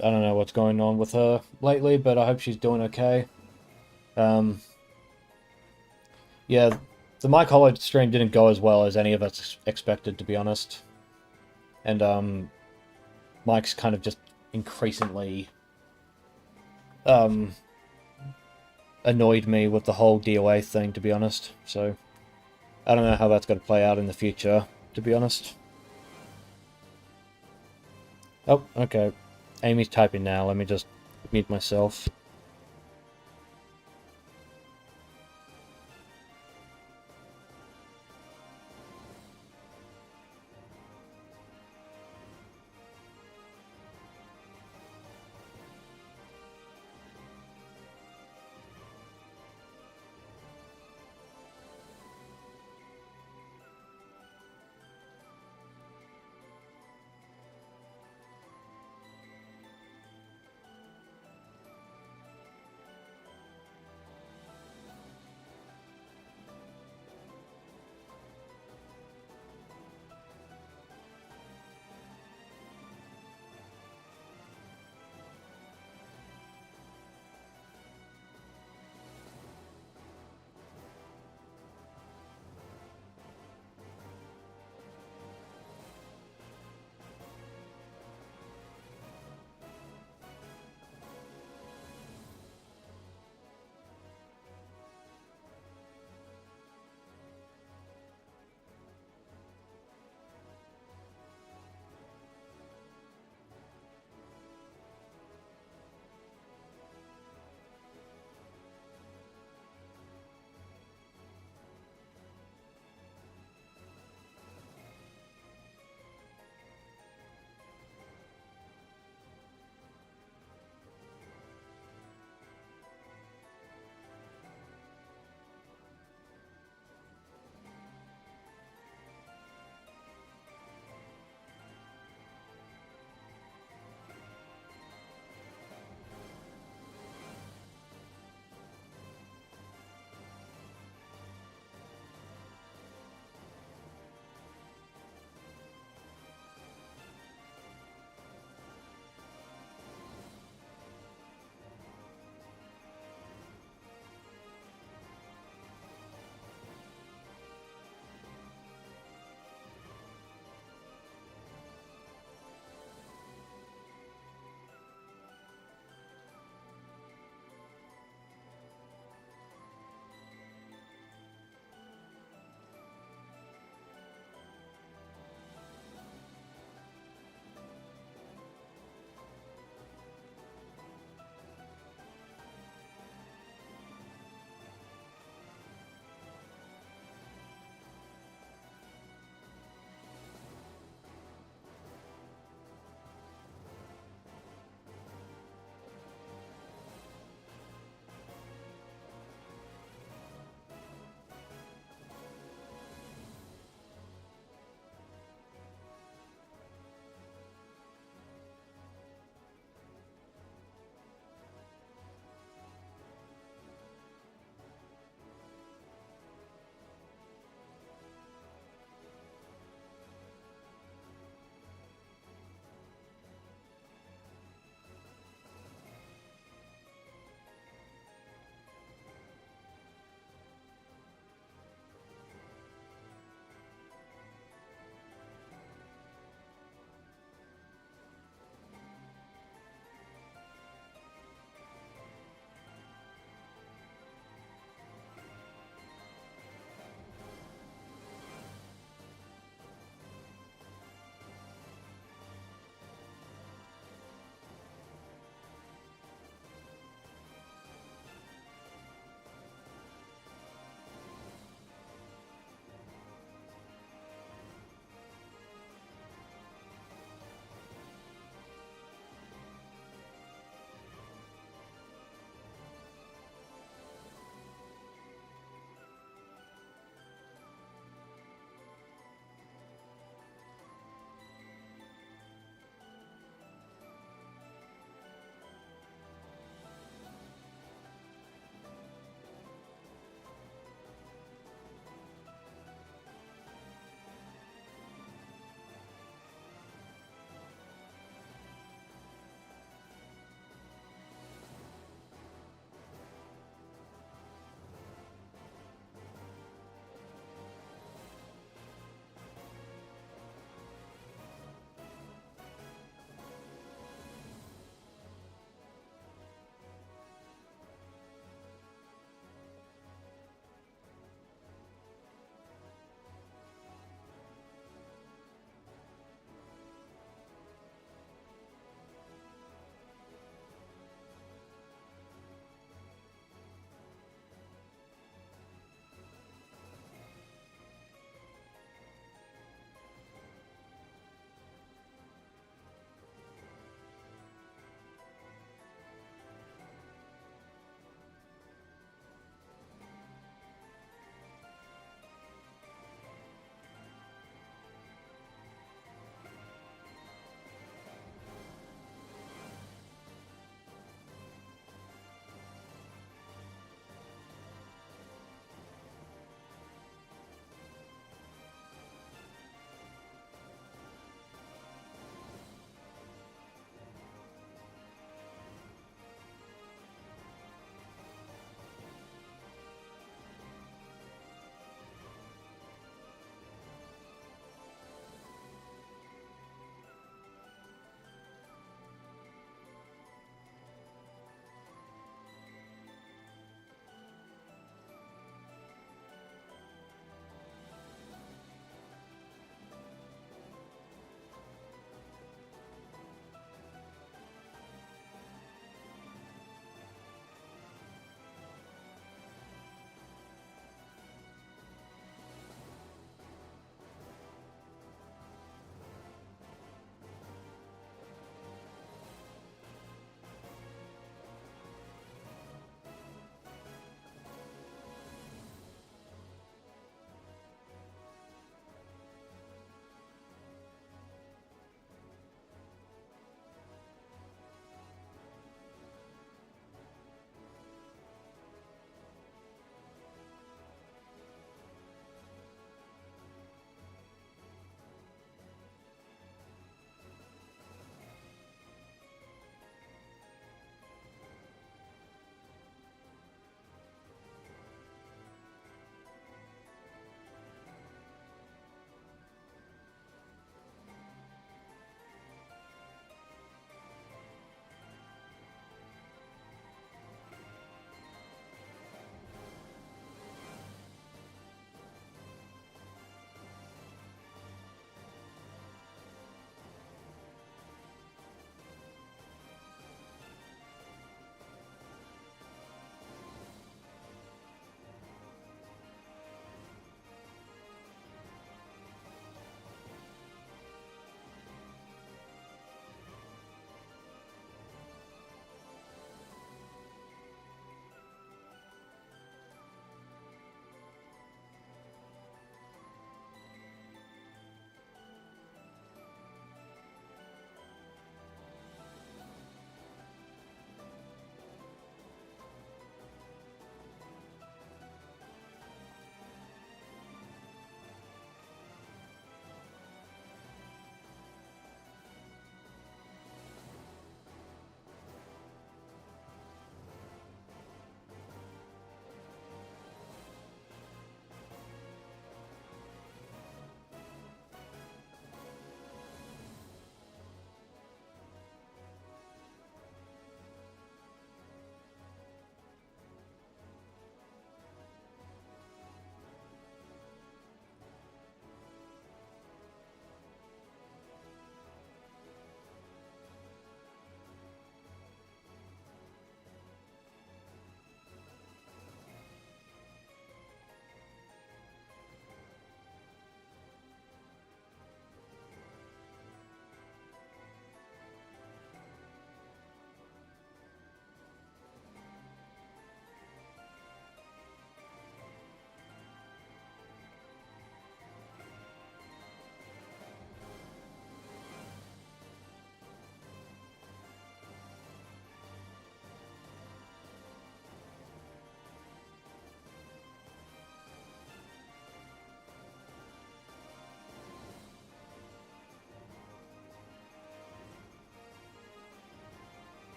I don't know what's going on with her lately, but I hope she's doing okay. Yeah, the Mike Hollow stream didn't go as well as any of us expected, to be honest. And Mike's kind of just increasingly annoyed me with the whole DOA thing, to be honest. So I don't know how that's going to play out in the future, to be honest. Oh, okay. Amy's typing now. Let me just mute myself.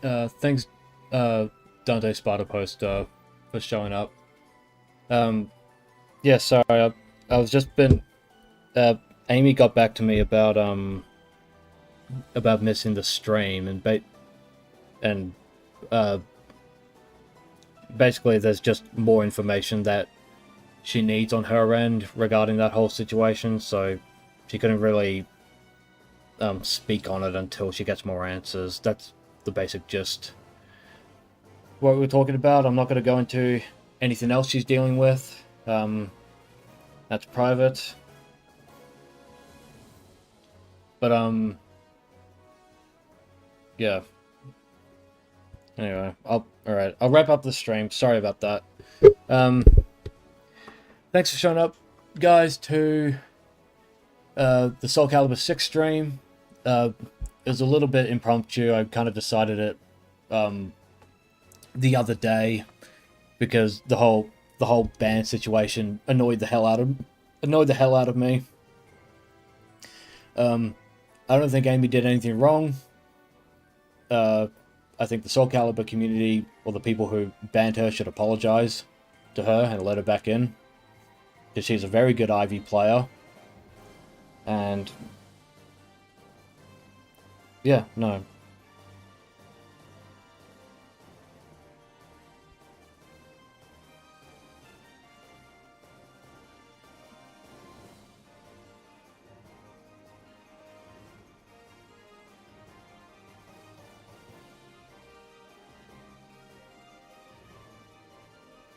Thanks, Dante Sparta Poster, for showing up. Yeah, sorry, I was just been. Amy got back to me about missing the stream, and basically there's just more information that she needs on her end regarding that whole situation, so she couldn't really speak on it until she gets more answers. That's the basic gist. What we're talking about, I'm not going to go into anything else she's dealing with. That's private. But, yeah. Anyway, alright, I'll wrap up the stream. Sorry about that. Thanks for showing up, guys, to the SoulCalibur VI stream. It was a little bit impromptu. I kind of decided it the other day because the whole ban situation annoyed the hell out of me. I don't think Amy did anything wrong. I think the SoulCalibur community, or the people who banned her, should apologize to her and let her back in, because she's a very good Ivy player. And yeah, no.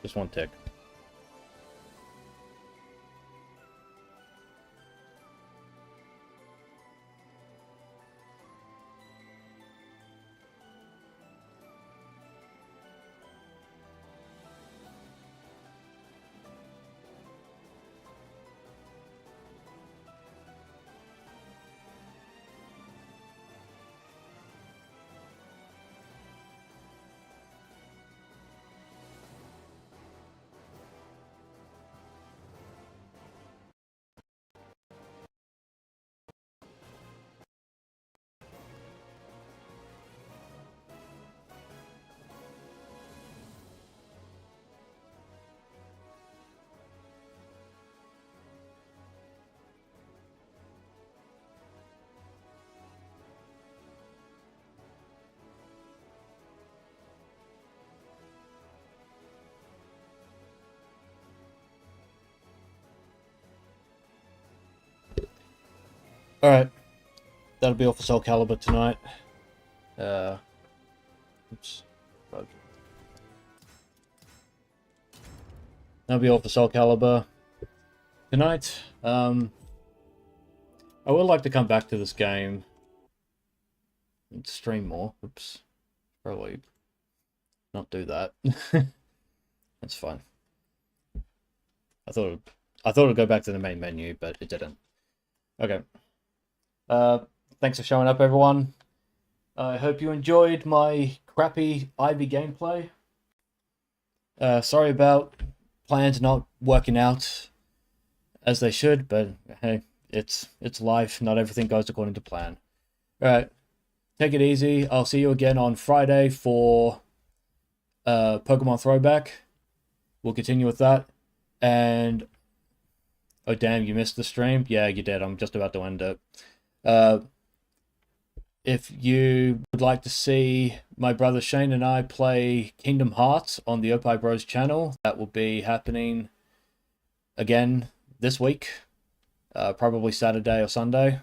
Just one tick. Alright. That'll be all for SoulCalibur tonight. Oops. That'll be all for SoulCalibur tonight. I would like to come back to this game and stream more. Oops. Probably not do that. That's fine. I thought it'd go back to the main menu, but it didn't. Okay. Thanks for showing up, everyone. I hope you enjoyed my crappy Ivy gameplay. Sorry about plans not working out as they should, but hey, it's life. Not everything goes according to plan. Alright, take it easy. I'll see you again on Friday for Pokemon Throwback. We'll continue with that. And oh damn, you missed the stream? Yeah, you did. I'm just about to end it. If you would like to see my brother Shane and I play Kingdom Hearts on the Opie Bros channel, that will be happening again this week, probably Saturday or Sunday.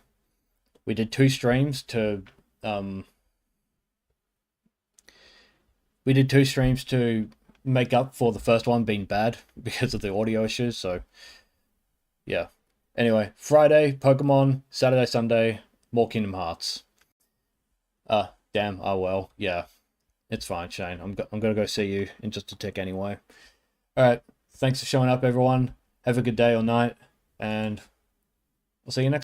We did 2 streams to make up for the first one being bad because of the audio issues. So yeah. Anyway, Friday Pokemon, Saturday, Sunday more Kingdom Hearts. Damn. Oh well. Yeah, it's fine, Shane. I'm gonna go see you in just a tick anyway. All right. Thanks for showing up, everyone. Have a good day or night, and I'll see you next.